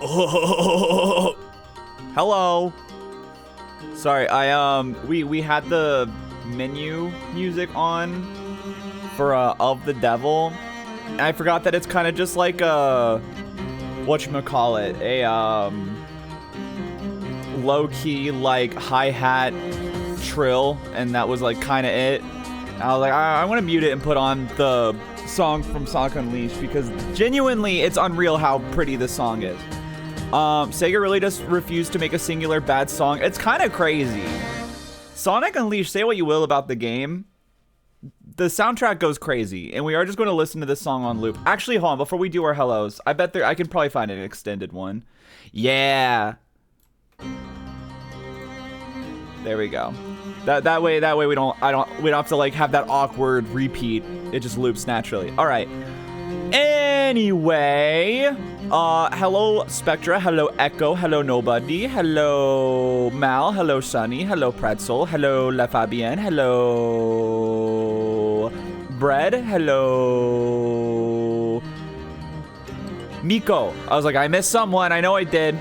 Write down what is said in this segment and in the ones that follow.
Oh, hello. Sorry, we had the menu music on for Of the Devil, and I forgot that it's kind of just like a whatchamacallit, a low-key like hi-hat trill, and that was like kind of it. And I was like, I want to mute it and put on the song from Sonic Unleashed, because genuinely it's unreal how pretty this song is. Sega really just refused to make a singular bad song. It's kind of crazy. Sonic Unleashed, say what you will about the game, the soundtrack goes crazy, and we are just going to listen to this song on loop. Actually, hold on, before we do our hellos, I bet I can probably find an extended one. Yeah. There we go. That way we don't have to like have that awkward repeat. It just loops naturally. All right. Anyway, hello Spectra, hello Echo, hello Nobody, hello Mal, hello Sunny, hello Pretzel, hello La Fabienne, hello Bread, hello Miko. I was like, I missed someone. I know I did.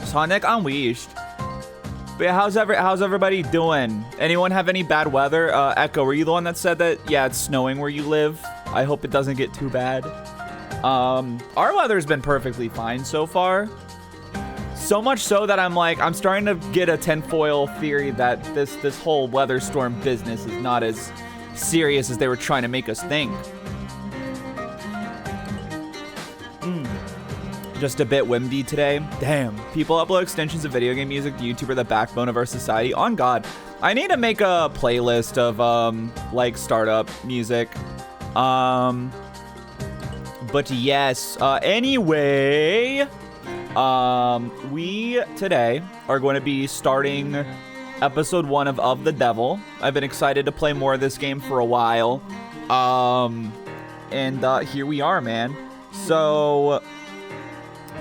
Sonic Unleashed. But yeah, how's everybody doing? Anyone have any bad weather? Echo, were you the one that said that? Yeah, it's snowing where you live. I hope it doesn't get too bad. Our weather's been perfectly fine so far. So much so that I'm starting to get a tinfoil theory that this whole weather storm business is not as serious as they were trying to make us think. Just a bit windy today. Damn. People upload extensions of video game music to YouTube are the backbone of our society. On God. I need to make a playlist of, like, startup music. But yes. Anyway. We, today, are going to be starting episode 1 of the Devil. I've been excited to play more of this game for a while. And here we are, man. So...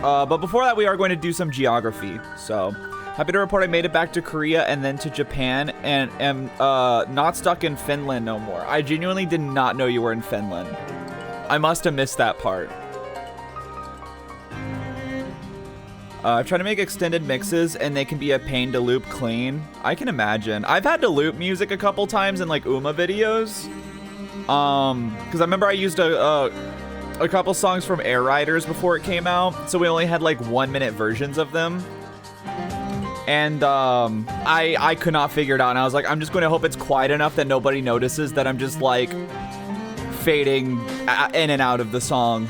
but before that, we are going to do some geography. So, happy to report I made it back to Korea and then to Japan and am not stuck in Finland no more. I genuinely did not know you were in Finland. I must have missed that part. I've tried to make extended mixes and they can be a pain to loop clean. I can imagine. I've had to loop music a couple times in like UMA videos. Because I remember I used a couple songs from Air Riders before it came out, so we only had like 1-minute versions of them. And I could not figure it out, and I was like, I'm just going to hope it's quiet enough that nobody notices that I'm just like fading in and out of the song.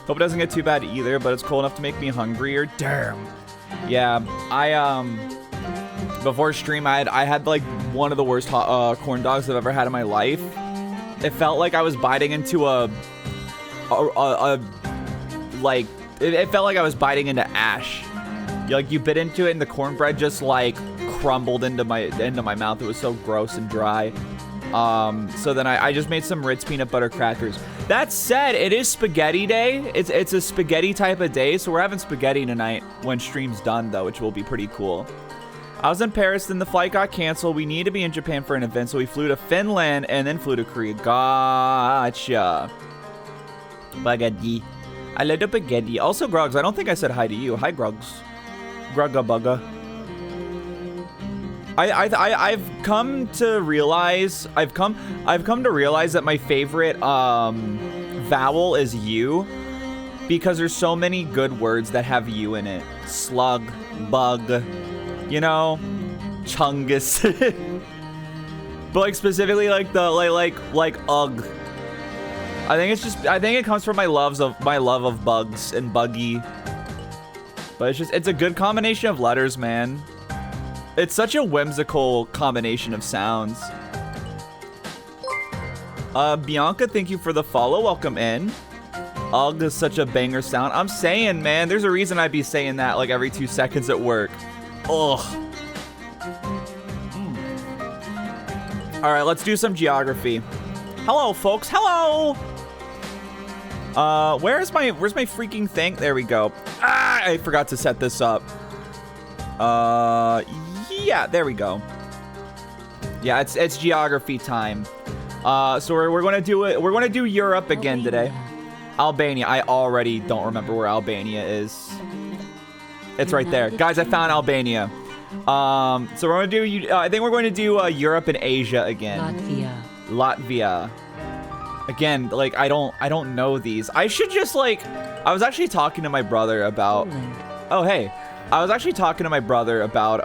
Hope it doesn't get too bad either, but it's cold enough to make me hungrier. Damn. Yeah, before stream I had like one of the worst corn dogs I've ever had in my life. It felt like I was biting into it felt like I was biting into ash. You bit into it and the cornbread just like crumbled into my mouth. It was so gross and dry. So then I just made some Ritz peanut butter crackers. That said, it is spaghetti day. It's a spaghetti type of day, so we're having spaghetti tonight when stream's done though, which will be pretty cool. I was in Paris, then the flight got canceled. We need to be in Japan for an event, so we flew to Finland and then flew to Korea. Gotcha. Spaghetti. I love the spaghetti. Also, Grugs, I don't think I said hi to you. Hi, Grugs. Grugga bugga. I've come to realize that my favorite vowel is U, because there's so many good words that have U in it. Slug, bug, you know, chungus. But like specifically like the like ugh. I think it comes from my love of bugs and buggy. But it's a good combination of letters, man. It's such a whimsical combination of sounds. Bianca, thank you for the follow. Welcome in. Ugh is such a banger sound. I'm saying, man, there's a reason I'd be saying that like every 2 seconds at work. Ugh. All right, let's do some geography. Hello, folks. Hello. Where's my freaking thing? There we go. I forgot to set this up. Yeah, there we go. Yeah, it's geography time. So we're gonna do it. We're gonna do Europe again today. Albania. I already don't remember where Albania is. It's right there. Guys, I found Albania. So we're going to do, I think we're going to do Europe and Asia again. Latvia. Again, like, I don't know these. I should just, like, I was actually talking to my brother about, oh, hey. I was actually talking to my brother about,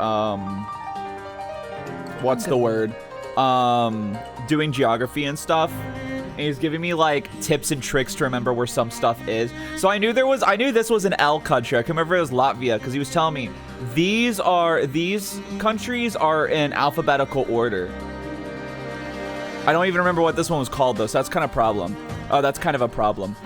what's the word? Doing geography and stuff. And he's giving me like tips and tricks to remember where some stuff is. So I knew this was an L country. I can remember it was Latvia because he was telling me these countries are in alphabetical order. I don't even remember what this one was called though, so that's kind of a problem.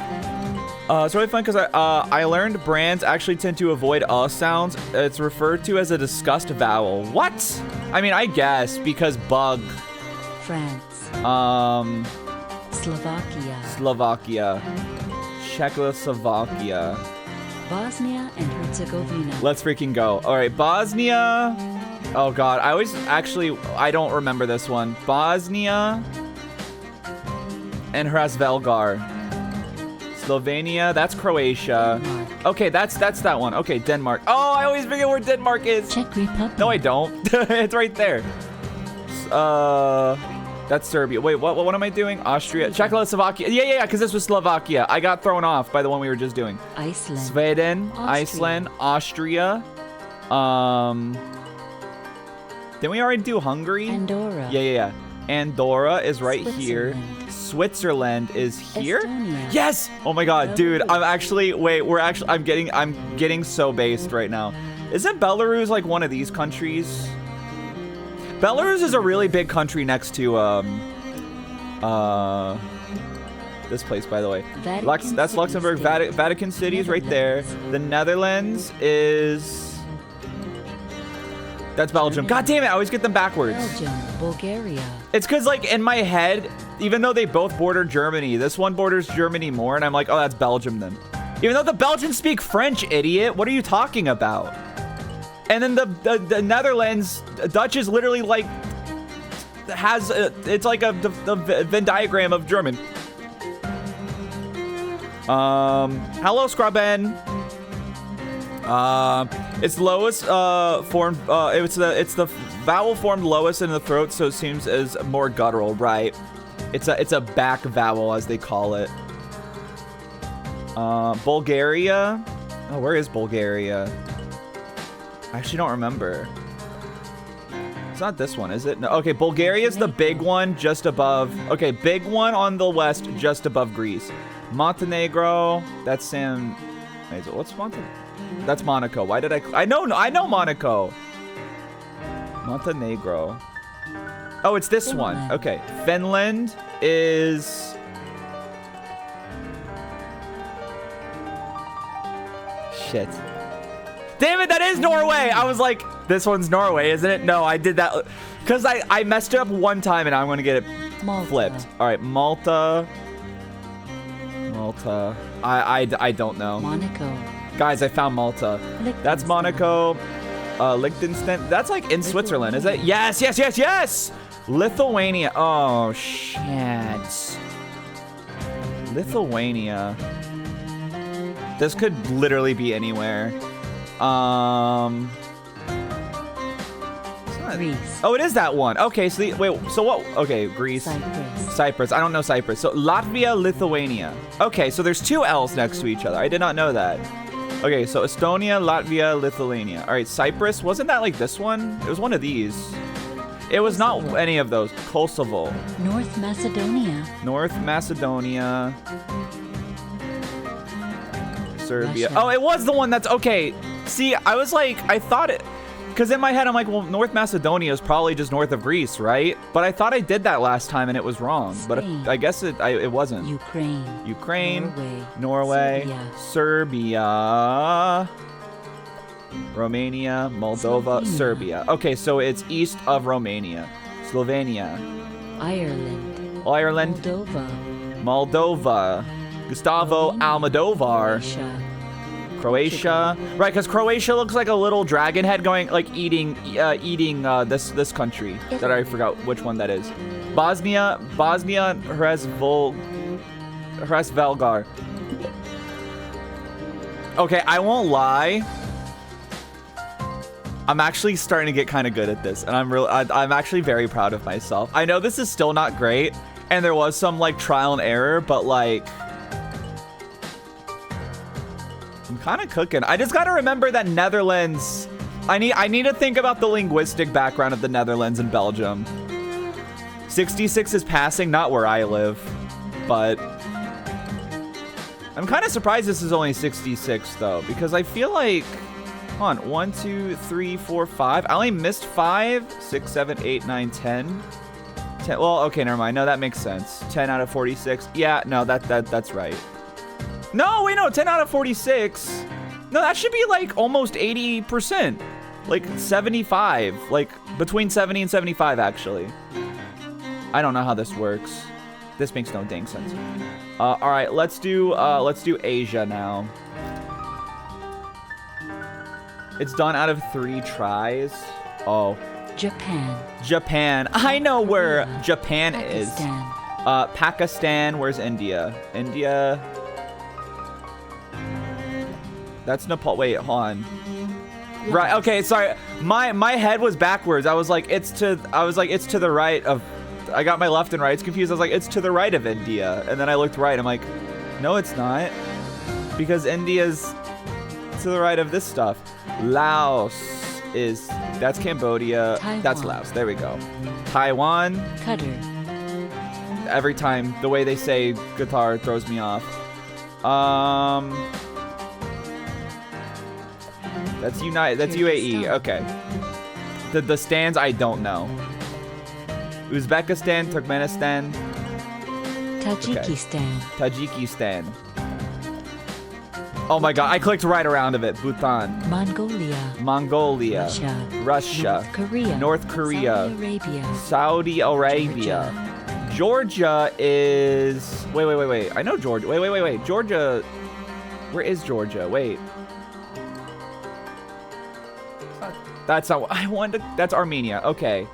It's really fun because I learned brands actually tend to avoid sounds. It's referred to as a disgust vowel. What? I mean, I guess because bug. France. Slovakia. Czechoslovakia. Bosnia and Herzegovina. Let's freaking go. All right, Bosnia. Oh God, I don't remember this one. Bosnia and Hrasvelgar. Slovenia, that's Croatia. Denmark. Okay, that's that one. Okay, Denmark. Oh, I always forget where Denmark is. Czech Republic. No, I don't. It's right there. That's Serbia. Wait, what am I doing? Austria, Czechoslovakia. Yeah, because this was Slovakia. I got thrown off by the one we were just doing. Iceland. Sweden, Austria. Iceland, Austria. Didn't we already do Hungary? Andorra. Yeah. Andorra is right here. Switzerland is here. Estonia. Yes! Oh my God, dude. I'm getting so based right now. Isn't Belarus like one of these countries? Belarus is a really big country next to this place, by the way. That's Luxembourg. Vatican City is right there. The Netherlands is. That's Belgium. God damn it, I always get them backwards. Belgium, Bulgaria. It's because, like, in my head, even though they both border Germany, this one borders Germany more, and I'm like, oh, that's Belgium then. Even though the Belgians speak French, idiot. What are you talking about? And then the Netherlands, Dutch is literally, like, it's like a Venn diagram of German. Hello, Scrubben. It's lowest formed. It's the vowel formed lowest in the throat, so it seems as more guttural, right? It's a back vowel, as they call it. Bulgaria. Oh, where is Bulgaria? I actually don't remember. It's not this one, is it? No. Okay, Bulgaria is the big one just above. Okay, big one on the west, just above Greece. Montenegro. That's San. What's Montenegro? That's Monaco. Why did I know Monaco. Montenegro. Oh, it's this Finland. one. Okay. Finland is... Shit. Damn it, that is Norway. I was like, this one's Norway, isn't it? No, I did that because I messed it up one time and I'm going to get it flipped. All right, Malta. I don't know. Monaco. Guys, I found Malta. That's Monaco. Liechtenstein. That's like in Switzerland, is it? Yes. Lithuania. Oh, shit. Lithuania. This could literally be anywhere. Greece. Oh, it is that one. Okay, so so what? Okay, Greece. Cyprus. I don't know Cyprus. So Latvia, Lithuania. Okay, so there's two L's next to each other. I did not know that. Okay, so Estonia, Latvia, Lithuania. All right, Cyprus. Wasn't that like this one? It was one of these. It was not any of those. Kosovo. North Macedonia. Serbia. Russia. Oh, it was the one that's okay. See, I was like, I thought it, because in my head I'm like, well, North Macedonia is probably just north of Greece, right? But I thought I did that last time and it was wrong. But I guess it wasn't. Ukraine. Norway. Serbia. Romania. Moldova. Slovenia. Serbia. Okay, so it's east of Romania. Slovenia. Ireland. Moldova. Gustavo Almodovar. Croatia. Right, because Croatia looks like a little dragon head going, like, eating this country. That I forgot which one that is. Bosnia, Hrasvelgar. Okay, I won't lie. I'm actually starting to get kind of good at this, and I'm actually very proud of myself. I know this is still not great, and there was some like trial and error, but like I'm kind of cooking. I just got to remember that Netherlands. I need to think about the linguistic background of the Netherlands and Belgium. 66 is passing, not where I live, but I'm kind of surprised this is only 66 though, because I feel like, hold on, 1, 2, 3, 4, 5. I only missed 5, 6, 7, 8, 9, 10. 10. Well, okay, never mind. No, that makes sense. 10 out of 46. Yeah, no, that's right. No, wait, no, 10 out of 46. No, that should be like almost 80%. Like 75. Like between 70 and 75, actually. I don't know how this works. This makes no dang sense. All right, let's do Asia now. It's done out of 3 tries. Oh. Japan. I know where Japan is. Pakistan. Where's India? India. That's Nepal. Wait, hold on. Yes. Right. Okay. Sorry. My head was backwards. I was like, it's to the right of. I got my left and rights confused. I was like, it's to the right of India, and then I looked right. I'm like, no, it's not, because India's to the right of this stuff. Laos that's Cambodia. Taiwan. That's Laos. There we go. Taiwan. Qatar. Every time the way they say guitar throws me off. That's UAE. Okay. The stands I don't know. Uzbekistan, Turkmenistan. Tajikistan. Okay. Tajikistan. Oh my god, I clicked right around of it. Bhutan. Mongolia. Russia. North Korea. Saudi Arabia. Georgia is... Wait. I know Georgia. Wait. Georgia... Where is Georgia? Wait. That's not... I wanted to... That's Armenia. Okay.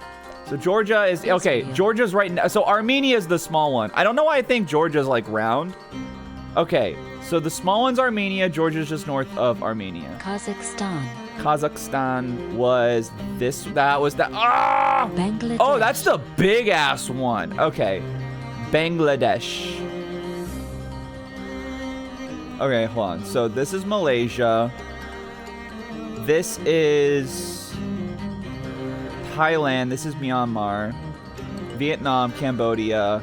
So Georgia is... Okay, Georgia's right now. So Armenia is the small one. I don't know why I think Georgia's like round. Okay. So the small one's Armenia. Georgia's just north of Armenia. Kazakhstan was this. That was that. Ah! Bangladesh. Oh, that's the big ass one. Okay. Bangladesh. Okay, hold on. So this is Malaysia. This is Thailand. This is Myanmar. Vietnam, Cambodia.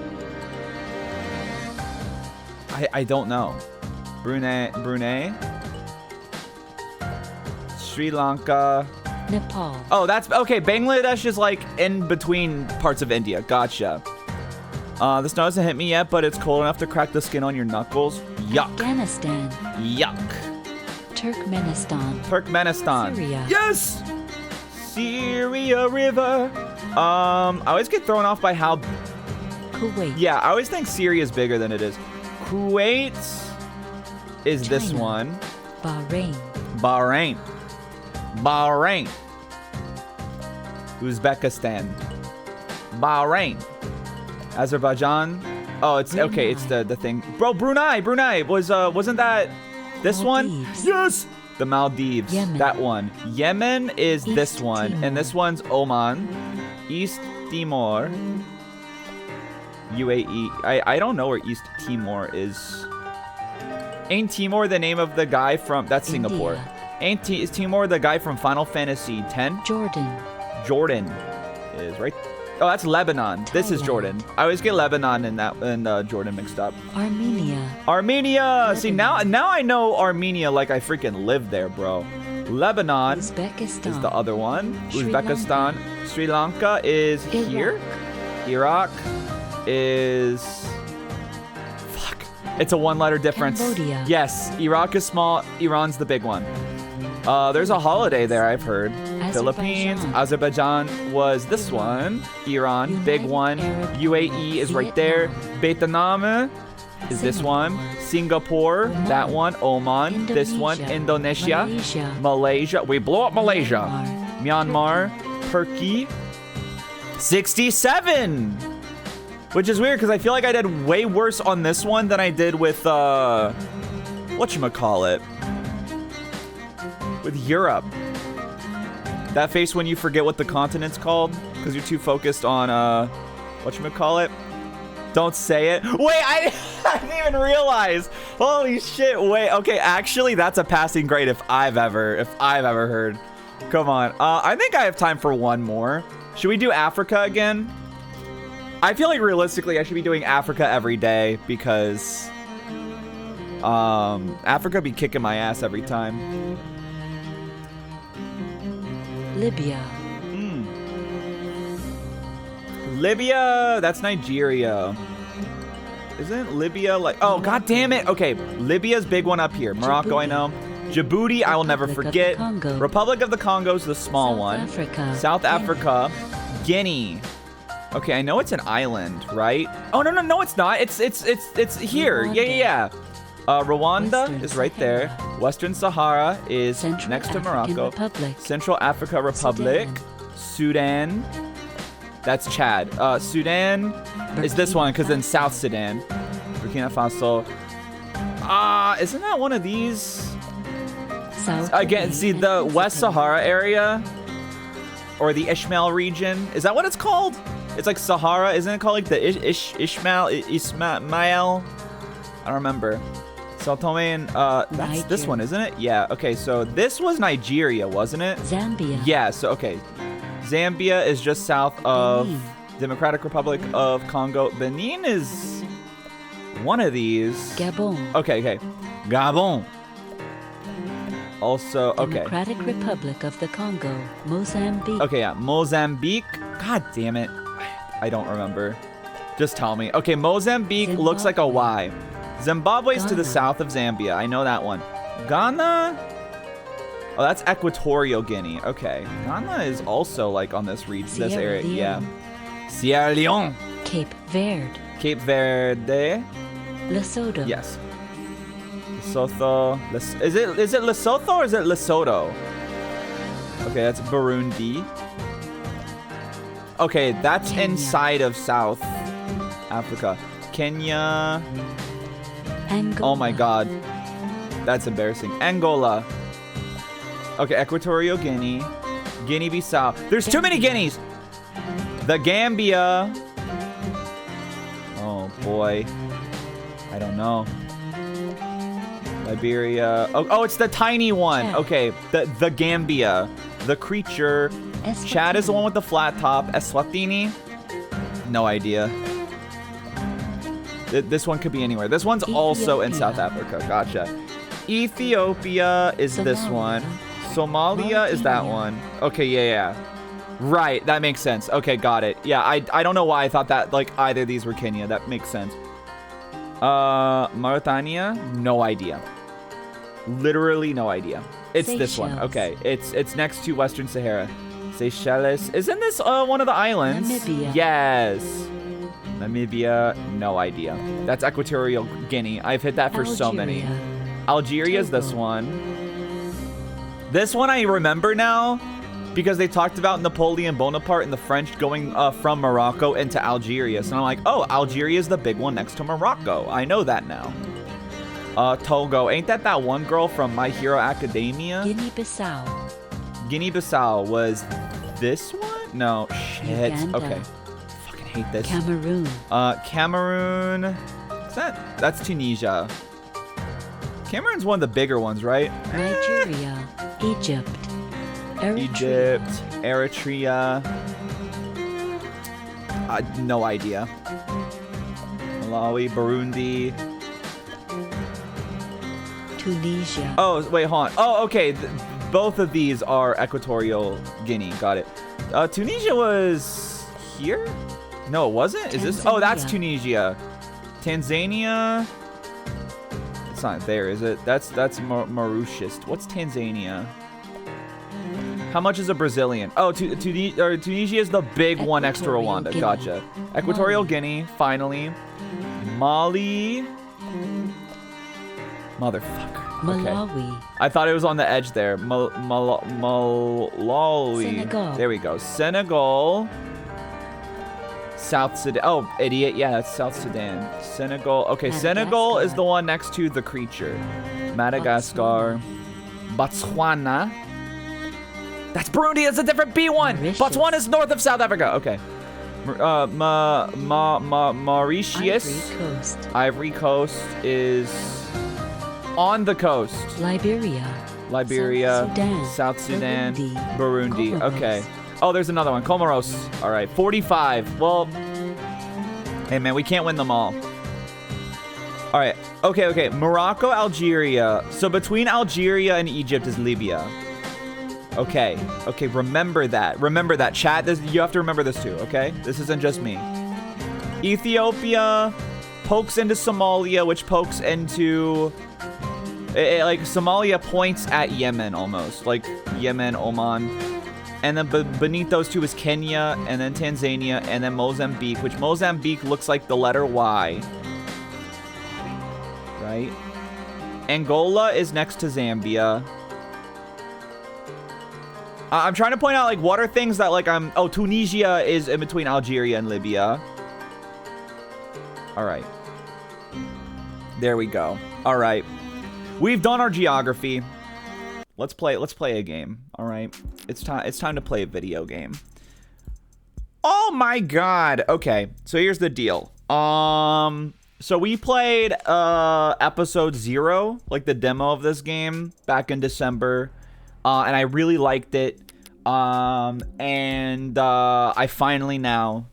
I don't know. Brunei. Sri Lanka. Nepal. Oh, that's okay. Bangladesh is like in between parts of India. Gotcha. The snow hasn't hit me yet, but it's cold enough to crack the skin on your knuckles. Yuck. Afghanistan. Yuck. Turkmenistan. Syria. Yes. Syria River. I always get thrown off by how. Kuwait. Yeah, I always think Syria is bigger than it is. Kuwait is China. This one. Bahrain. Uzbekistan. Bahrain. Azerbaijan. Oh, it's Brunei. Okay. It's the thing, bro. Brunei wasn't that this one? Yes. The Maldives. Yemen. That one. Yemen is East this one, Timor. and this one's Oman. East Timor. UAE. I don't know where East Timor is. Ain't Timor the name of the guy from... That's Singapore. India. Is Timor the guy from Final Fantasy X? Jordan is right. Oh, that's Lebanon. This is Thailand. Jordan. I always get Lebanon and Jordan mixed up. Armenia. See, now I know Armenia like I freaking live there, bro. Lebanon Uzbekistan. is the other one. Sri Uzbekistan. Sri Lanka is Iraq. here. Iraq is... Fuck. It's a 1-letter difference. Cambodia. Yes, Iraq is small. Iran's the big one. There's a holiday there, I've heard. Philippines. Azerbaijan was this one. Iran, United big one. Arab UAE is right there. Vietnam is this one. Singapore, Oman. that one. Oman, this one. Indonesia. Malaysia. We blew up Malaysia. Myanmar. Turkey. 67! Which is weird, because I feel like I did way worse on this one than I did with, whatchamacallit. with Europe. That face when you forget what the continent's called because you're too focused on, whatchamacallit? Don't say it. Wait, I didn't even realize. Holy shit, wait. Okay, actually, that's a passing grade if I've ever heard. Come on. I think I have time for one more. Should we do Africa again? I feel like realistically I should be doing Africa every day because Africa be kicking my ass every time. Libya. Libya, that's Nigeria. Isn't Libya like, oh, god damn it. Okay, Libya's big one up here. Morocco, I know. Djibouti, I will never forget. Republic of the Congo is the small one. South Africa. Guinea. Okay, I know it's an island, right? Oh, no, it's not. It's here. Yeah. Rwanda is right there. Western Sahara is next to Morocco. Central Africa Republic. Sudan. That's Chad. Sudan is this one because then South Sudan. Burkina Faso. Isn't that one of these? Again, see the West Sahara area or the Ishmael region. Is that what it's called? It's like Sahara. Isn't it called like the Ismail? I don't remember. Sao Tome and that's this one, isn't it? Yeah. Okay. So this was Nigeria, wasn't it? Zambia. Yeah. So okay. Zambia is just south of Democratic Republic of Congo. Benin is one of these. Gabon. Okay. Gabon. Also, okay. Democratic Republic of the Congo. Mozambique. Okay, yeah. Mozambique. God damn it. I don't remember. Just tell me. Okay, Mozambique looks like a Y. Zimbabwe's to the south of Zambia. I know that one. Ghana? Oh, that's Equatorial Guinea. Okay. Ghana is also like on this region, this area. Yeah. Sierra Leone. Cape Verde. Cape Verde. Lesotho. Yes. Lesotho. Is it Lesotho or is it Lesotho? Okay, that's Burundi. Okay, that's Kenya. inside of South Africa. Kenya. Angola. Oh my god. That's embarrassing. Angola. Okay, Equatorial Guinea. Guinea-Bissau. There's too many Guineas. The Gambia. Oh boy. I don't know. Liberia. Oh, it's the tiny one. Chad. Okay, the Gambia. The creature. Eswatini. Chad is the one with the flat top. Eswatini? No idea. This one could be anywhere. This one's also in South Africa. Gotcha. Ethiopia is this one. Somalia is that one. Okay, yeah. Right, that makes sense. Okay, got it. Yeah, I don't know why I thought that like either of these were Kenya. That makes sense. Mauritania? No idea. Literally no idea. It's this one. Okay, it's next to Western Sahara. Seychelles. Isn't this one of the islands? Namibia. Yes. Namibia. No idea. That's Equatorial Guinea. I've hit that for so many. Algeria is this one. This one I remember now because they talked about Napoleon Bonaparte and the French going from Morocco into Algeria. So I'm like, oh, Algeria is the big one next to Morocco. I know that now. Togo. Ain't that one girl from My Hero Academia? Guinea-Bissau. Guinea-Bissau was this one? No, shit. Uganda. Okay. Fucking hate this. Cameroon. Cameroon. That's Tunisia. Cameroon's one of the bigger ones, right? Nigeria. Egypt. Eritrea. No idea. Malawi, Burundi. Tunisia. Oh, wait, hold on. Oh, okay. Both of these are Equatorial Guinea. Got it. Tunisia was here? No, it wasn't? Is this? Oh, that's Tunisia. Tanzania. It's not there, is it? That's Mauritius. What's Tanzania? How much is a Brazilian? Oh, Tunisia is the big one next to Rwanda. Guinea. Gotcha. Equatorial Guinea, finally. Mali. Motherfucker. Malawi. Okay. I thought it was on the edge there. Malawi. Senegal. There we go. Senegal. South Sudan. Oh, idiot. Yeah, that's South Sudan. Senegal. Okay, Senegal is the one next to the creature. Madagascar. Botswana. That's Burundi. It's a different B1. Mauritius. Botswana is north of South Africa. Okay. Mauritius. Ivory Coast. Ivory Coast is on the coast. Liberia. South Sudan, Burundi. Comoros. Okay. Oh, there's another one. Comoros. All right. 45. Well, hey, man, we can't win them all. All right. Okay. Morocco, Algeria. So between Algeria and Egypt is Libya. Okay. Remember that. Chat. You have to remember this too, okay? This isn't just me. Ethiopia pokes into Somalia, which pokes into... like, Somalia points at Yemen almost. Like, Yemen, Oman. And then beneath those two is Kenya, and then Tanzania, and then Mozambique, which Mozambique looks like the letter Y. Right? Angola is next to Zambia. I'm trying to point out, like, what are things that, like, oh, Tunisia is in between Algeria and Libya. All right. There we go. All right. We've done our geography. Let's play a game. All right. It's time to play a video game. Oh my god. Okay. So here's the deal. So we played episode 0, like the demo of this game back in December. And I really liked it. And I finally now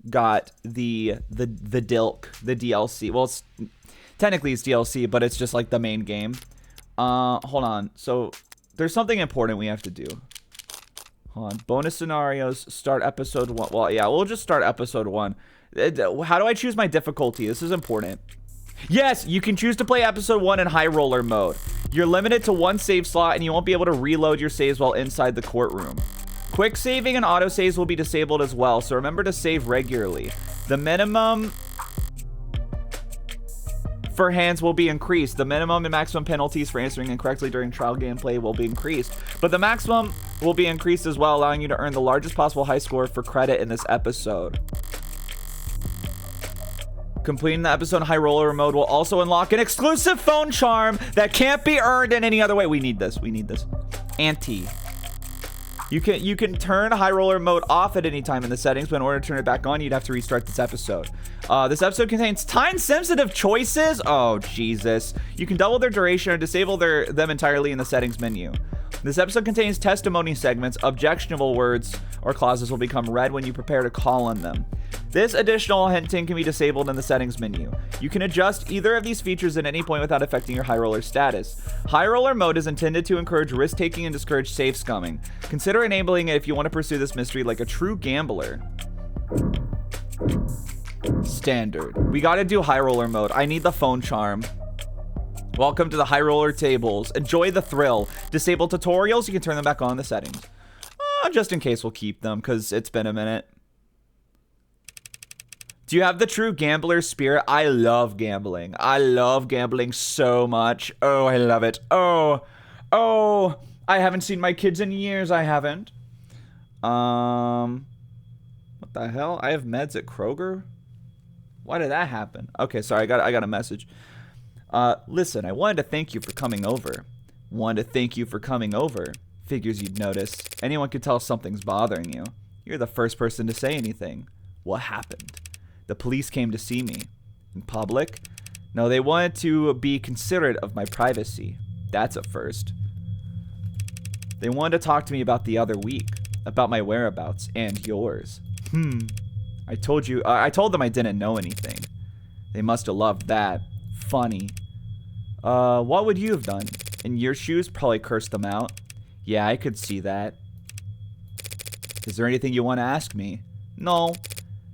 got the DLC. Well, technically it's DLC, but it's just like the main game. Hold on. So there's something important we have to do. Hold on. Bonus scenarios. Start episode 1. Well, yeah, we'll just start episode 1. How do I choose my difficulty? This is important. Yes, you can choose to play episode 1 in high roller mode. You're limited to 1 save slot, and you won't be able to reload your saves while inside the courtroom. Quick saving and auto saves will be disabled as well, so remember to save regularly. The minimum for hands will be increased. The minimum and maximum penalties for answering incorrectly during trial gameplay will be increased, but the maximum will be increased as well, allowing you to earn the largest possible high score for credit in this episode. Completing the episode in high roller mode will also unlock an exclusive phone charm that can't be earned in any other way. We need this. Anti. You can turn high roller mode off at any time in the settings, but in order to turn it back on, you'd have to restart this episode. This episode contains time-sensitive choices. Oh, Jesus. You can double their duration or disable them entirely in the settings menu. This episode contains testimony segments. Objectionable words or clauses will become red when you prepare to call on them. This additional hinting can be disabled in the settings menu. You can adjust either of these features at any point without affecting your high roller status. High roller mode is intended to encourage risk-taking and discourage safe scumming. Consider enabling it if you want to pursue this mystery like a true gambler. Standard. We gotta do high roller mode. I need the phone charm. Welcome to the high roller tables. Enjoy the thrill. Disable tutorials. You can turn them back on in the settings. Just in case we'll keep them because it's been a minute. Do you have the true gambler spirit? I love gambling. I love gambling so much. Oh, I love it. Oh, I haven't seen my kids in years. I haven't. What the hell? I have meds at Kroger? Why did that happen? Okay, sorry. I got a message. Listen, I wanted to thank you for coming over. Figures you'd notice. Anyone could tell something's bothering you. You're the first person to say anything. What happened? The police came to see me. In public? No, they wanted to be considerate of my privacy. That's a first. They wanted to talk to me about the other week. About my whereabouts and yours. I told them I didn't know anything. They must have loved that. Funny. What would you have done? In your shoes, probably cursed them out. Yeah, I could see that. Is there anything you want to ask me? No.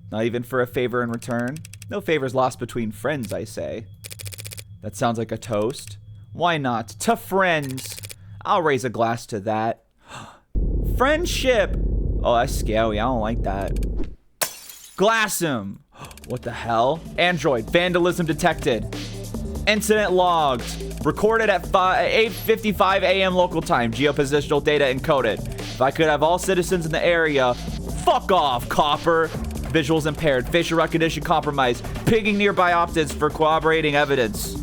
Not even for a favor in return? No favors lost between friends, I say. That sounds like a toast. Why not? To friends. I'll raise a glass to that. Friendship. Oh, that's scary. I don't like that. Glass him. What the hell? Android. Vandalism detected. Incident logged. Recorded at 8:55 a.m. local time. Geopositional data encoded. If I could have all citizens in the area. Fuck off, copper. Visuals impaired. Facial recognition compromised. Pinging nearby optics for corroborating evidence.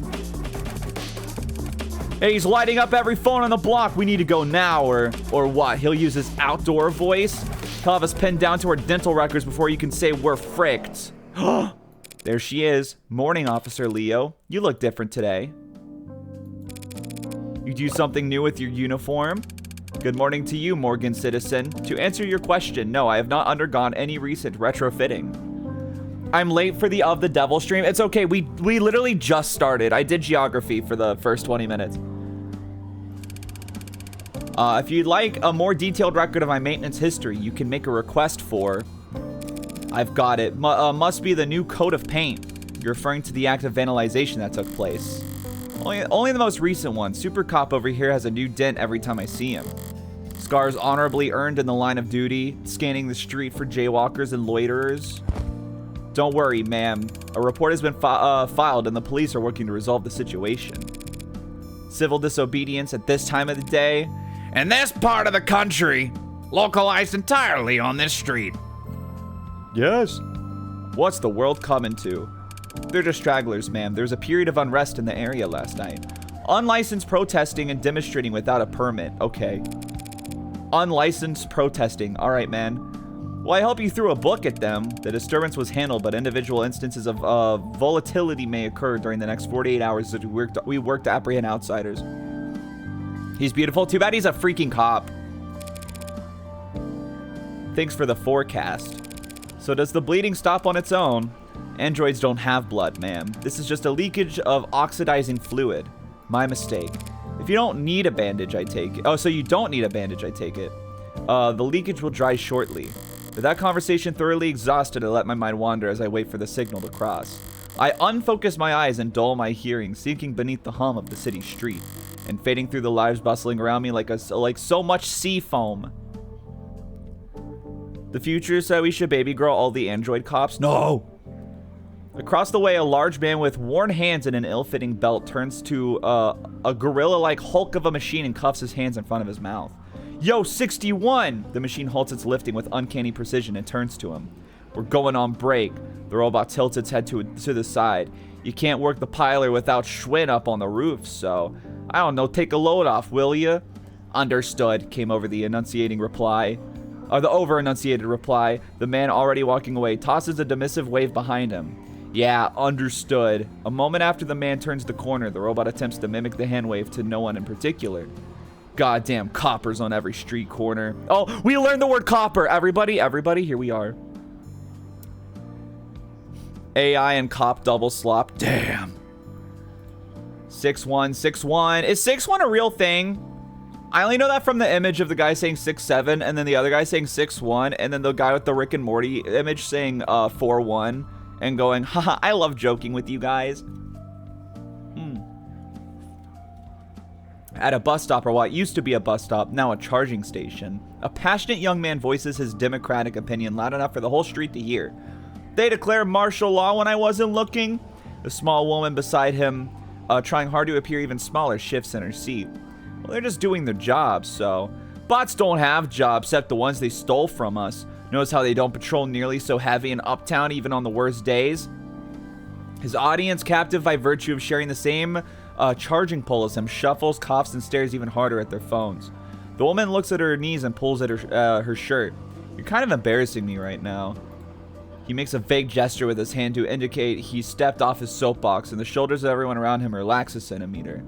Hey, he's lighting up every phone on the block. We need to go now, or what? He'll use his outdoor voice. He'll have us pinned down to our dental records before you can say we're fricked. There she is. Morning, Officer Leo. You look different today. You do something new with your uniform? Good morning to you, Morgan citizen. To answer your question, no, I have not undergone any recent retrofitting. I'm late for the Of the Devil stream. It's okay. We literally just started. I did geography for the first 20 minutes. If you'd like a more detailed record of my maintenance history, you can make a request for... I've got it. Must be the new coat of paint. You're referring to the act of vandalization that took place. Only the most recent one. Super Cop over here has a new dent every time I see him. Scars honorably earned in the line of duty, scanning the street for jaywalkers and loiterers. Don't worry, ma'am. A report has been filed and the police are working to resolve the situation. Civil disobedience at this time of the day. In this part of the country, localized entirely on this street. Yes. What's the world coming to? They're just stragglers, ma'am. There was a period of unrest in the area last night. Unlicensed protesting and demonstrating without a permit. Okay. Unlicensed protesting. All right, man. Well, I hope you threw a book at them. The disturbance was handled, but individual instances of volatility may occur during the next 48 hours as we work to apprehend outsiders. He's beautiful. Too bad he's a freaking cop. Thanks for the forecast. So does the bleeding stop on its own? Androids don't have blood, ma'am. This is just a leakage of oxidizing fluid. My mistake. If you don't need a bandage, I take it. Oh, so you don't need a bandage, I take it. The leakage will dry shortly. With that conversation thoroughly exhausted, I let my mind wander as I wait for the signal to cross. I unfocus my eyes and dull my hearing, sinking beneath the hum of the city street, and fading through the lives bustling around me like so much sea foam. The future said we should baby girl all the android cops. No! Across the way, a large man with worn hands and an ill-fitting belt turns to a gorilla-like hulk of a machine and cuffs his hands in front of his mouth. Yo, 61! The machine halts its lifting with uncanny precision and turns to him. We're going on break. The robot tilts its head to the side. You can't work the piler without Schwinn up on the roof, so... I don't know, take a load off, will ya? Understood, came over the enunciating reply. Or the over-enunciated reply. The man already walking away tosses a dismissive wave behind him. Yeah, understood. A moment after the man turns the corner, the robot attempts to mimic the hand wave to no one in particular. Goddamn coppers on every street corner. Oh, we learned the word copper. Everybody, here we are. AI and cop double slop. Damn. 6161. Is 61 a real thing? I only know that from the image of the guy saying 67 and then the other guy saying 61 and then the guy with the Rick and Morty image saying 41 and going, haha, I love joking with you guys. At a bus stop, or what used to be a bus stop, now a charging station, a passionate young man voices his democratic opinion loud enough for the whole street to hear. They declared martial law when I wasn't looking. The small woman beside him, trying hard to appear even smaller, shifts in her seat. Well, they're just doing their jobs, so. Bots don't have jobs except the ones they stole from us. Notice how they don't patrol nearly so heavy in Uptown even on the worst days? His audience, captive by virtue of sharing the same charging pole as him, shuffles, coughs, and stares even harder at their phones. The woman looks at her knees and pulls at her shirt. You're kind of embarrassing me right now. He makes a vague gesture with his hand to indicate he stepped off his soapbox, and the shoulders of everyone around him relax a centimeter.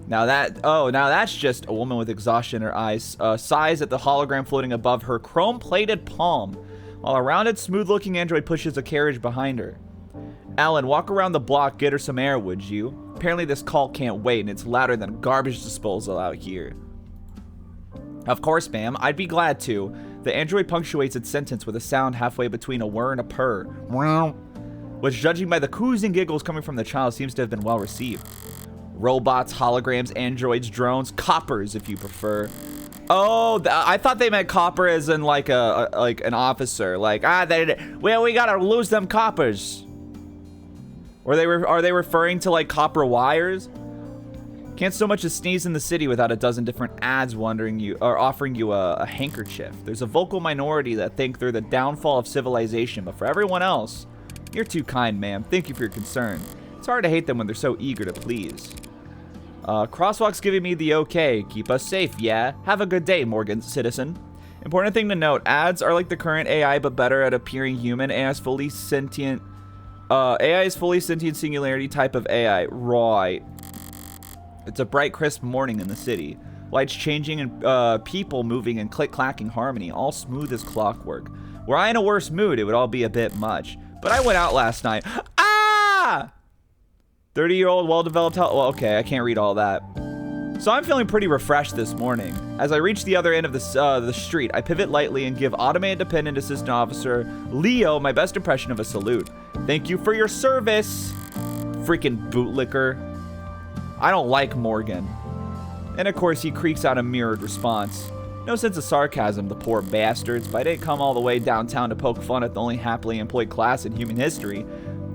Now that's just a woman with exhaustion in her eyes, sighs at the hologram floating above her chrome-plated palm, while a rounded, smooth-looking android pushes a carriage behind her. Alan, walk around the block, get her some air, would you? Apparently this call can't wait, and it's louder than a garbage disposal out here. Of course, ma'am, I'd be glad to. The android punctuates its sentence with a sound halfway between a whir and a purr. Which, judging by the coos and giggles coming from the child, seems to have been well received. Robots, holograms, androids, drones, coppers, if you prefer. Oh, I thought they meant copper as in like an officer. Like, we gotta lose them coppers. Or are they referring to like copper wires? Can't so much as sneeze in the city without a dozen different ads offering you a handkerchief. There's a vocal minority that think they're the downfall of civilization, but for everyone else, you're too kind, ma'am. Thank you for your concern. It's hard to hate them when they're so eager to please. Crosswalk's giving me the okay. Keep us safe, yeah. Have a good day, Morgan citizen. Important thing to note, ads are like the current AI, but better at appearing human. AI is fully sentient. AI is fully sentient singularity type of AI. Right. It's a bright, crisp morning in the city. Lights changing and people moving in click-clacking harmony, all smooth as clockwork. Were I in a worse mood, it would all be a bit much. But I went out last night. Ah! 30-year-old, well-developed health. Well, okay, I can't read all that. So I'm feeling pretty refreshed this morning. As I reach the other end of the street, I pivot lightly and give Automated Dependent Assistant Officer Leo my best impression of a salute. Thank you for your service, freaking bootlicker. I don't like Morgan. And of course, he creaks out a mirrored response. No sense of sarcasm, the poor bastards, but I didn't come all the way downtown to poke fun at the only happily employed class in human history.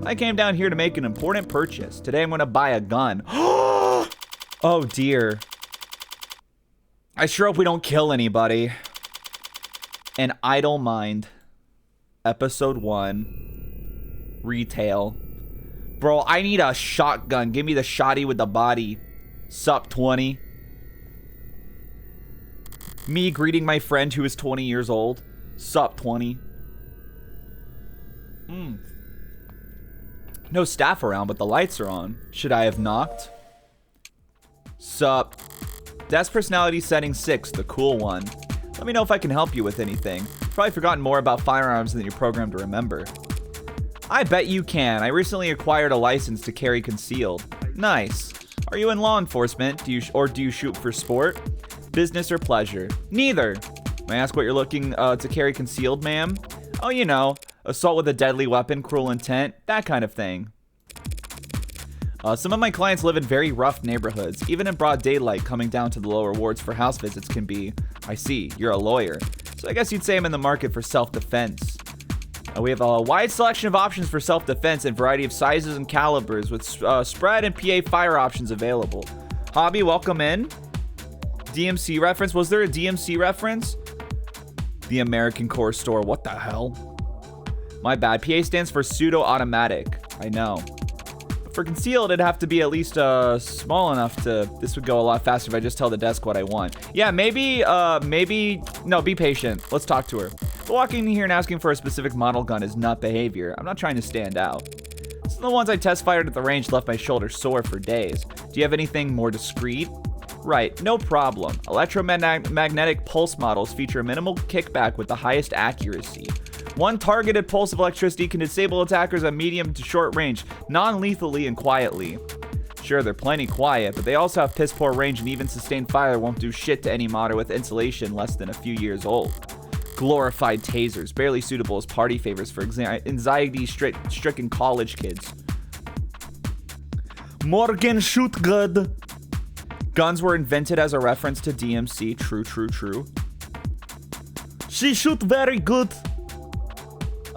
I came down here to make an important purchase. Today I'm going to buy a gun. Oh dear. I sure hope we don't kill anybody. An Idle Mind. Episode 1. Retail. Bro, I need a shotgun. Give me the shotty with the body. Sup, 20. Me greeting my friend who is 20 years old. Sup, 20. No staff around, but the lights are on. Should I have knocked? Sup. Desk personality setting 6, the cool one. Let me know if I can help you with anything. Probably forgotten more about firearms than you're programmed to remember. I bet you can. I recently acquired a license to carry concealed. Nice. Are you in law enforcement? Do you shoot for sport? Business or pleasure? Neither. May I ask what you're looking to carry concealed, ma'am? Oh, you know, assault with a deadly weapon, cruel intent, that kind of thing. Some of my clients live in very rough neighborhoods. Even in broad daylight, coming down to the lower wards for house visits can be... I see, you're a lawyer. So I guess you'd say I'm in the market for self-defense. We have a wide selection of options for self-defense and variety of sizes and calibers with spread and PA fire options available. Hobby, welcome in. DMC reference. Was there a DMC reference? The American Core Store. What the hell? My bad. PA stands for pseudo-automatic. I know. But for concealed, it'd have to be at least small enough to... This would go a lot faster if I just tell the desk what I want. Yeah, maybe... No, be patient. Let's talk to her. But walking in here and asking for a specific model gun is not behavior. I'm not trying to stand out. Some of the ones I test fired at the range left my shoulder sore for days. Do you have anything more discreet? Right, no problem. Electromagnetic pulse models feature minimal kickback with the highest accuracy. One targeted pulse of electricity can disable attackers at medium to short range, non-lethally and quietly. Sure, they're plenty quiet, but they also have piss poor range, and even sustained fire won't do shit to any modder with insulation less than a few years old. Glorified tasers, barely suitable as party favors for anxiety-stricken college kids. Morgan shoot good. Guns were invented as a reference to DMC. True, true, true. She shoot very good.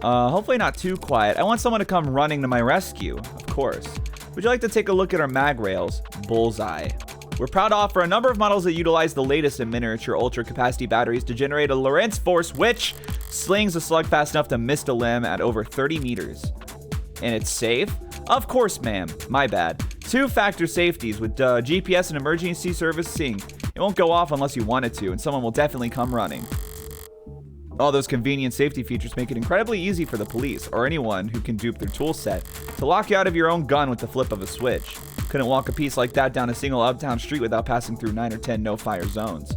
Hopefully not too quiet. I want someone to come running to my rescue, of course. Would you like to take a look at our mag rails? Bullseye. We're proud to offer a number of models that utilize the latest in miniature ultra-capacity batteries to generate a Lorentz force which slings a slug fast enough to mist a limb at over 30 meters. And it's safe? Of course, ma'am. My bad. 2-factor safeties with GPS and emergency servicing. It won't go off unless you want it to, and someone will definitely come running. All those convenient safety features make it incredibly easy for the police, or anyone who can dupe their tool set, to lock you out of your own gun with the flip of a switch. Couldn't walk a piece like that down a single uptown street without passing through 9 or 10 no-fire zones.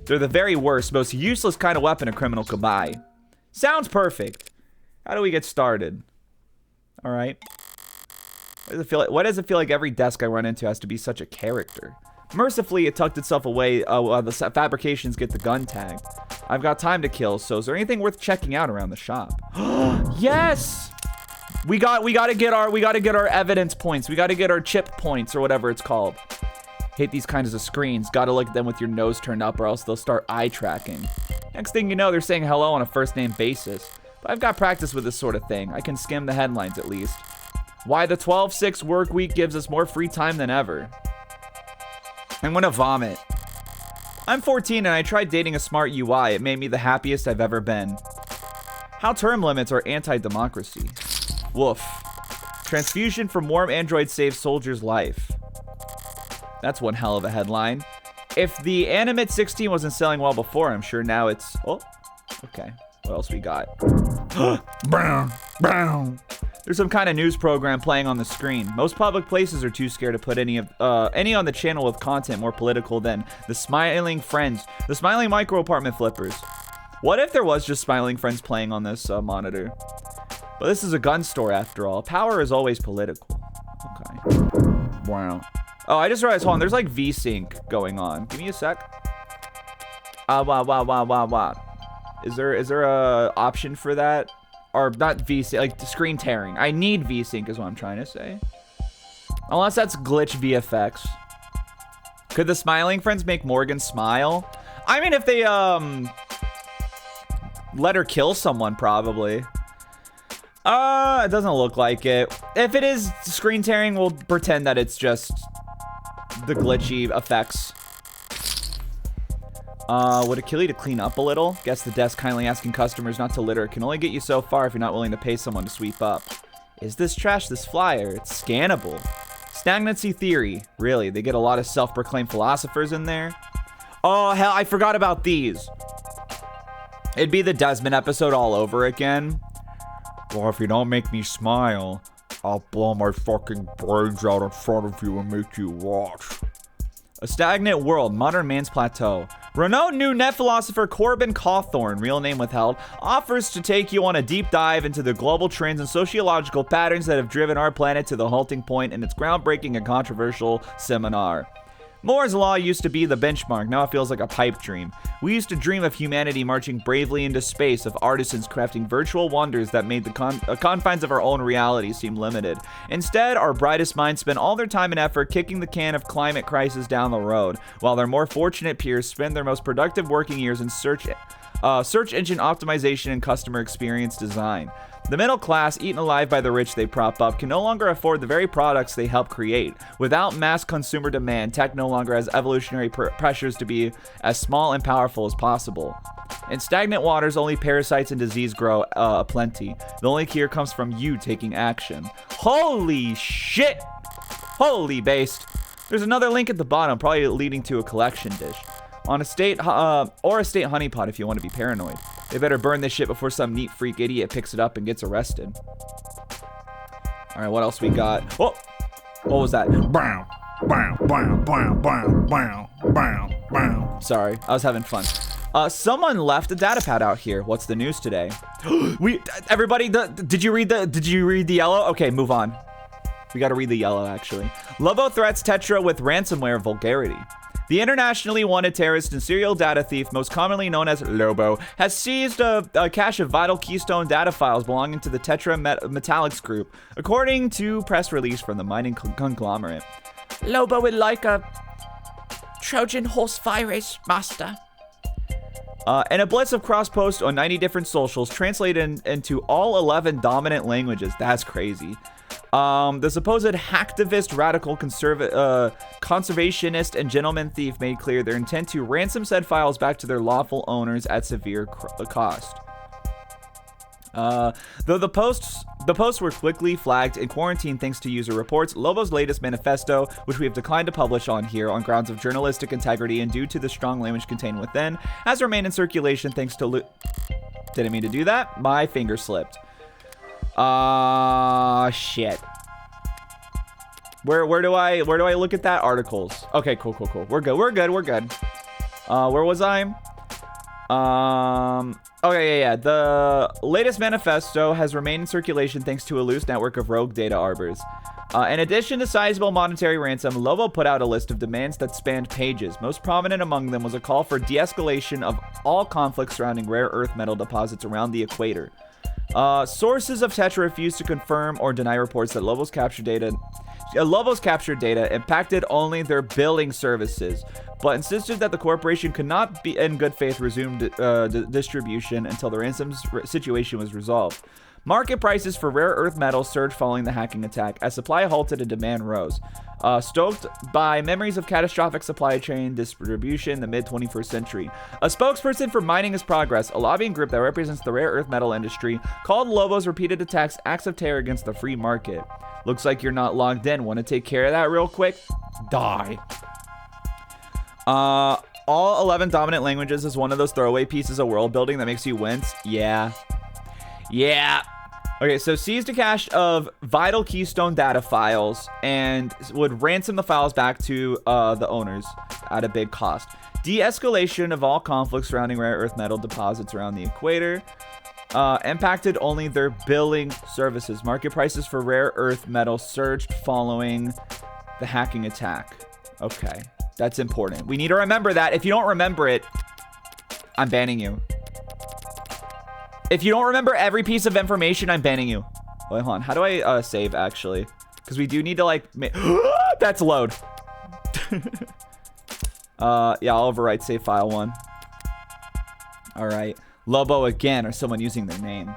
They're the very worst, most useless kind of weapon a criminal could buy. Sounds perfect. How do we get started? All right. Why does it feel like every desk I run into has to be such a character? Mercifully, it tucked itself away while the fabrications get the gun tag. I've got time to kill, so is there anything worth checking out around the shop? Yes! We gotta get our evidence points. We gotta get our chip points or whatever it's called. Hate these kinds of screens. Gotta look at them with your nose turned up or else they'll start eye tracking. Next thing you know, they're saying hello on a first name basis. But I've got practice with this sort of thing. I can skim the headlines at least. Why the 12-6 work week gives us more free time than ever. I'm gonna vomit. I'm 14 and I tried dating a smart UI. It made me the happiest I've ever been. How term limits are anti-democracy. Woof. Transfusion from warm android saves soldier's life. That's one hell of a headline. If the Animate 16 wasn't selling well before, I'm sure now it's... Oh, okay. What else we got? Brown, brown. There's some kind of news program playing on the screen. Most public places are too scared to put any on the channel with content more political than the Smiling Friends, the Smiling Micro Apartment Flippers. What if there was just Smiling Friends playing on this monitor? But this is a gun store after all. Power is always political. Okay. Wow. Oh, I just realized, hold on, there's like V-Sync going on. Give me a sec. Wow. Is there a option for that? Or not V-Sync, like screen tearing. I need V-Sync is what I'm trying to say. Unless that's glitch VFX. Could the Smiling Friends make Morgan smile? I mean, if they, let her kill someone, probably. It doesn't look like it. If it is screen tearing, we'll pretend that it's just the glitchy effects. Would it kill you to clean up a little? Guess the desk kindly asking customers not to litter can only get you so far if you're not willing to pay someone to sweep up. Is this trash this flyer? It's scannable. Stagnancy theory. Really, they get a lot of self-proclaimed philosophers in there. Oh, hell, I forgot about these. It'd be the Desmond episode all over again. Well, if you don't make me smile, I'll blow my fucking brains out in front of you and make you watch. A stagnant world, modern man's plateau. Renowned new net philosopher Corbin Cawthorne, real name withheld, offers to take you on a deep dive into the global trends and sociological patterns that have driven our planet to the halting point in its groundbreaking and controversial seminar. Moore's Law used to be the benchmark, now it feels like a pipe dream. We used to dream of humanity marching bravely into space, of artisans crafting virtual wonders that made the confines of our own reality seem limited. Instead, our brightest minds spend all their time and effort kicking the can of climate crisis down the road, while their more fortunate peers spend their most productive working years in search engine optimization and customer experience design. The middle class, eaten alive by the rich they prop up, can no longer afford the very products they help create. Without mass consumer demand, tech no longer has evolutionary pressures to be as small and powerful as possible. In stagnant waters, only parasites and disease grow aplenty. The only cure comes from you taking action. Holy shit! Holy based. There's another link at the bottom, probably leading to a collection dish. On a state, or a state honeypot if you want to be paranoid. They better burn this shit before some neat freak idiot picks it up and gets arrested. Alright, what else we got? Oh! What was that? Brown, brown, brown, brown, brown, brown, brown, brown. Sorry, I was having fun. Someone left a data pad out here. What's the news today? Everybody, did you read the yellow? Okay, move on. We gotta read the yellow, actually. Lobo threats Tetra with ransomware vulgarity. The internationally wanted terrorist and serial data thief, most commonly known as Lobo, has seized a cache of vital Keystone data files belonging to the Tetra Metallics Group, according to press release from the mining conglomerate. Lobo would like a Trojan horse virus, master. And a blitz of cross-posts on 90 different socials translated into all 11 dominant languages. That's crazy. The supposed hacktivist, radical, conservationist, and gentleman thief made clear their intent to ransom said files back to their lawful owners at severe cost. Though the posts were quickly flagged and quarantined thanks to user reports, Lobo's latest manifesto, which we have declined to publish on here on grounds of journalistic integrity and due to the strong language contained within, has remained in circulation thanks to Didn't mean to do that. My finger slipped. Shit. Where do I look at that? Articles. Okay, cool. We're good. Where was I? Okay, yeah. The latest manifesto has remained in circulation thanks to a loose network of rogue data arbors. In addition to sizable monetary ransom, Lobo put out a list of demands that spanned pages. Most prominent among them was a call for de-escalation of all conflicts surrounding rare earth metal deposits around the equator. Sources of Tetra refused to confirm or deny reports that Lobo's captured data impacted only their billing services, but insisted that the corporation could not be in good faith resume distribution until the ransom situation was resolved. Market prices for rare earth metals surged following the hacking attack as supply halted and demand rose. Stoked by memories of catastrophic supply chain distribution in the mid-21st century. A spokesperson for Mining is Progress, a lobbying group that represents the rare earth metal industry, called Lobo's repeated attacks acts of terror against the free market. Looks like you're not logged in. Want to take care of that real quick? Die. All 11 dominant languages is one of those throwaway pieces of world building that makes you wince. Yeah. Okay, so seized a cache of vital keystone data files and would ransom the files back to the owners at a big cost. De-escalation of all conflicts surrounding rare earth metal deposits around the equator. Impacted only their billing services. Market prices for rare earth metal surged following the hacking attack. Okay, that's important. We need to remember that. If you don't remember it, I'm banning you. If you don't remember every piece of information, I'm banning you. Wait, hold on. How do I save, actually? Because we do need to, like... That's load. Yeah, I'll overwrite save file 1. All right. Lobo again, or someone using their name.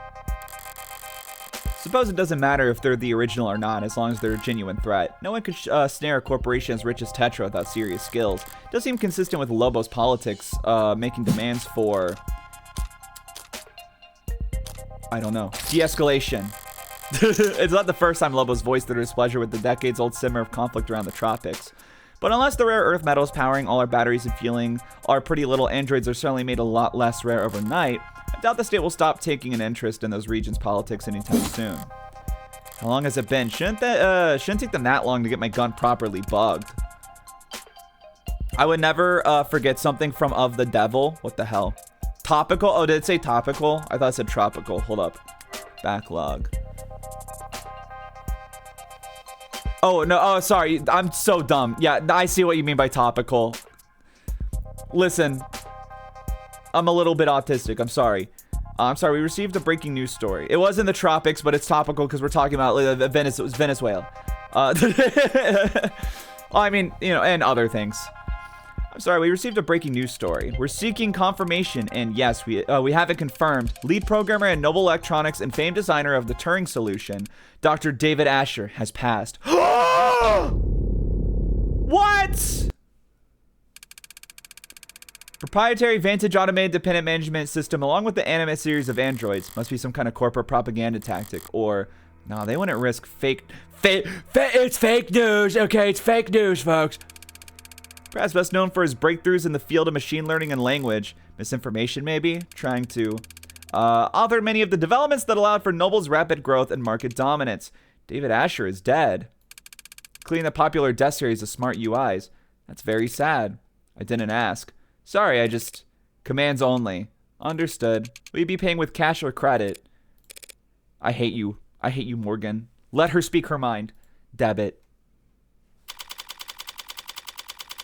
Suppose it doesn't matter if they're the original or not, as long as they're a genuine threat. No one could snare a corporation as rich as Tetra without serious skills. It does seem consistent with Lobo's politics, making demands for... I don't know. De-escalation. It's not the first time Lobo's voiced their displeasure with the decades-old simmer of conflict around the tropics. But unless the rare earth metals powering all our batteries and fueling our pretty little androids are certainly made a lot less rare overnight, I doubt the state will stop taking an interest in those regions' politics anytime soon. How long has it been? Shouldn't take them that long to get my gun properly bugged. I would never forget something from Of the Devil. What the hell? Topical? Oh, did it say topical? I thought it said tropical. Hold up. Backlog. Oh, no. Oh, sorry. I'm so dumb. Yeah, I see what you mean by topical. Listen. I'm a little bit autistic. I'm sorry. I'm sorry. We received a breaking news story. It was in the tropics, but it's topical because we're talking about Venezuela. I mean, you know, and other things. I'm sorry, we received a breaking news story. We're seeking confirmation, and yes, we have it confirmed. Lead programmer at Noble Electronics and famed designer of the Turing solution, Dr. David Asher, has passed. What? Proprietary Vantage automated dependent management system, along with the Animate series of androids, must be some kind of corporate propaganda tactic, or no, they wouldn't risk it's fake news. Okay, it's fake news, folks. Perhaps best known for his breakthroughs in the field of machine learning and language. Misinformation, maybe? Trying to author many of the developments that allowed for Noble's rapid growth and market dominance. David Asher is dead. Including the popular death series of smart UIs. That's very sad. I didn't ask. Sorry, I just... Commands only. Understood. Will you be paying with cash or credit? I hate you. I hate you, Morgan. Let her speak her mind. Debit.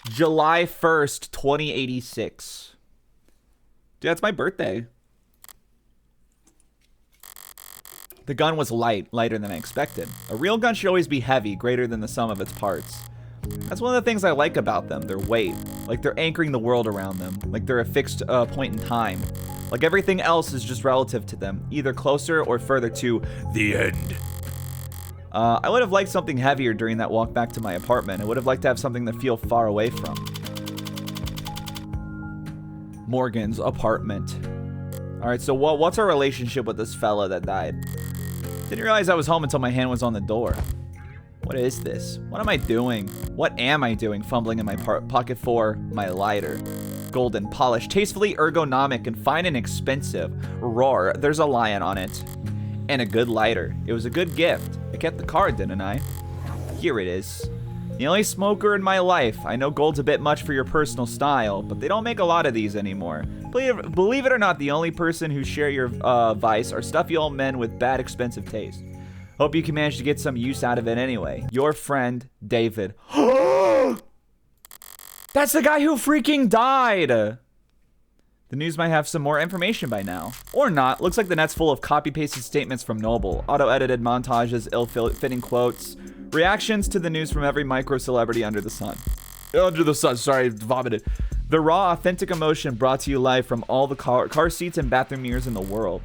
July 1st, 2086. Dude, that's my birthday. The gun was lighter than I expected. A real gun should always be heavy, greater than the sum of its parts. That's one of the things I like about them, their weight. Like they're anchoring the world around them. Like they're a fixed point in time. Like everything else is just relative to them, either closer or further to the end. I would have liked something heavier during that walk back to my apartment. I would have liked to have something to feel far away from. Morgan's apartment. Alright, so what's our relationship with this fella that died? Didn't realize I was home until my hand was on the door. What is this? What am I doing? What am I doing fumbling in my pocket for my lighter? Golden, polished, tastefully ergonomic, and fine and expensive. Roar, there's a lion on it. And a good lighter. It was a good gift. I kept the card, didn't I? Here it is. The only smoker in my life. I know gold's a bit much for your personal style, but they don't make a lot of these anymore. Believe it or not, the only person who share your vice are stuffy old men with bad expensive taste. Hope you can manage to get some use out of it anyway. Your friend, David. That's the guy who freaking died! The news might have some more information by now. Or not. Looks like the net's full of copy-pasted statements from Noble. Auto-edited montages, ill-fitting quotes. Reactions to the news from every micro-celebrity under the sun. Under the sun, sorry, vomited. The raw, authentic emotion brought to you live from all the car seats and bathroom mirrors in the world.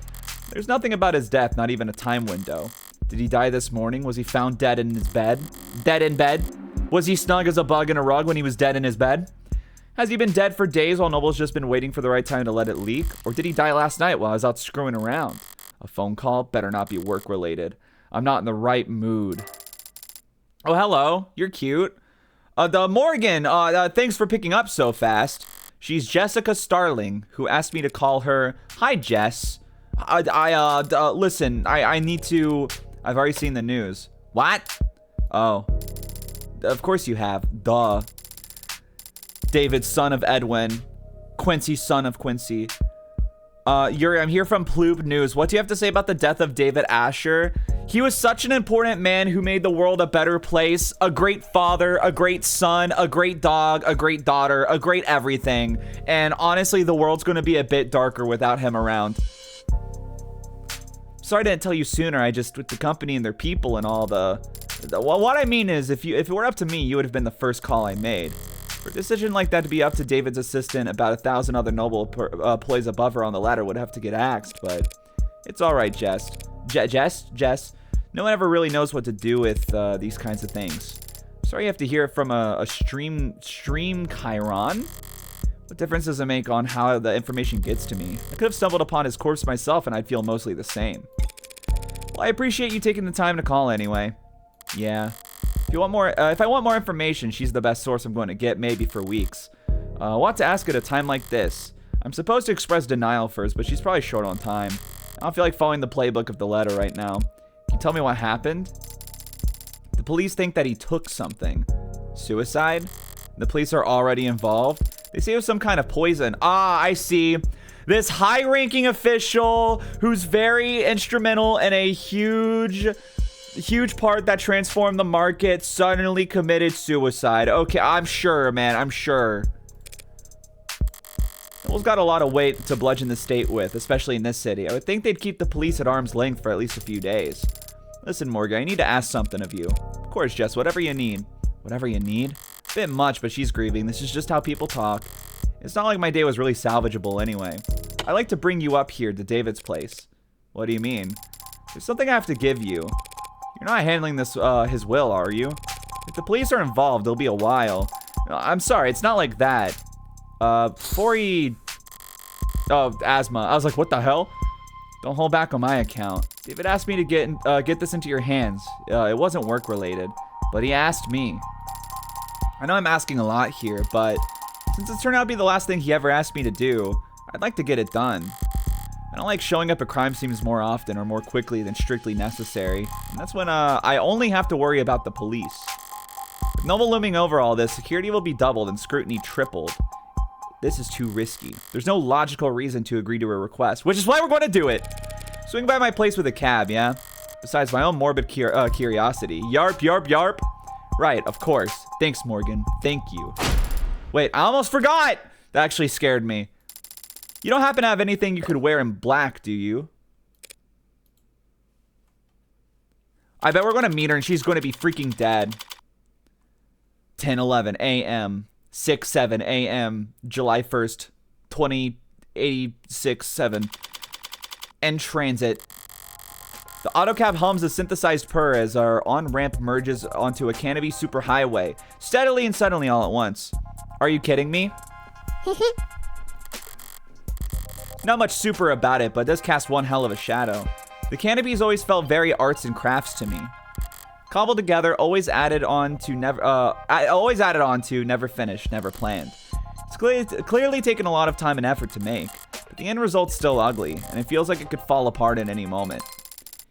There's nothing about his death, not even a time window. Did he die this morning? Was he found dead in his bed? Dead in bed? Was he snug as a bug in a rug when he was dead in his bed? Has he been dead for days while Noble's just been waiting for the right time to let it leak? Or did he die last night while I was out screwing around? A phone call? Better not be work-related. I'm not in the right mood. Oh, hello. You're cute. The Morgan, thanks for picking up so fast. She's Jessica Starling, who asked me to call her. Hi, Jess. Listen, I need to... I've already seen the news. What? Oh. Of course you have. Duh. David, son of Edwin. Quincy, son of Quincy. Yooree, I'm here from Ploob News. What do you have to say about the death of David Asher? He was such an important man who made the world a better place. A great father, a great son, a great dog, a great daughter, a great everything. And honestly, the world's going to be a bit darker without him around. Sorry I didn't tell you sooner. I just, with the company and their people and all well, what I mean is, if it were up to me, you would have been the first call I made. For a decision like that to be up to David's assistant, about 1,000 other noble employees above her on the ladder would have to get axed, but it's all right, Jess. Jess. No one ever really knows what to do with these kinds of things. Sorry you have to hear it from a stream Chiron. What difference does it make on how the information gets to me? I could have stumbled upon his corpse myself and I'd feel mostly the same. Well, I appreciate you taking the time to call anyway. Yeah. If I want more information, she's the best source I'm going to get, maybe for weeks. I want to ask at a time like this. I'm supposed to express denial first, but she's probably short on time. I don't feel like following the playbook of the letter right now. Can you tell me what happened? The police think that he took something. Suicide? The police are already involved? They say it was some kind of poison. Ah, I see. This high-ranking official who's very instrumental in a huge part that transformed the market suddenly committed suicide. Okay, I'm sure, man. I'm sure. Noble's got a lot of weight to bludgeon the state with, especially in this city. I would think they'd keep the police at arm's length for at least a few days. Listen, Morgan, I need to ask something of you. Of course, Jess, whatever you need. Whatever you need? Bit much, but she's grieving. This is just how people talk. It's not like my day was really salvageable anyway. I'd like to bring you up here to David's place. What do you mean? There's something I have to give you. You're not handling this, his will, are you? If the police are involved, it'll be a while. I'm sorry, it's not like that. Before he... Oh, asthma. I was like, what the hell? Don't hold back on my account. David asked me to get this into your hands. It wasn't work-related, but he asked me. I know I'm asking a lot here, but since it's turned out to be the last thing he ever asked me to do, I'd like to get it done. I don't like showing up at crime scenes more often or more quickly than strictly necessary. And that's when I only have to worry about the police. With Noble looming over all this, security will be doubled and scrutiny tripled. This is too risky. There's no logical reason to agree to a request, which is why we're going to do it. Swing by my place with a cab, yeah? Besides my own morbid curiosity. Yarp, yarp, yarp. Right, of course. Thanks, Morgan. Thank you. Wait, I almost forgot! That actually scared me. You don't happen to have anything you could wear in black, do you? I bet we're going to meet her and she's going to be freaking dead. 10:11 a.m. 6:07 a.m. July 1st, 2086-7. End transit. The autocab hums a synthesized purr as our on-ramp merges onto a canopy superhighway, steadily and suddenly all at once. Are you kidding me? Not much super about it, but it does cast one hell of a shadow. The canopies always felt very arts and crafts to me. Cobbled together, always added on to, never finished, never planned. It's clearly taken a lot of time and effort to make, but the end result's still ugly, and it feels like it could fall apart at any moment.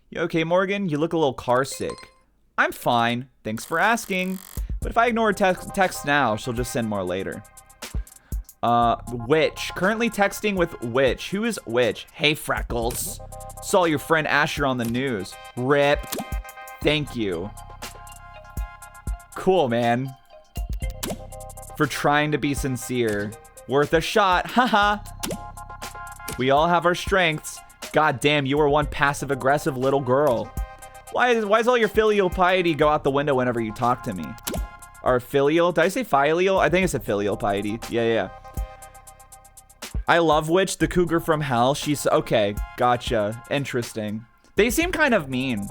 You okay, Morgan? You look a little car sick. I'm fine. Thanks for asking. But if I ignore her text now, she'll just send more later. Witch. Currently texting with Witch. Who is Witch? Hey, Freckles. Saw your friend Asher on the news. Rip. Thank you. Cool, man. For trying to be sincere. Worth a shot. Haha. We all have our strengths. God damn, you were one passive-aggressive little girl. Why does all your filial piety go out the window whenever you talk to me? Or filial? Did I say filial? I think I said filial piety. Yeah. I love Witch, the cougar from hell. She's okay. Gotcha. Interesting. They seem kind of mean.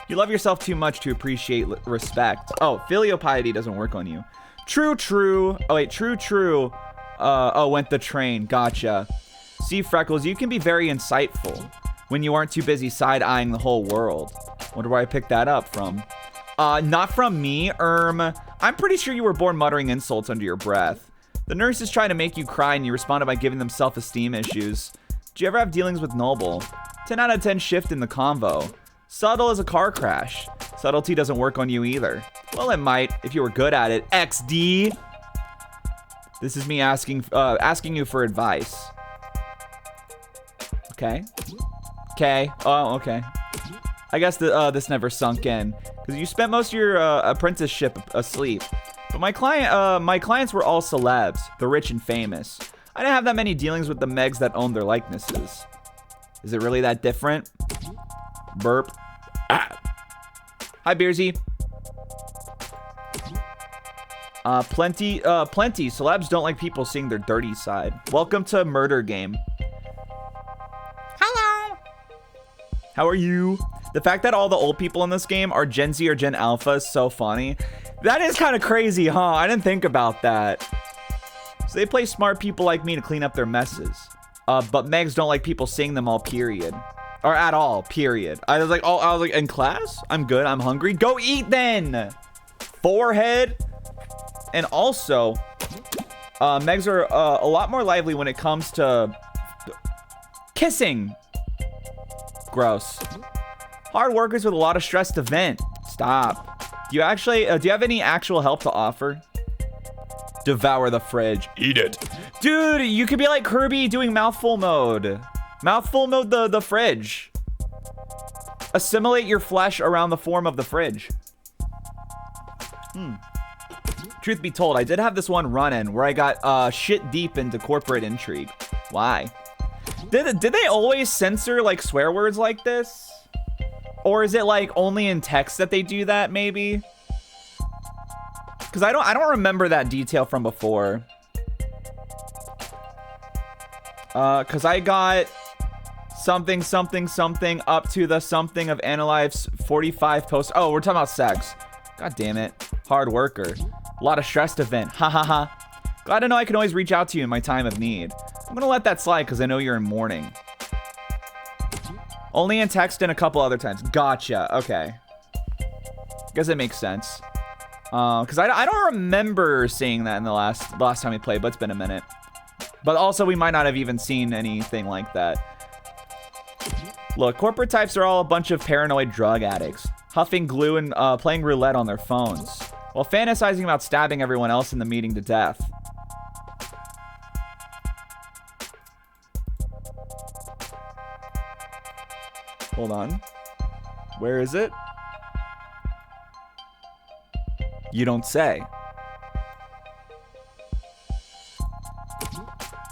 You love yourself too much to appreciate respect. Oh, filial piety doesn't work on you. True, true. Oh, wait, true, true. Oh, went the train. Gotcha. See, Freckles, you can be very insightful when you aren't too busy side-eyeing the whole world. Wonder where I picked that up from. Not from me, I'm pretty sure you were born muttering insults under your breath. The nurses try to make you cry and you responded by giving them self-esteem issues. Do you ever have dealings with Noble? 10 out of 10 shift in the convo. Subtle as a car crash. Subtlety doesn't work on you either. Well, it might, if you were good at it. XD. This is me asking you for advice. Okay. Okay. Oh, okay. I guess this never sunk in because you spent most of your apprenticeship asleep. But my clients were all celebs, the rich and famous. I didn't have that many dealings with the Megs that owned their likenesses. Is it really that different? Burp. Ah. Hi, Beersy. Plenty. Celebs don't like people seeing their dirty side. Welcome to Murder Game. Hello. How are you? The fact that all the old people in this game are Gen Z or Gen Alpha is so funny. That is kind of crazy, huh? I didn't think about that. So they play smart people like me to clean up their messes. But Megs don't like people seeing them all, period. Or at all, period. I was like, in class? I'm good, I'm hungry. Go eat then! Forehead. And also, Megs are a lot more lively when it comes to kissing. Gross. Hard workers with a lot of stress to vent. Stop. Do you have any actual help to offer? Devour the fridge. Eat it. Dude, you could be like Kirby doing mouthful mode. Mouthful mode the fridge. Assimilate your flesh around the form of the fridge. Truth be told, I did have this one run-in where I got shit deep into corporate intrigue. Why? Did they always censor like swear words like this? Or is it like only in text that they do that, maybe? Because I don't remember that detail from before. Because I got something up to the something of Analyfe's 45 posts. Oh, we're talking about sex. God damn it. Hard worker. A lot of stress to vent. Ha ha ha. Glad to know I can always reach out to you in my time of need. I'm gonna let that slide because I know you're in mourning. Only in text and a couple other times. Gotcha. Okay. Guess it makes sense. Because I don't remember seeing that in the last time we played, but it's been a minute. But also, we might not have even seen anything like that. Look, corporate types are all a bunch of paranoid drug addicts, huffing glue and playing roulette on their phones, while fantasizing about stabbing everyone else in the meeting to death. Hold on. Where is it? You don't say.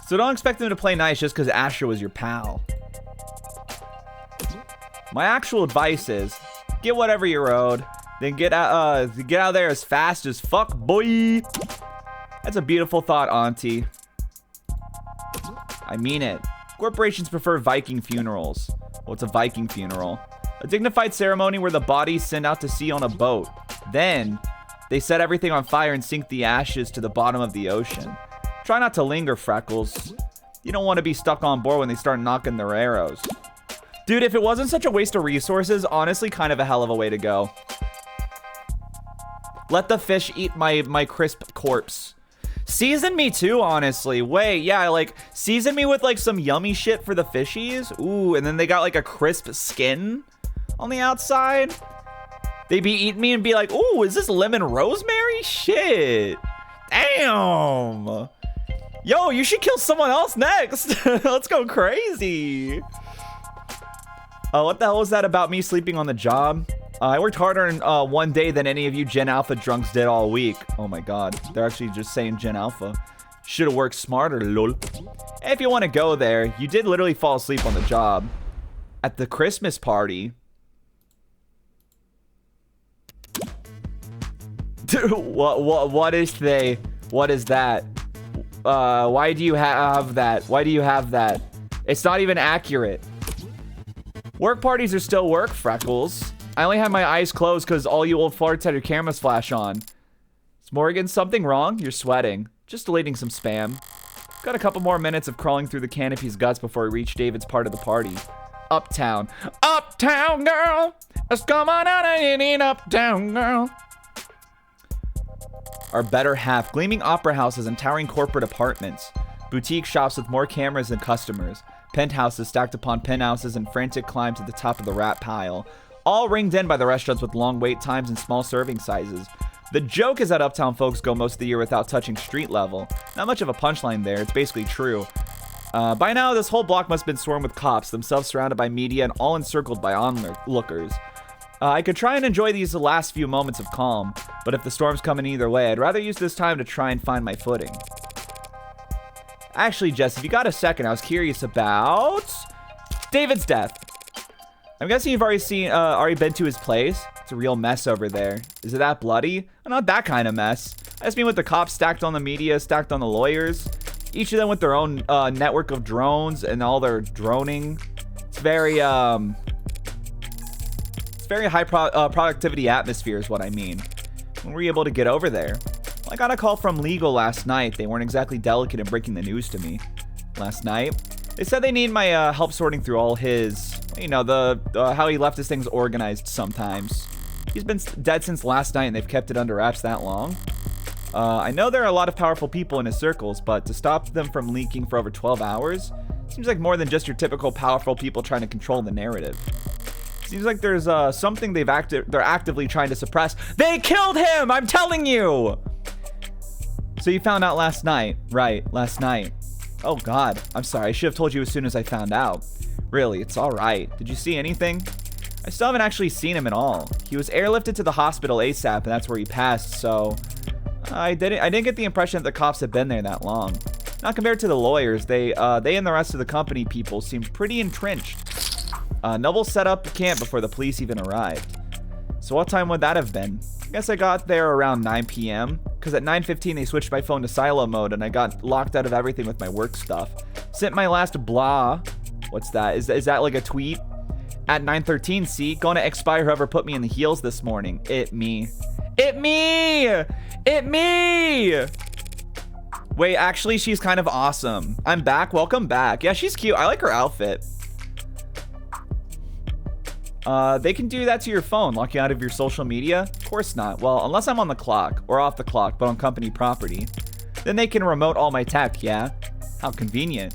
So don't expect them to play nice just because Asher was your pal. My actual advice is, get whatever you're owed, then get out there as fast as fuck, boy. That's a beautiful thought, Auntie. I mean it. Corporations prefer Viking funerals. What's a Viking funeral? A dignified ceremony where the body's sent out to sea on a boat. Then, they set everything on fire and sink the ashes to the bottom of the ocean. Try not to linger, Freckles. You don't want to be stuck on board when they start knocking their arrows. Dude, if it wasn't such a waste of resources, honestly, kind of a hell of a way to go. Let the fish eat my crisp corpse. Season me too, honestly. Wait, yeah, like, season me with, like, some yummy shit for the fishies. Ooh, and then they got, like, a crisp skin on the outside. They be eating me and be like, ooh, is this lemon rosemary? Shit. Damn. Yo, you should kill someone else next. Let's go crazy. What the hell was that about me sleeping on the job? I worked harder in one day than any of you Gen Alpha drunks did all week. Oh my god. They're actually just saying Gen Alpha. Should've worked smarter, lol. If you want to go there, you did literally fall asleep on the job. At the Christmas party. Dude, what is that? Why do you have that? Why do you have that? It's not even accurate. Work parties are still work, Freckles. I only have my eyes closed because all you old farts had your cameras flash on. Is Morgan something wrong? You're sweating. Just deleting some spam. Got a couple more minutes of crawling through the canopy's guts before we reach David's part of the party. Uptown. Uptown girl! It's coming out and in uptown girl. Our better half. Gleaming opera houses and towering corporate apartments. Boutique shops with more cameras than customers. Penthouses stacked upon penthouses and frantic climb to the top of the rat pile. All ringed in by the restaurants with long wait times and small serving sizes. The joke is that uptown folks go most of the year without touching street level. Not much of a punchline there, it's basically true. By now, this whole block must have been swarmed with cops, themselves surrounded by media and all encircled by onlookers. I could try and enjoy these last few moments of calm, but if the storm's coming either way, I'd rather use this time to try and find my footing. Actually, Jess, if you got a second, I was curious about David's death. I'm guessing you've already been to his place. It's a real mess over there. Is it that bloody? Not that kind of mess. I just mean with the cops stacked on the media, stacked on the lawyers. Each of them with their own network of drones and all their droning. It's very high productivity atmosphere is what I mean. When were you able to get over there? Well, I got a call from legal last night. They weren't exactly delicate in breaking the news to me. Last night, they said they need my help sorting through all his, how he left his things organized sometimes. He's been dead since last night and they've kept it under wraps that long. I know there are a lot of powerful people in his circles, but to stop them from leaking for over 12 hours seems like more than just your typical powerful people trying to control the narrative. Seems like there's something they're actively trying to suppress. They killed him! I'm telling you! So you found out last night. Right, last night. Oh God, I'm sorry. I should have told you as soon as I found out. Really, it's all right. Did you see anything? I still haven't actually seen him at all. He was airlifted to the hospital ASAP, and that's where he passed, so I didn't get the impression that the cops had been there that long. Not compared to the lawyers. They and the rest of the company people seemed pretty entrenched. Noble set up the camp before the police even arrived. So what time would that have been? I guess I got there around 9 p.m. because at 9:15 they switched my phone to silo mode and I got locked out of everything with my work stuff. Sent my last blah. What's that? Is that like a tweet? At 9:13, see? Gonna expire whoever put me in the heels this morning. It me. It me! It me! Wait, actually, she's kind of awesome. I'm back. Welcome back. Yeah, she's cute. I like her outfit. They can do that to your phone, lock you out of your social media? Of course not. Well, unless I'm on the clock, or off the clock, but on company property. Then they can remote all my tech, yeah? How convenient.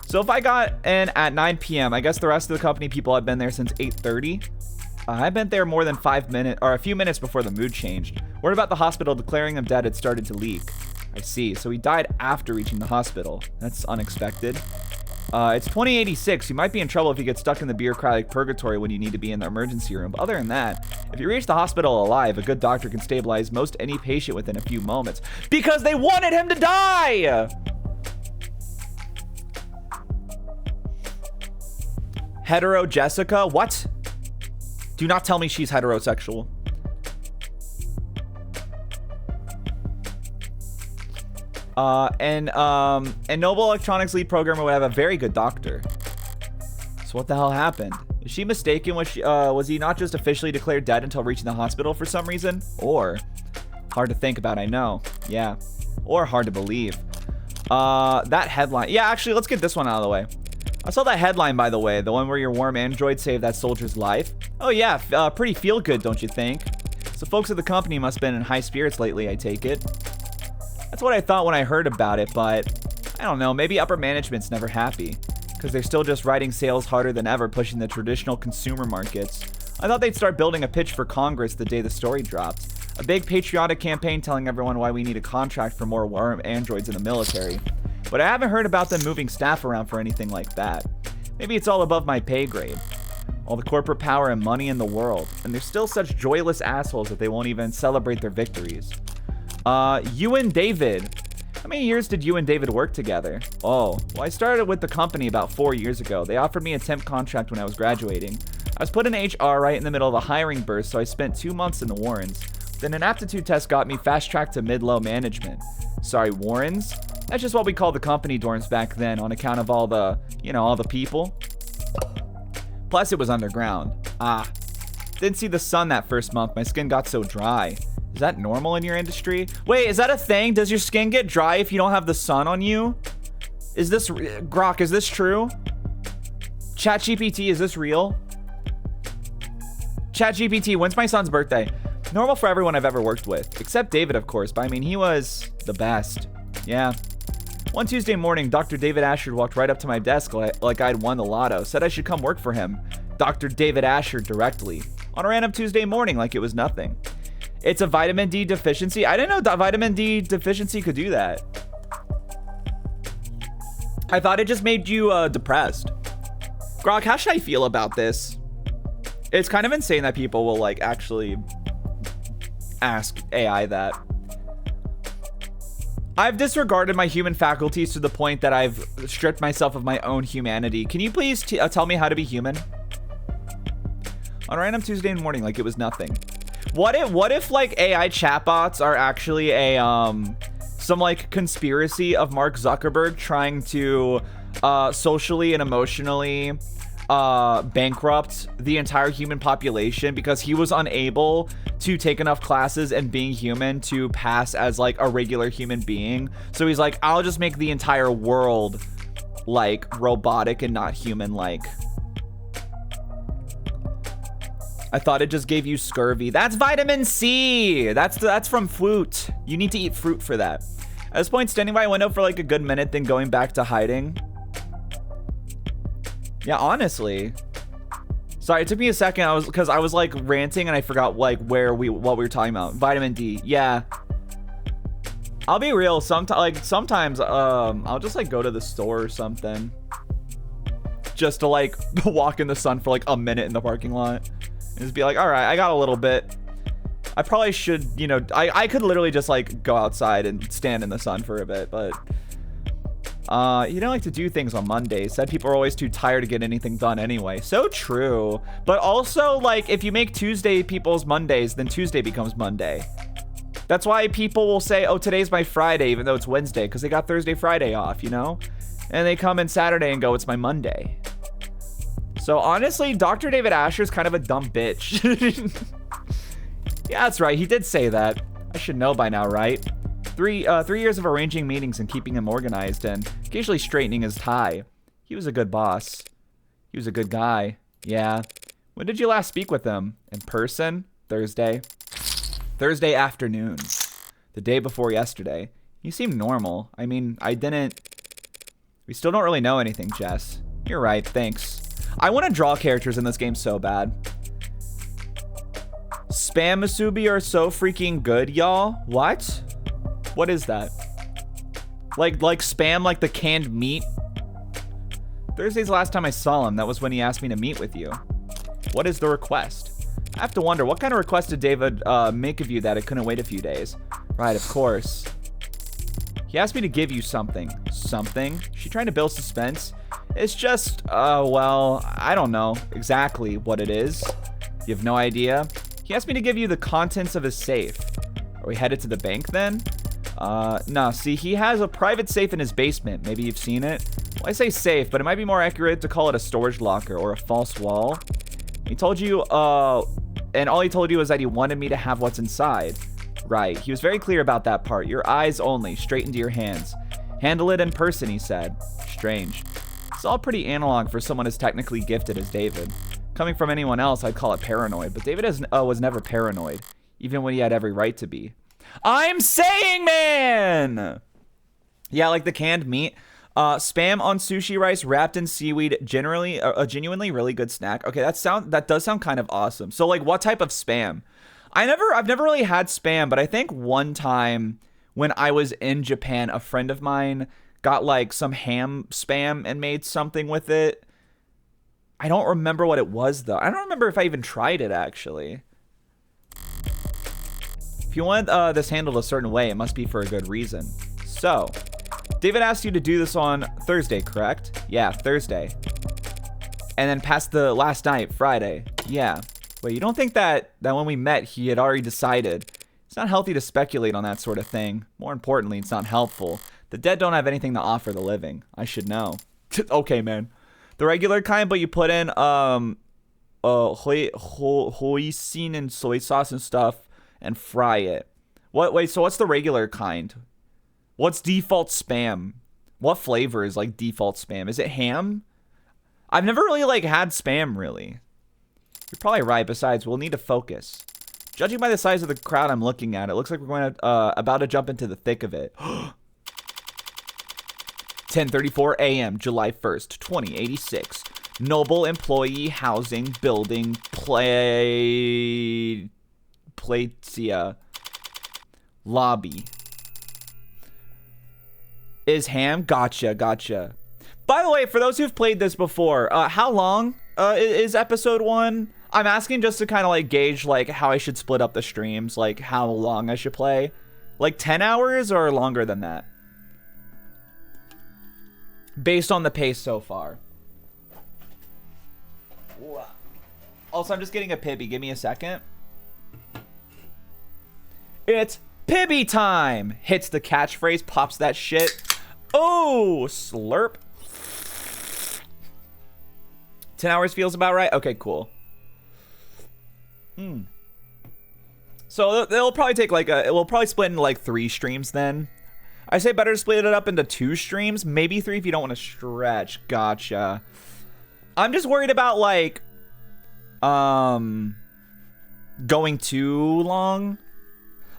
So if I got in at 9 p.m., I guess the rest of the company people have been there since 8:30. I've been there more than 5 minutes, or a few minutes before the mood changed. Word about the hospital declaring him dead had started to leak. I see, so he died after reaching the hospital. That's unexpected. It's 2086. You might be in trouble if you get stuck in the bureaucratic purgatory when you need to be in the emergency room. But other than that, if you reach the hospital alive, a good doctor can stabilize most any patient within a few moments. Because they wanted him to die! Hetero Jessica? What? Do not tell me she's heterosexual. And Noble Electronics lead programmer would have a very good doctor. So what the hell happened? Is she mistaken? Was he not just officially declared dead until reaching the hospital for some reason? Or, hard to think about, I know. Yeah. Or hard to believe. That headline. Yeah, actually, let's get this one out of the way. I saw that headline, by the way, the one where your warm android saved that soldier's life. Oh yeah, pretty feel good, don't you think? So folks at the company must have been in high spirits lately, I take it. That's what I thought when I heard about it, but I don't know, maybe upper management's never happy because they're still just riding sales harder than ever, pushing the traditional consumer markets. I thought they'd start building a pitch for Congress the day the story dropped. A big patriotic campaign telling everyone why we need a contract for more warm androids in the military. But I haven't heard about them moving staff around for anything like that. Maybe it's all above my pay grade. All the corporate power and money in the world, and they're still such joyless assholes that they won't even celebrate their victories. You and David. How many years did you and David work together? Oh, well, I started with the company about 4 years ago. They offered me a temp contract when I was graduating. I was put in HR right in the middle of a hiring burst, so I spent 2 months in the Warrens. Then an aptitude test got me fast-tracked to mid-low management. Sorry, Warrens? That's just what we called the company dorms back then on account of all the, you know, all the people. Plus, it was underground. Ah. Didn't see the sun that first month. My skin got so dry. Is that normal in your industry? Wait, is that a thing? Does your skin get dry if you don't have the sun on you? Is this... Grok, is this true? ChatGPT, is this real? ChatGPT, when's my son's birthday? Normal for everyone I've ever worked with. Except David, of course. But I mean, he was the best. Yeah. One Tuesday morning, Dr. David Ashford walked right up to my desk like I'd won the lotto. Said I should come work for him. Dr. David Ashford directly. On a random Tuesday morning like it was nothing. It's a vitamin D deficiency. I didn't know vitamin D deficiency could do that. I thought it just made you depressed. Grok, how should I feel about this? It's kind of insane that people will like actually ask AI that. I've disregarded my human faculties to the point that I've stripped myself of my own humanity. Can you please tell me how to be human? On a random Tuesday morning like it was nothing. What if like AI chatbots are actually a some like conspiracy of Mark Zuckerberg trying to socially and emotionally bankrupt the entire human population because he was unable to take enough classes and being human to pass as like a regular human being. So he's like, I'll just make the entire world like robotic and not human like. I thought it just gave you scurvy. That's vitamin C. That's from fruit. You need to eat fruit for that. At this point, standing by a window for like a good minute, then going back to hiding. Yeah, honestly. Sorry, it took me a second. Because I was like ranting and I forgot like what we were talking about. Vitamin D. Yeah. I'll be real. Sometimes I'll just like go to the store or something. Just to like walk in the sun for like a minute in the parking lot. And just be like, all right, I got a little bit. I probably should, you know, I could literally just like go outside and stand in the sun for a bit, but you don't like to do things on Mondays. Said people are always too tired to get anything done anyway. So true. But also, like, if you make Tuesday people's Mondays, then Tuesday becomes Monday. That's why people will say, oh, today's my Friday, even though it's Wednesday, because they got Thursday, Friday off, you know? And they come in Saturday and go, it's my Monday. So honestly, Dr. David Asher's kind of a dumb bitch. Yeah, that's right. He did say that. I should know by now, right? 3 years of arranging meetings and keeping him organized and occasionally straightening his tie. He was a good boss. He was a good guy. Yeah. When did you last speak with him? In person? Thursday. Thursday afternoon. The day before yesterday. He seemed normal. I mean, we still don't really know anything, Jess. You're right, thanks. I want to draw characters in this game so bad. Spam Masubi are so freaking good, y'all. What? What is that? Like spam, like the canned meat? Thursday's the last time I saw him. That was when he asked me to meet with you. What is the request? I have to wonder, what kind of request did David make of you that it couldn't wait a few days? Right, of course. He asked me to give you something. Something? Is she trying to build suspense? It's just, well, I don't know exactly what it is. You have no idea? He asked me to give you the contents of his safe. Are we headed to the bank then? No, see, he has a private safe in his basement. Maybe you've seen it. Well, I say safe, but it might be more accurate to call it a storage locker or a false wall. He told you, and all he told you was that he wanted me to have what's inside. Right, he was very clear about that part. Your eyes only, straight into your hands. Handle it in person, he said. Strange. It's all pretty analog for someone as technically gifted as David. Coming from anyone else, I'd call it paranoid, but David was never paranoid, even when he had every right to be. I'm saying, man! Yeah, like the canned meat. Spam on sushi rice wrapped in seaweed, generally a genuinely really good snack. Okay, that does sound kind of awesome. So like what type of spam? I've never really had spam, but I think one time when I was in Japan, a friend of mine got like some ham spam and made something with it. I don't remember what it was though. I don't remember if I even tried it actually. If you want this handled a certain way, it must be for a good reason. So, David asked you to do this on Thursday, correct? Yeah, Thursday. And then past the last night, Friday. Yeah. Wait, you don't think that when we met, he had already decided? It's not healthy to speculate on that sort of thing. More importantly, it's not helpful. The dead don't have anything to offer the living. I should know. Okay, man. The regular kind, but you put in hoisin and soy sauce and stuff and fry it. Wait, so what's the regular kind? What's default spam? What flavor is like default spam? Is it ham? I've never really like had spam really. You're probably right. Besides, we'll need to focus. Judging by the size of the crowd I'm looking at, it looks like we're going to about to jump into the thick of it. 10:34 a.m. July 1st, 2086. Noble Employee Housing Building Platia Lobby. Is ham? Gotcha. By the way, for those who've played this before, how long is episode 1? I'm asking just to kind of like gauge like how I should split up the streams, like how long I should play. Like 10 hours or longer than that? Based on the pace so far. Also, I'm just getting a Pibby. Give me a second. It's Pibby time! Hits the catchphrase, pops that shit. Oh, slurp. 10 hours feels about right? Okay, cool. So it'll probably take like we'll probably split into like 3 streams then. I say better to split it up into 2 streams, maybe 3 if you don't want to stretch. Gotcha. I'm just worried about like going too long.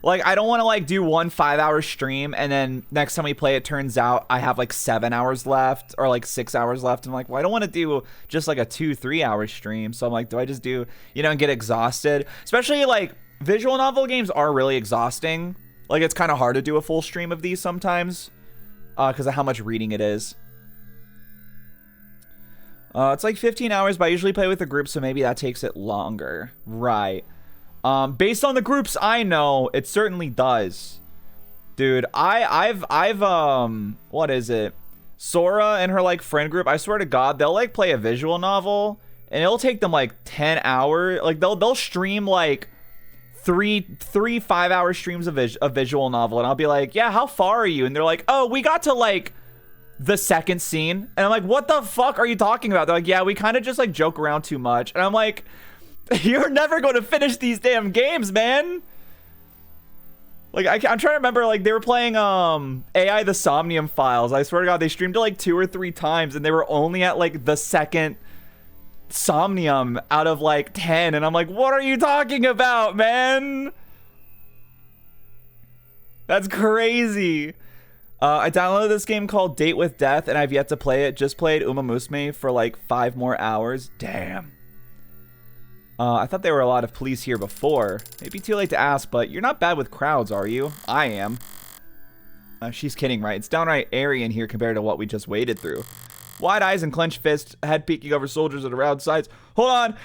Like I don't want to like do 1 5-hour stream and then next time we play it turns out I have like 7 hours left or like 6 hours left. I'm like, well, I don't want to do just like a 2-3 hour stream. So I'm like, do I just do, you know, and get exhausted? Especially like visual novel games are really exhausting. Like it's kind of hard to do a full stream of these sometimes because of how much reading it is. It's like 15 hours, but I usually play with a group, so maybe that takes it longer. Right. Based on the groups I know, it certainly does. Dude, I've what is it? Sora and her like friend group, I swear to God, they'll like play a visual novel and it'll take them like 10 hours. Like they'll stream like three 5-hour streams of a visual novel, and I'll be like, yeah, how far are you? And they're like, oh, we got to like the second scene. And I'm like, what the fuck are you talking about? They're like, yeah, we kind of just like joke around too much. And I'm like, you're never going to finish these damn games, man. Like I'm trying to remember, like they were playing AI the Somnium Files. I swear to God, they streamed it like 2 or 3 times and they were only at like the second Somnium out of like 10. And I'm like, what are you talking about, man? That's crazy. I downloaded this game called Date with Death and I've yet to play it. Just played Uma Musume for like 5 more hours. Damn. I thought there were a lot of police here before. Maybe too late to ask, but you're not bad with crowds, are you? I am. She's kidding, right? It's downright airy in here compared to what we just waded through. Wide eyes and clenched fists, head peeking over soldiers at around sides. Hold on!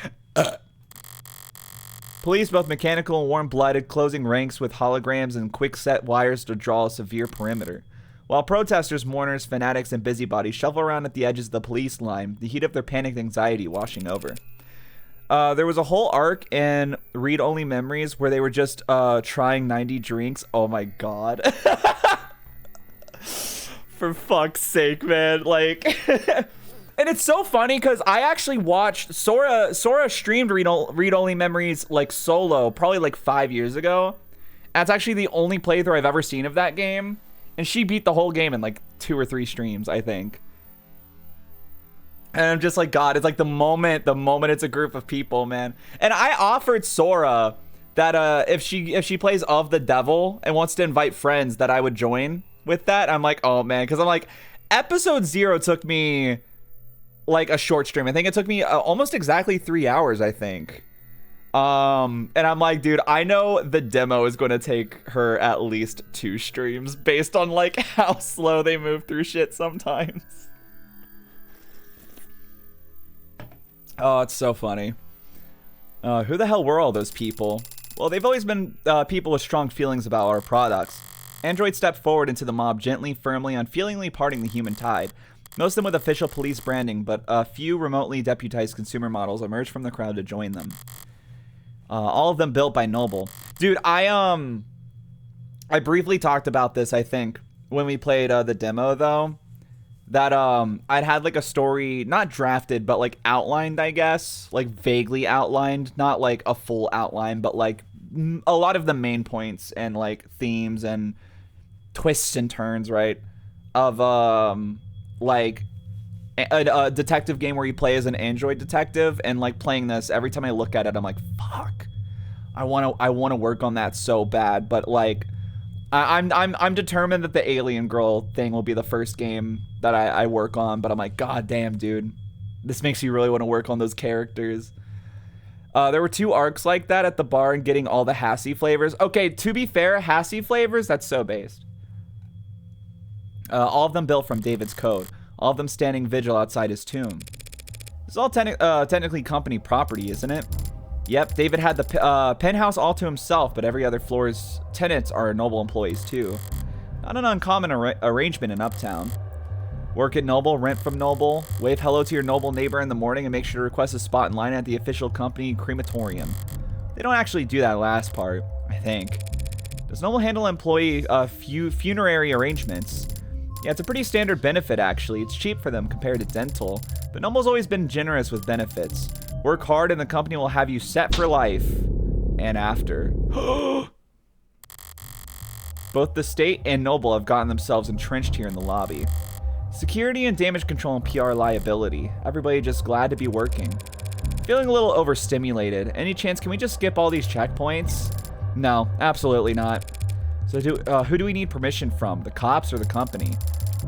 Police, both mechanical and warm-blooded, closing ranks with holograms and quick-set wires to draw a severe perimeter. While protesters, mourners, fanatics, and busybodies shuffle around at the edges of the police line, the heat of their panicked anxiety washing over. There was a whole arc in Read Only Memories where they were just trying 90 drinks. Oh my God. For fuck's sake, man. Like, and it's so funny because I actually watched Sora streamed Read Only Memories like solo probably like 5 years ago. That's actually the only playthrough I've ever seen of that game. And she beat the whole game in like 2 or 3 streams, I think. And I'm just like, God, it's like the moment it's a group of people, man. And I offered Sora that if she plays Of the Devil and wants to invite friends, that I would join with that. I'm like, oh man, because I'm like, episode 0 took me like a short stream. I think it took me almost exactly 3 hours, I think. And I'm like, dude, I know the demo is going to take her at least 2 streams based on like how slow they move through shit sometimes. Oh, it's so funny. Who the hell were all those people? Well, they've always been people with strong feelings about our products. Android stepped forward into the mob, gently, firmly, unfeelingly parting the human tide. Most of them with official police branding, but a few remotely deputized consumer models emerged from the crowd to join them. All of them built by Noble. Dude, I briefly talked about this, I think, when we played the demo though, that I'd had like a story not drafted but like outlined, I guess, like vaguely outlined, not like a full outline, but like a lot of the main points and like themes and twists and turns, right, of like a detective game where you play as an android detective. And like playing this, every time I look at it, I'm like, fuck, I want to work on that so bad. But like I'm determined that the alien girl thing will be the first game that I work on. But I'm like, god damn, dude, this makes you really want to work on those characters. There were 2 arcs like that at the bar and getting all the Hassie flavors. Okay, to be fair, Hassie flavors, that's so based. All of them built from David's code. All of them standing vigil outside his tomb. It's all technically company property, isn't it? Yep, David had the penthouse all to himself, but every other floor's tenants are Noble employees too. Not an uncommon arrangement in Uptown. Work at Noble, rent from Noble, wave hello to your Noble neighbor in the morning, and make sure to request a spot in line at the official company crematorium. They don't actually do that last part, I think. Does Noble handle employee funerary arrangements? Yeah, it's a pretty standard benefit, actually. It's cheap for them compared to dental, but Noble's always been generous with benefits. Work hard and the company will have you set for life and after. Both the state and Noble have gotten themselves entrenched here in the lobby. Security and damage control and PR liability. Everybody just glad to be working. Feeling a little overstimulated. Any chance can we just skip all these checkpoints? No, absolutely not. So who do we need permission from? The cops or the company?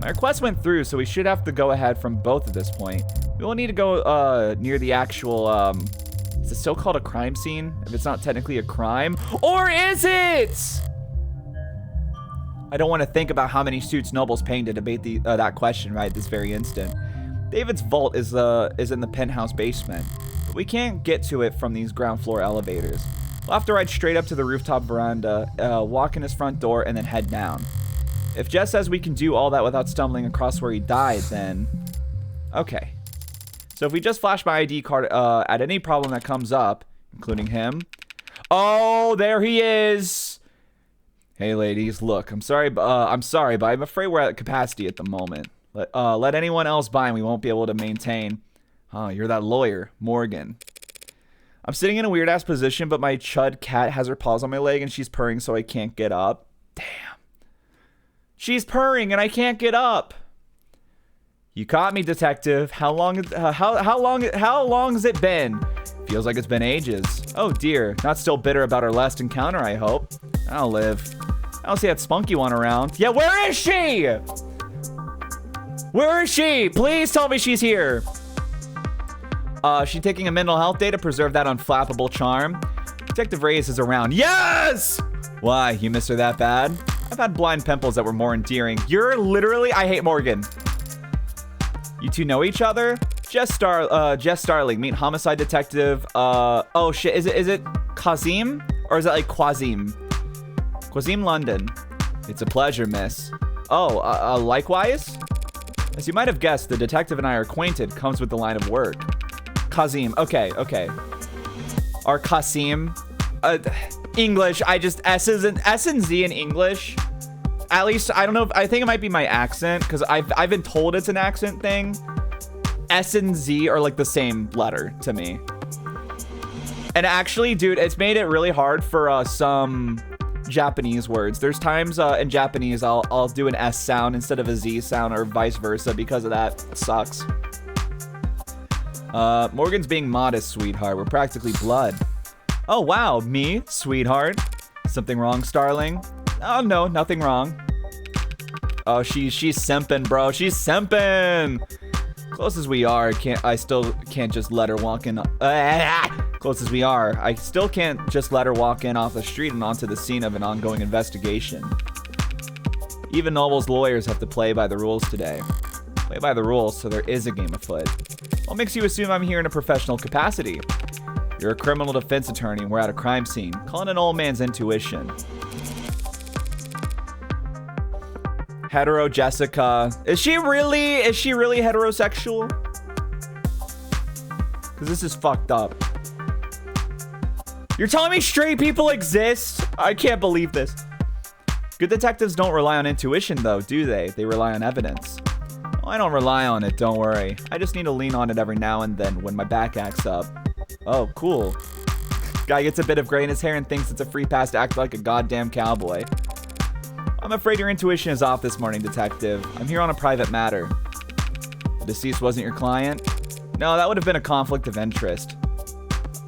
My request went through, so we should have to go ahead from both at this point. We will need to go near the actual, is it still called a crime scene? If it's not technically a crime. Or is it? I don't want to think about how many suits Noble's paying to debate that question right this very instant. David's vault is in the penthouse basement, but we can't get to it from these ground floor elevators. We'll have to ride straight up to the rooftop veranda, walk in his front door, and then head down. If Jess says we can do all that without stumbling across where he died, then... okay. So if we just flash my ID card at any problem that comes up, including him... oh, there he is! Hey, ladies, look, I'm sorry, but I'm afraid we're at capacity at the moment. Let anyone else by and we won't be able to maintain... oh, you're that lawyer, Morgan. I'm sitting in a weird-ass position, but my chud cat has her paws on my leg and she's purring so I can't get up. Damn. She's purring and I can't get up. You caught me, detective. How long has it been? Feels like it's been ages. Oh dear, not still bitter about our last encounter, I hope. I'll live. I don't see that spunky one around. Yeah, where is she? Where is she? Please tell me she's here. She taking a mental health day to preserve that unflappable charm. Detective Reyes is around. Yes! Why, you miss her that bad? I've had blind pimples that were more endearing. You're literally, I hate Morgan. You two know each other? Jess Starling, meet homicide detective. Oh shit, is it Kazim? Or is it like Quazim? Quazim London. It's a pleasure, miss. Oh, likewise? As you might have guessed, the detective and I are acquainted, comes with the line of work. Kazim, okay. Or Kasim. English, S and Z in English. At least, I don't know, I think it might be my accent, because I've been told it's an accent thing. S and Z are like the same letter to me. And actually, dude, it's made it really hard for some Japanese words. There's times in Japanese I'll do an S sound instead of a Z sound or vice versa because of that. It sucks. Morgan's being modest, sweetheart. We're practically blood. Oh, wow. Me? Sweetheart? Something wrong, Starling? Oh, no. Nothing wrong. Oh, she's simping, bro. She's simping. Close as we are, I still can't just let her walk in. Close as we are, I still can't just let her walk in off the street and onto the scene of an ongoing investigation. Even Noble's lawyers have to play by the rules today. Play by the rules, so there is a game afoot. What makes you assume I'm here in a professional capacity? You're a criminal defense attorney and we're at a crime scene. Calling an old man's intuition. Hetero Jessica. Is she really heterosexual? Because this is fucked up. You're telling me straight people exist? I can't believe this. Good detectives don't rely on intuition, though, do they? They rely on evidence. Oh, I don't rely on it, don't worry. I just need to lean on it every now and then when my back acts up. Oh, cool. Guy gets a bit of gray in his hair and thinks it's a free pass to act like a goddamn cowboy. I'm afraid your intuition is off this morning, detective. I'm here on a private matter. The deceased wasn't your client? No, that would have been a conflict of interest.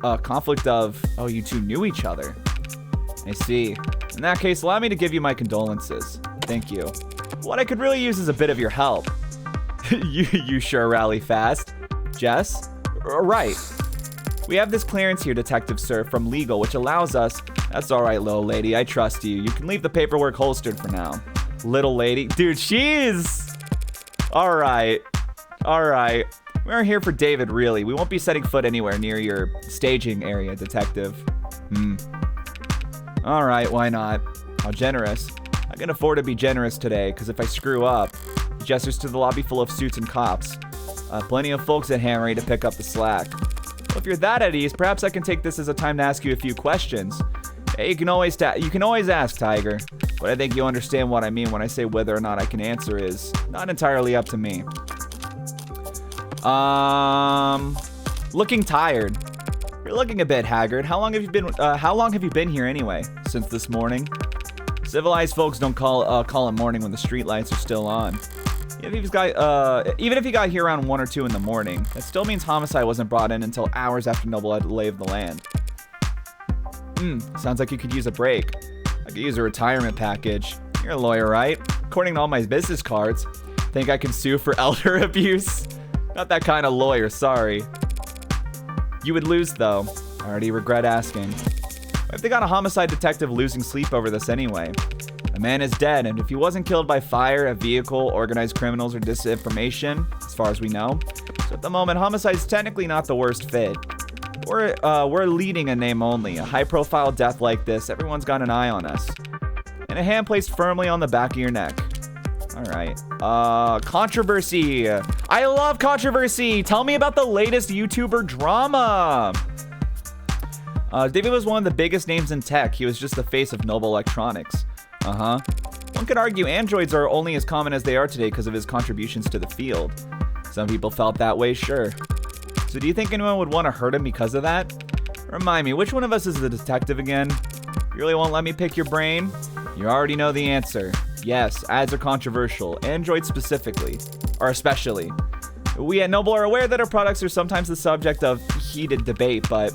A conflict of... Oh, you two knew each other. I see. In that case, allow me to give you my condolences. Thank you. What I could really use is a bit of your help. You sure rally fast. Jess? Right. We have this clearance here, Detective Sir, from legal, which allows us... That's alright, little lady. I trust you. You can leave the paperwork holstered for now. Little lady? Dude, she's... Alright. Alright. We aren't here for David, really. We won't be setting foot anywhere near your staging area, Detective. Alright, why not? How generous. I can afford to be generous today, because if I screw up... He gestures to the lobby full of suits and cops. Plenty of folks at hand ready to pick up the slack. Well, if you're that at ease, perhaps I can take this as a time to ask you a few questions. Hey, you can always ask, Tiger. But I think you understand what I mean when I say whether or not I can answer is not entirely up to me. Looking tired. You're looking a bit haggard. How long have you been here anyway? Since this morning. Civilized folks don't call it morning when the street lights are still on. Even if he got here around 1 or 2 in the morning, that still means homicide wasn't brought in until hours after Noble had laid the land. Sounds like you could use a break. I could use a retirement package. You're a lawyer, right? According to all my business cards. Think I can sue for elder abuse? Not that kind of lawyer, sorry. You would lose, though. I already regret asking. If they got a homicide detective losing sleep over this anyway? A man is dead, and if he wasn't killed by fire, a vehicle, organized criminals, or disinformation, as far as we know. So at the moment, homicide is technically not the worst fit. We're leading a name only. A high-profile death like this, everyone's got an eye on us. And a hand placed firmly on the back of your neck. Alright. Controversy. I love controversy. Tell me about the latest YouTuber drama. David was one of the biggest names in tech. He was just the face of Noble Electronics. One could argue androids are only as common as they are today because of his contributions to the field. Some people felt that way, sure. So do you think anyone would want to hurt him because of that? Remind me, which one of us is the detective again? You really won't let me pick your brain? You already know the answer. Yes, ads are controversial. Androids specifically. Or especially. We at Noble are aware that our products are sometimes the subject of heated debate, but...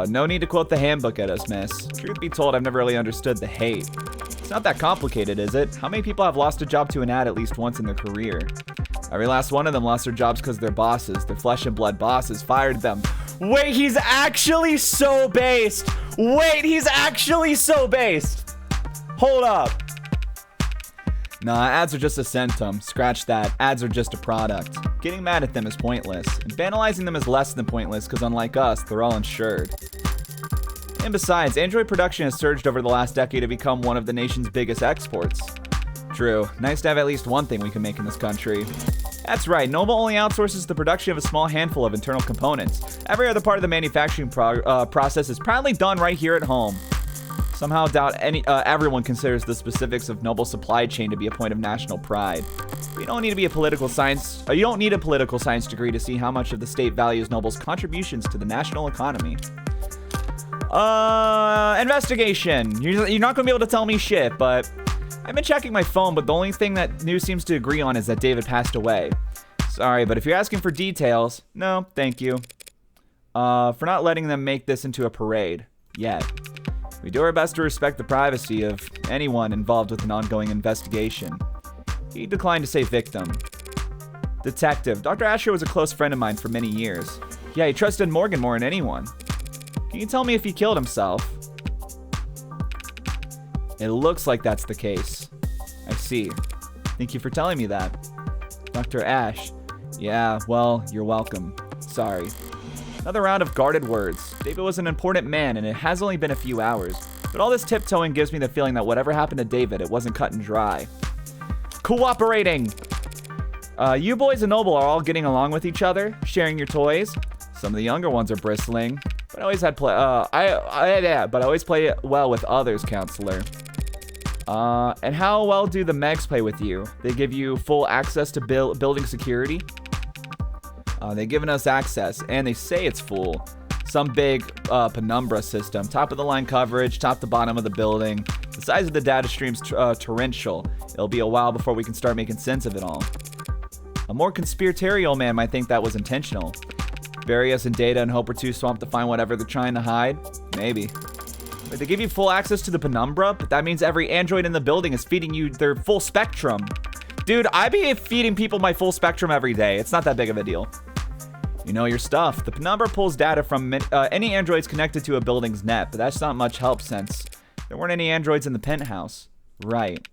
no need to quote the handbook at us, miss. Truth be told, I've never really understood the hate. It's not that complicated, is it? How many people have lost a job to an ad at least once in their career? Every last one of them lost their jobs because their bosses, their flesh and blood bosses, fired them. Wait, he's actually so based! Wait, he's actually so based! Hold up. Nah, ads are just a symptom. Scratch that. Ads are just a product. Getting mad at them is pointless, and banalizing them is less than pointless because unlike us, they're all insured. And besides, Android production has surged over the last decade to become one of the nation's biggest exports. True. Nice to have at least one thing we can make in this country. That's right, Noble only outsources the production of a small handful of internal components. Every other part of the manufacturing process is proudly done right here at home. Somehow doubt everyone considers the specifics of Noble's supply chain to be a point of national pride. You don't need a political science degree to see how much of the state values Noble's contributions to the national economy. Investigation. You're not gonna be able to tell me shit, but I've been checking my phone, but the only thing that news seems to agree on is that David passed away. Sorry, but if you're asking for details, no, thank you. For not letting them make this into a parade. Yet. We do our best to respect the privacy of anyone involved with an ongoing investigation. He declined to say victim. Detective. Dr. Asher was a close friend of mine for many years. Yeah, he trusted Morgan more than anyone. Can you tell me if he killed himself? It looks like that's the case. I see. Thank you for telling me that. Dr. Ash. Yeah, well, you're welcome. Sorry. Another round of guarded words. David was an important man, and it has only been a few hours. But all this tiptoeing gives me the feeling that whatever happened to David, it wasn't cut and dry. Cooperating! You boys and Noble are all getting along with each other, sharing your toys. Some of the younger ones are bristling. But I always play well with others, counselor. And how well do the Megs play with you? They give you full access to building security. They've given us access, and they say it's full. Some big penumbra system. Top of the line coverage, top to bottom of the building. The size of the data stream's torrential. It'll be a while before we can start making sense of it all. A more conspiratorial man might think that was intentional. Bury us in data and hope we're too swamped to find whatever they're trying to hide? Maybe. But they give you full access to the penumbra, but that means every android in the building is feeding you their full spectrum. Dude, I be feeding people my full spectrum every day. It's not that big of a deal. You know your stuff. The penumbra pulls data from any androids connected to a building's net, but that's not much help since there weren't any androids in the penthouse. Right.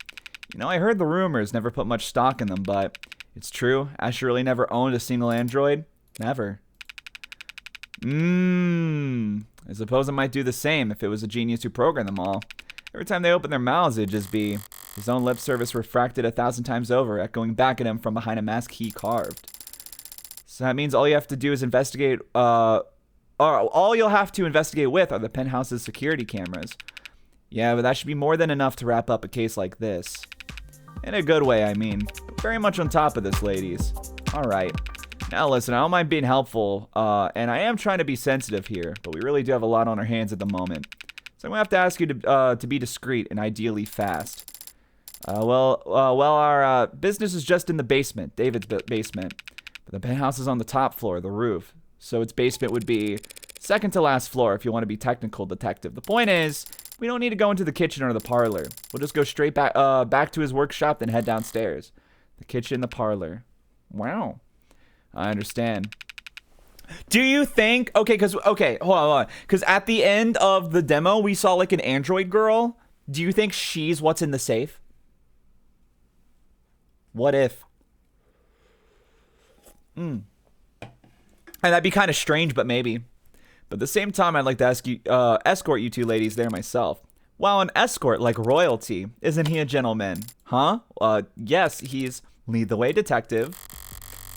You know, I heard the rumors, never put much stock in them, but it's true. Asher really never owned a single android. Never. I suppose it might do the same if it was a genius who programmed them all. Every time they open their mouths, it'd just be his own lip service refracted 1,000 times over, echoing back at him from behind a mask he carved. So that means all you have to do is investigate, or all you'll have to investigate with are the penthouse's security cameras. Yeah, but that should be more than enough to wrap up a case like this. In a good way, I mean. Very much on top of this, ladies. Alright. Now listen, I don't mind being helpful, and I am trying to be sensitive here, but we really do have a lot on our hands at the moment. So I'm going to have to ask you to be discreet and ideally fast. Our business is just in the basement, David's basement. But the penthouse is on the top floor, the roof. So its basement would be second to last floor if you want to be technical, detective. The point is, we don't need to go into the kitchen or the parlor. We'll just go straight back to his workshop, then head downstairs. The kitchen, the parlor. Wow. I understand. Do you think... Okay, hold on. Because at the end of the demo, we saw like an android girl. Do you think she's what's in the safe? What if? And that'd be kind of strange, but maybe. But at the same time, I'd like to ask you, escort you two ladies there myself. Wow, an escort like royalty. Isn't he a gentleman? Huh? Yes, he's lead the way detective.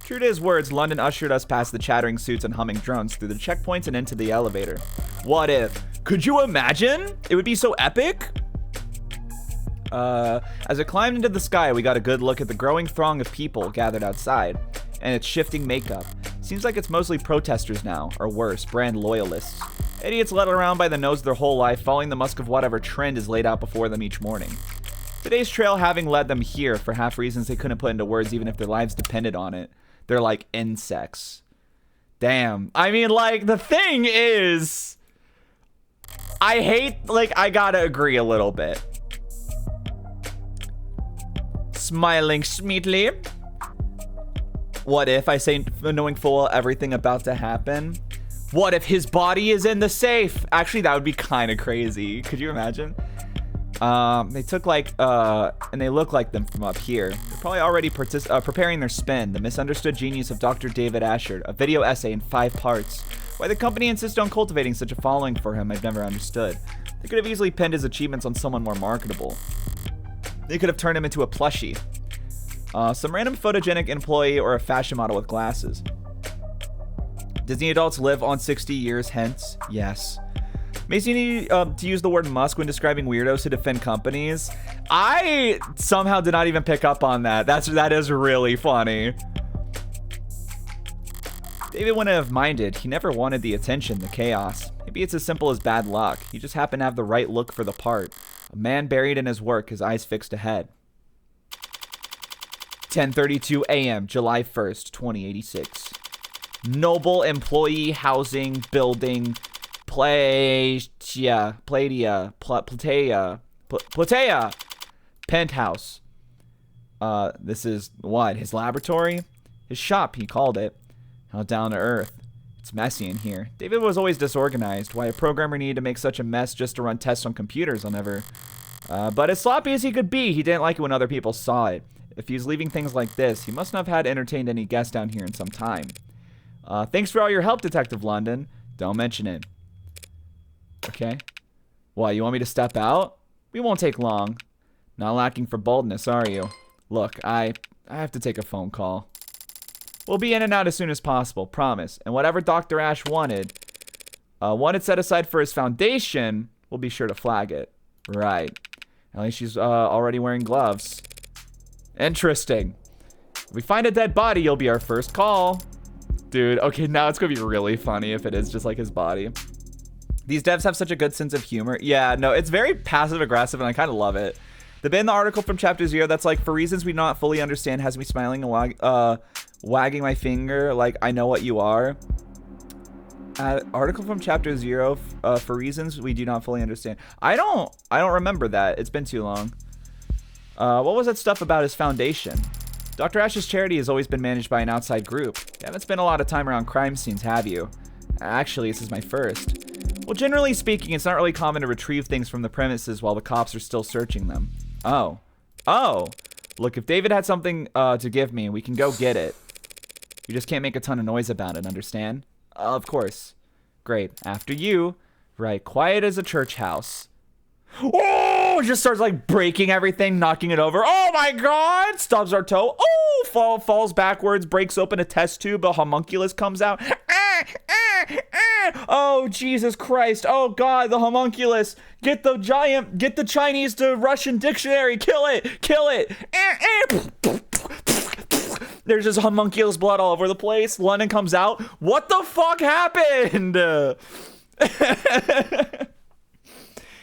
True to his words, London ushered us past the chattering suits and humming drones through the checkpoints and into the elevator. What if? Could you imagine? It would be so epic. As it climbed into the sky, we got a good look at the growing throng of people gathered outside and its shifting makeup. Seems like it's mostly protesters now, or worse, brand loyalists. Idiots led around by the nose their whole life, following the musk of whatever trend is laid out before them each morning. Today's trail having led them here for half reasons they couldn't put into words even if their lives depended on it. They're like insects. Damn. I mean, like, the thing is, I gotta agree a little bit. Smiling sweetly. What if I say, knowing full well everything about to happen? What if his body is in the safe? Actually, that would be kind of crazy. Could you imagine? They took and they look like them from up here. They're probably already preparing their spin. The Misunderstood Genius of Dr. David Asher, a video essay in 5 parts. Why the company insists on cultivating such a following for him, I've never understood. They could have easily pinned his achievements on someone more marketable. They could have turned him into a plushie. Some random photogenic employee or a fashion model with glasses. Disney adults live on 60 years hence? Yes. Macy, you need to use the word musk when describing weirdos who defend companies. I somehow did not even pick up on that. That is really funny. David wouldn't have minded. He never wanted the attention, the chaos. Maybe it's as simple as bad luck. He just happened to have the right look for the part. A man buried in his work, his eyes fixed ahead. 10:32 a.m., July 1st, 2086. Noble Employee Housing Building, Platea, Penthouse. This is what? His laboratory? His shop, he called it. How down to earth. It's messy in here. David was always disorganized. Why a programmer needed to make such a mess just to run tests on computers, I'll never... But as sloppy as he could be, he didn't like it when other people saw it. If he was leaving things like this, he must not have had entertained any guests down here in some time. Thanks for all your help, Detective London. Don't mention it. Okay. What, you want me to step out? We won't take long. Not lacking for boldness, are you? Look, I have to take a phone call. We'll be in and out as soon as possible, promise. And whatever Dr. Ash wanted set aside for his foundation, we'll be sure to flag it. Right. At least she's already wearing gloves. Interesting. If we find a dead body, you'll be our first call. Dude, okay, now it's gonna be really funny if it is just like his body. These devs have such a good sense of humor. Yeah, no, it's very passive aggressive and I kind of love it. The bit in the article from chapter 0 that's like, for reasons we do not fully understand, has me smiling and wagging my finger like I know what you are. Article from chapter 0, for reasons we do not fully understand. I don't remember that. It's been too long. What was that stuff about his foundation? Dr. Ash's charity has always been managed by an outside group. You haven't spent a lot of time around crime scenes, have you? Actually, this is my first. Well, generally speaking, it's not really common to retrieve things from the premises while the cops are still searching them. Oh. Look, if David had something to give me, we can go get it. You just can't make a ton of noise about it, understand? Of course. Great. After you. Right, quiet as a church house. Oh, just starts like breaking everything, knocking it over. Oh my god! Stubs our toe. Oh, falls backwards, breaks open a test tube. A homunculus comes out. Oh, Jesus Christ. Oh god, the homunculus. Get the Chinese to Russian dictionary. Kill it. There's just homunculus blood all over the place. London comes out. What the fuck happened?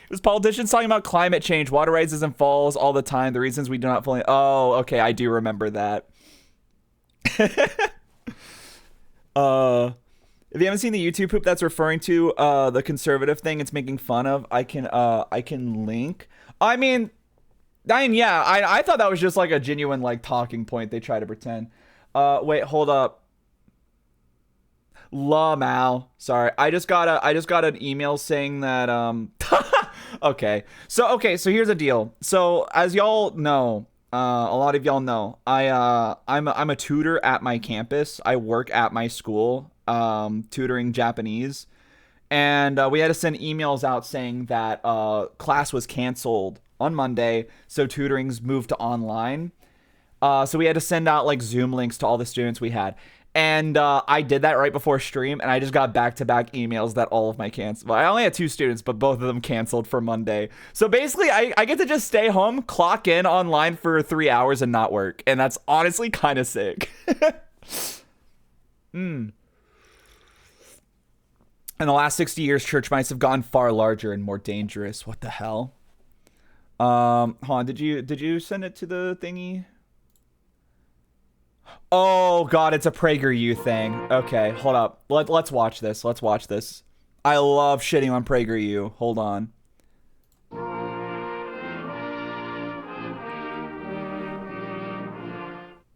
It was politicians talking about climate change, water rises and falls all the time. The reasons we do not fully. Oh, okay, I do remember that. If you haven't seen the YouTube poop that's referring to the conservative thing it's making fun of, I can link. I mean, yeah, I thought that was just like a genuine like talking point they try to pretend. Wait, hold up. Mal. Sorry, I just got an email saying that okay. So here's the deal. So as y'all know, a lot of y'all know, I'm a tutor at my campus. I work at my school, tutoring Japanese, and we had to send emails out saying that class was canceled on Monday, so tutoring's moved to online. So we had to send out like Zoom links to all the students we had. And I did that right before stream, and I just got back-to-back emails that all of my canceled. Well, I only had 2 students, but both of them canceled for Monday. So basically, I get to just stay home, clock in online for 3 hours, and not work. And that's honestly kind of sick. In the last 60 years, church mice have gotten far larger and more dangerous. What the hell? Hold on, did you send it to the thingy? Oh god, it's a PragerU thing. Okay, hold up. Let's watch this. I love shitting on PragerU. Hold on.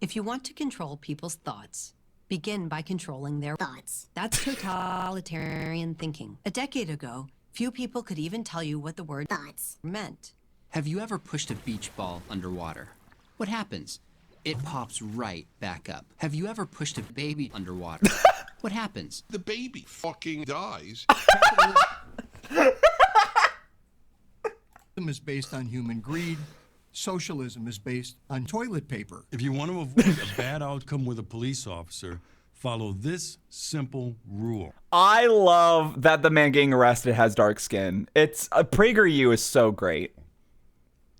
If you want to control people's thoughts, begin by controlling their thoughts. That's totalitarian thinking. A decade ago, few people could even tell you what the word thoughts meant. Have you ever pushed a beach ball underwater? What happens? It pops right back up. Have you ever pushed a baby underwater? What happens? The baby fucking dies. Capitalism is based on human greed. Socialism is based on toilet paper. If you want to avoid a bad outcome with a police officer, follow this simple rule. I love that the man getting arrested has dark skin. It's PragerU is so great.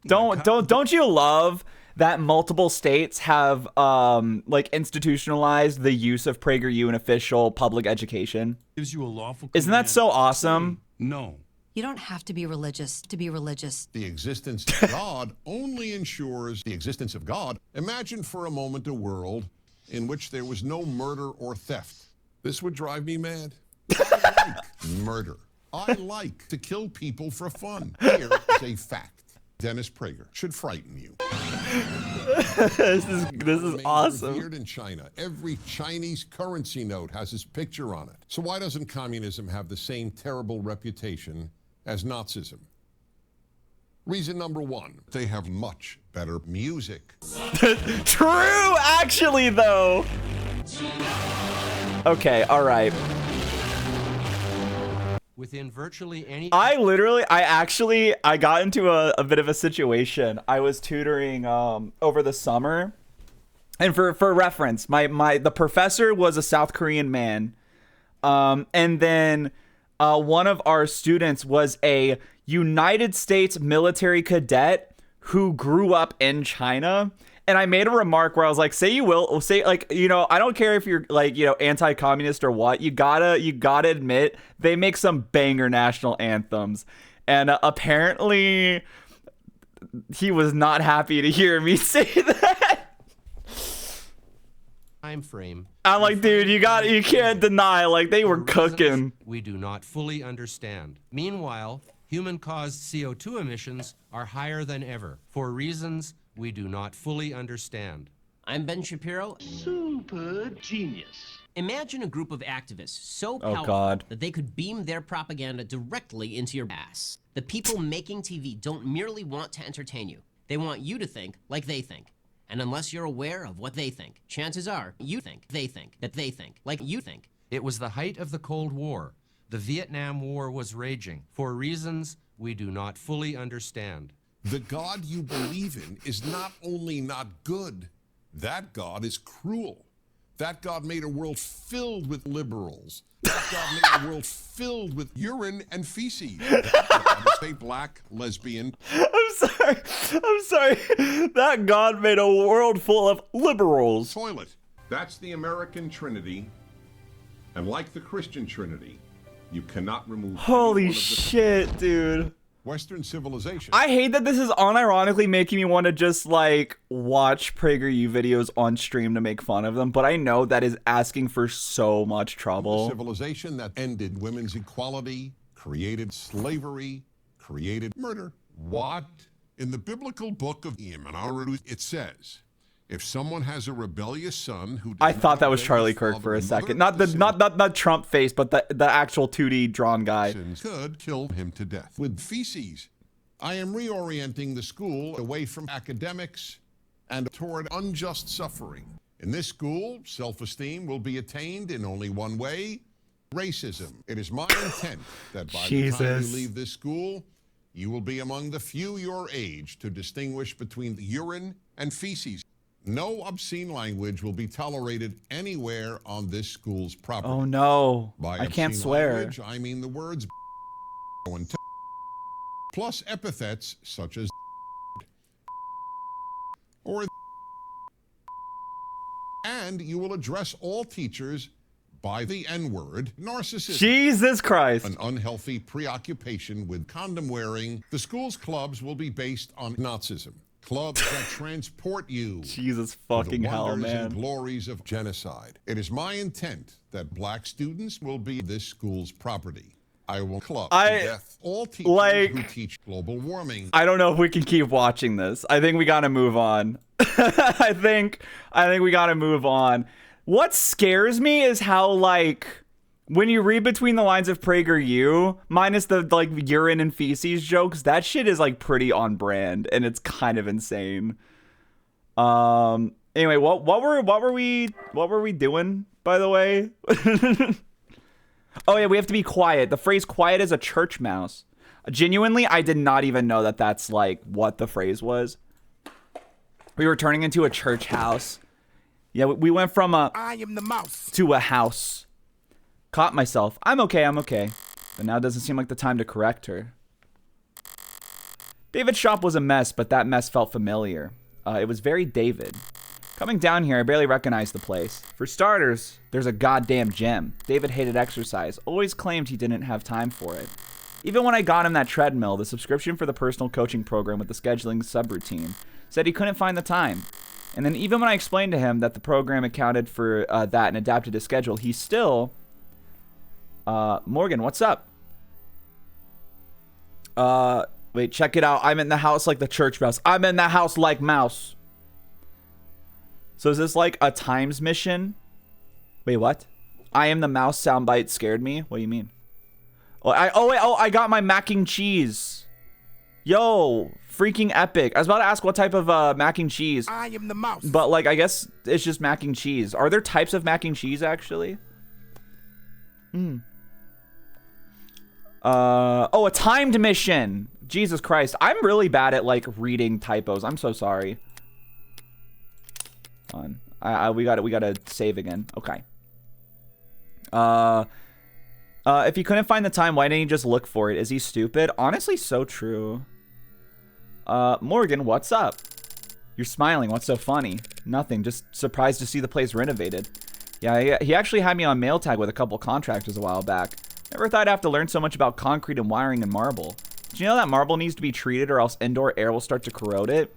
Don't you love that multiple states have like institutionalized the use of PragerU in official public education? Gives you a lawful Isn't that so awesome? No. You don't have to be religious to be religious. The existence of God only ensures the existence of God. Imagine for a moment a world in which there was no murder or theft. This would drive me mad. I like murder. I like to kill people for fun. Here is a fact. Dennis Prager should frighten you. This is awesome. Revered in China. Every Chinese currency note has his picture on it. So why doesn't communism have the same terrible reputation as Nazism? Reason number 1, they have much better music. True, actually, though. Okay, all right. Within virtually any... I got into a bit of a situation. I was tutoring over the summer. And for reference, the professor was a South Korean man. And then one of our students was a United States military cadet who grew up in China. And I made a remark where I was like, like, you know, I don't care if you're like, you know, anti-communist or what, you gotta admit they make some banger national anthems. And apparently he was not happy to hear me say that. time frame. I'm like, dude, you can't deny, like, they were cooking. We do not fully understand. Meanwhile, human-caused CO2 emissions are higher than ever for reasons we do not fully understand. I'm Ben Shapiro. Super genius. Imagine a group of activists so powerful that they could beam their propaganda directly into your ass. The people making TV don't merely want to entertain you. They want you to think like they think. And unless you're aware of what they think, chances are you think they think that they think like you think. It was the height of the Cold War. The Vietnam War was raging for reasons we do not fully understand. The God you believe in is not only not good, that God is cruel. That God made a world filled with liberals. That God made a world filled with urine and feces. That God is a black lesbian. I'm sorry. That God made a world full of liberals. Toilet. That's the American Trinity. And like the Christian Trinity, you cannot remove. Holy shit, dude. Western civilization. I hate that this is unironically making me want to just like watch PragerU videos on stream to make fun of them, but I know that is asking for so much trouble. The civilization that ended women's equality, created slavery, created murder. What? In the biblical book of Yooree, it says, if someone has a rebellious son who I thought that was Charlie Kirk for a second. Not Trump face, but the actual 2D drawn guy. Could kill him to death with feces. I am reorienting the school away from academics and toward unjust suffering. In this school, self-esteem will be attained in only one way, racism. It is my intent that by the time you leave this school, you will be among the few your age to distinguish between urine and feces. No obscene language will be tolerated anywhere on this school's property. Oh no, By I can't obscene swear. Language, I mean the words and plus epithets such as or and you will address all teachers by the N-word, narcissism. Jesus Christ. An unhealthy preoccupation with condom wearing. The school's clubs will be based on Nazism. Clubs that transport you. Jesus fucking hell, man. And glories of genocide. It is my intent that black students will be this school's property. I will club to death all teachers who teach global warming. I don't know if we can keep watching this. I think we gotta move on. I think we gotta move on. What scares me is how, like, when you read between the lines of PragerU, minus the like urine and feces jokes, that shit is like pretty on brand, and it's kind of insane. Anyway, what were we doing, by the way? Oh yeah, we have to be quiet. The phrase "quiet as a church mouse." Genuinely, I did not even know that that's like what the phrase was. We were turning into a church house. Yeah, we went from a I am the mouse to a house. Caught myself. I'm okay. But now doesn't seem like the time to correct her. David's shop was a mess, but that mess felt familiar. It was very David. Coming down here, I barely recognized the place. For starters, there's a goddamn gym. David hated exercise, always claimed he didn't have time for it. Even when I got him that treadmill, the subscription for the personal coaching program with the scheduling subroutine, said he couldn't find the time. And then even when I explained to him that the program accounted for that and adapted his schedule, he still... Morgan, what's up? Wait, check it out. I'm in the house like the church mouse. I'm in the house like mouse. So is this like a times mission? Wait, what? I am the mouse soundbite scared me? What do you mean? Oh, I got my mac and cheese. Yo, freaking epic. I was about to ask what type of mac and cheese. I am the mouse. But like, I guess it's just mac and cheese. Are there types of mac and cheese actually? Oh, a timed mission. Jesus Christ. I'm really bad at like reading typos. I'm so sorry. On. We gotta save again. Okay. If he couldn't find the time, why didn't he just look for it? Is he stupid? Honestly, so true. Morgan, what's up? You're smiling. What's so funny? Nothing. Just surprised to see the place renovated. Yeah, he actually had me on mail tag with a couple contractors a while back. Never thought I'd have to learn so much about concrete and wiring and marble. Did you know that marble needs to be treated or else indoor air will start to corrode it?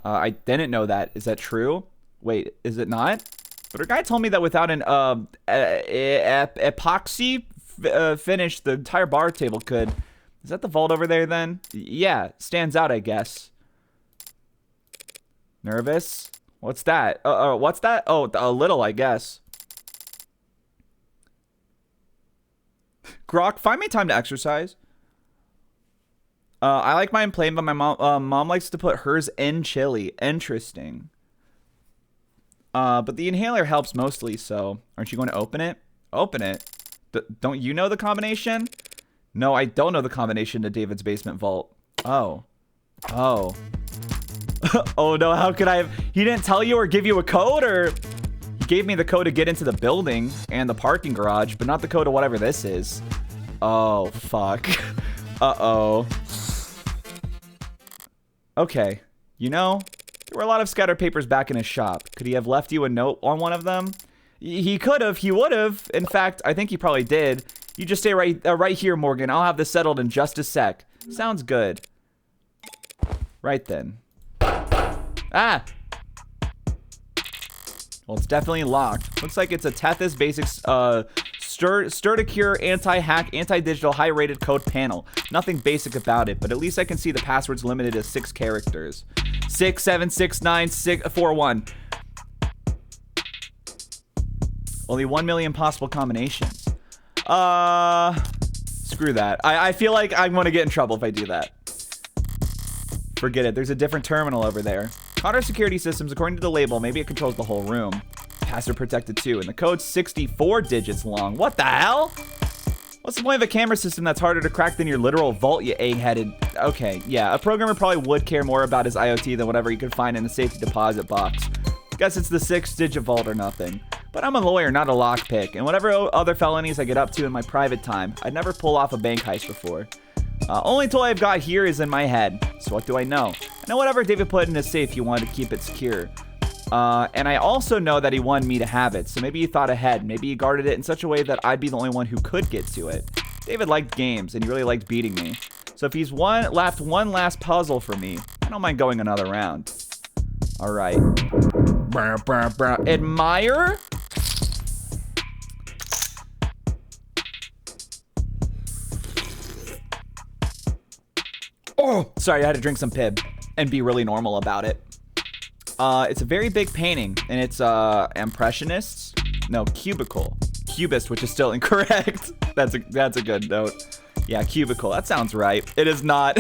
I didn't know that. Is that true? Wait, is it not? But a guy told me that without an epoxy finish, the entire bar table could. Is that the vault over there then? Yeah, stands out, I guess. Nervous? What's that? What's that? Oh, a little, I guess. Grok, find me time to exercise. I like mine plain, but my mom likes to put hers in chili. Interesting. But the inhaler helps mostly, so aren't you going to open it? Open it? Don't you know the combination? No, I don't know the combination to David's basement vault. Oh. Oh. Oh no, how could I have... He didn't tell you or give you a code, or... He gave me the code to get into the building and the parking garage, but not the code to whatever this is. Oh, fuck. Uh-oh. Okay. You know, there were a lot of scattered papers back in his shop. Could he have left you a note on one of them? He could have. He would have. In fact, I think he probably did. You just stay right here, Morgan. I'll have this settled in just a sec. Sounds good. Right then. Ah! Well, it's definitely locked. Looks like it's a Tethys Basics Sturticure anti-hack, anti-digital, high-rated code panel. Nothing basic about it, but at least I can see the password's limited to 6 characters. 6769641. Only 1 million possible combinations. Screw that. I feel like I'm gonna get in trouble if I do that. Forget it. There's a different terminal over there. Counter security systems, according to the label, maybe it controls the whole room. Password protected too, and the code's 64 digits long. What the hell? What's the point of a camera system that's harder to crack than your literal vault, you egg-headed? Okay, yeah, a programmer probably would care more about his IoT than whatever he could find in a safety deposit box. Guess it's the 6-digit vault or nothing. But I'm a lawyer, not a lockpick, and whatever other felonies I get up to in my private time, I'd never pull off a bank heist before. Only tool I've got here is in my head. So what do I know? I know whatever David put in his safe, he wanted to keep it secure. And I also know that he wanted me to have it, so maybe he thought ahead. Maybe he guarded it in such a way that I'd be the only one who could get to it. David liked games, and he really liked beating me. So if he's left one last puzzle for me, I don't mind going another round. All right. Admire? Oh, sorry, I had to drink some Pib and be really normal about it. It's a very big painting, and it's Impressionists? No, Cubicle. Cubist, which is still incorrect. That's a good note. Yeah, Cubicle. That sounds right. It is not.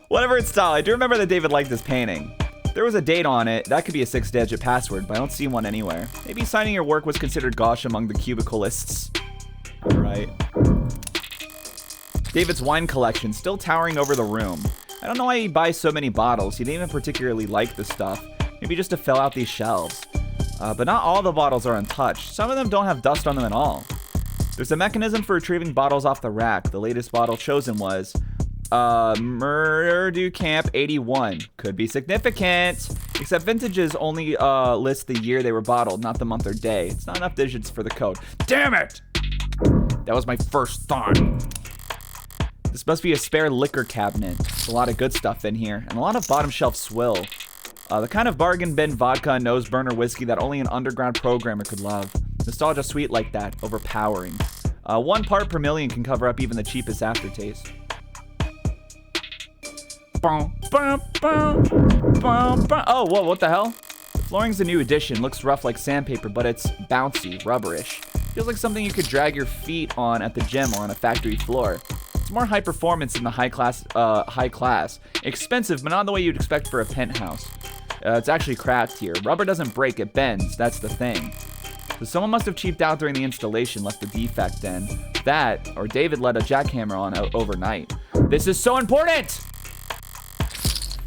Whatever its style, I do remember that David liked this painting. There was a date on it. That could be a 6-digit password, but I don't see one anywhere. Maybe signing your work was considered gauche among the cubicleists. All right. David's wine collection, still towering over the room. I don't know why he buys so many bottles. He didn't even particularly like the stuff. Maybe just to fill out these shelves. But not all the bottles are untouched. Some of them don't have dust on them at all. There's a mechanism for retrieving bottles off the rack. The latest bottle chosen was Murder Camp 81. Could be significant. Except vintages only list the year they were bottled, not the month or day. It's not enough digits for the code. Damn it! That was my first thought. This must be a spare liquor cabinet. There's a lot of good stuff in here, and a lot of bottom shelf swill. The kind of bargain bin vodka and nose burner whiskey that only an underground programmer could love. Nostalgia sweet like that, overpowering. 1 part per million can cover up even the cheapest aftertaste. Oh, whoa, what the hell? The flooring's a new addition. Looks rough like sandpaper, but it's bouncy, rubberish. Feels like something you could drag your feet on at the gym or on a factory floor. It's more high performance than the high class. Expensive, but not the way you'd expect for a penthouse. It's actually cracked here. Rubber doesn't break, it bends. That's the thing. So someone must have cheaped out during the installation, left the defect in. That, or David let a jackhammer on overnight. This is so important!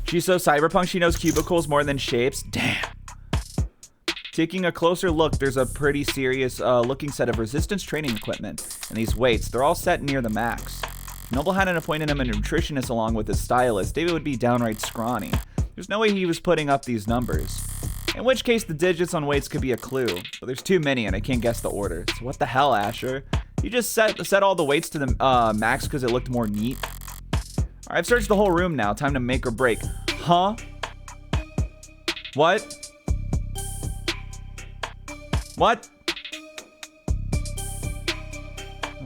She's so cyberpunk, she knows cubicles more than shapes. Damn. Taking a closer look, there's a pretty serious looking set of resistance training equipment. And these weights, they're all set near the max. Noble hadn't appointed him a nutritionist along with his stylist, David would be downright scrawny. There's no way he was putting up these numbers. In which case, the digits on weights could be a clue. But there's too many and I can't guess the order. So what the hell, Asher? You just set all the weights to the max because it looked more neat? Alright, I've searched the whole room now. Time to make or break. Huh? What? What?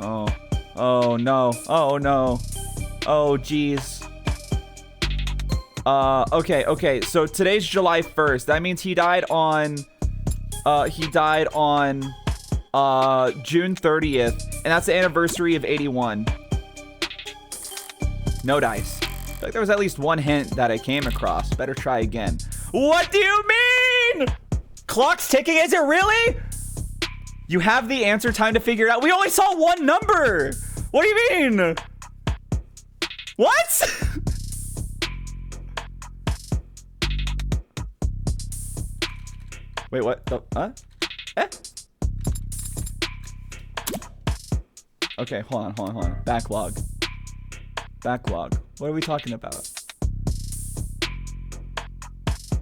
Oh. Oh no. Oh no. Oh jeez. Okay. So today's July 1st. That means he died on June 30th, and that's the anniversary of 81. No dice. I feel like there was at least one hint that I came across. Better try again. What do you mean? Clock's ticking, is it really? You have the answer, time to figure it out. We only saw one number. What do you mean? What? Wait, what? Huh? Eh? Okay, hold on. Backlog. What are we talking about?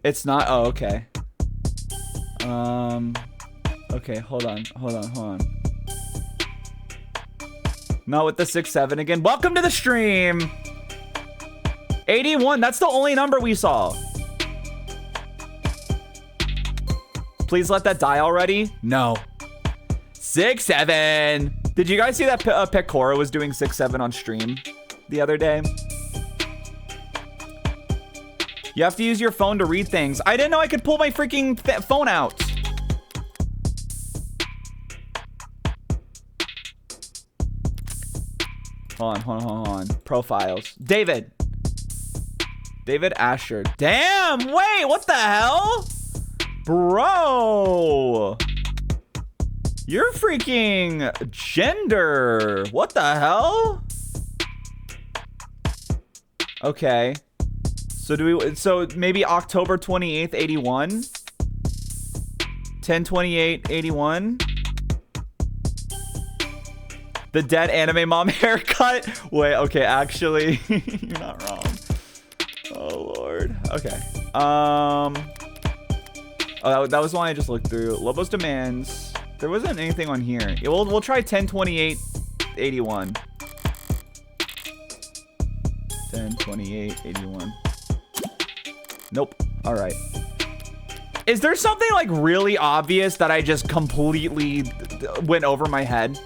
It's not. Oh, okay. Okay, hold on. Not with the 6-7 again. Welcome to the stream. 81. That's the only number we saw. Please let that die already. No. 6-7. Did you guys see that Pecora was doing 6-7 on stream the other day? You have to use your phone to read things. I didn't know I could pull my freaking phone out. Hold on. Profiles. David Asher. Damn, wait, what the hell? Bro. You're freaking gender. What the hell? Okay. So maybe October 28th, 81? 10/28/81? The dead anime mom haircut? Wait, okay, actually, you're not wrong. Oh, Lord. Okay. Oh, that was the one I just looked through. Lobo's demands. There wasn't anything on here. Yeah, we'll try 10/28/81. 10/28/81. Nope. All right. Is there something like really obvious that I just completely went over my head?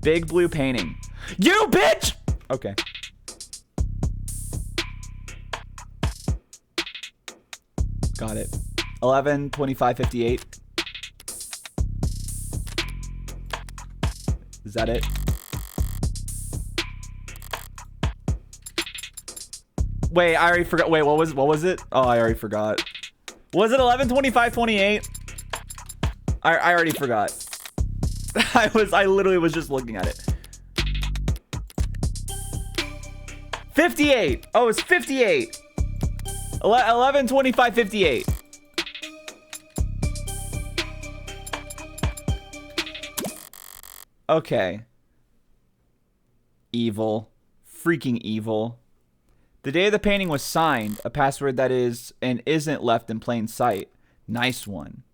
Big blue painting. You bitch! Okay. Got it. 11/25/58. Is that it? Wait, I already forgot. Wait, what was it? Oh, I already forgot. Was it 11/25/28? I already forgot. I literally was just looking at it. 58. Oh, it's 58. 11/25/58. Okay. Evil. Freaking evil. The day the painting was signed, a password that is and isn't left in plain sight. Nice one.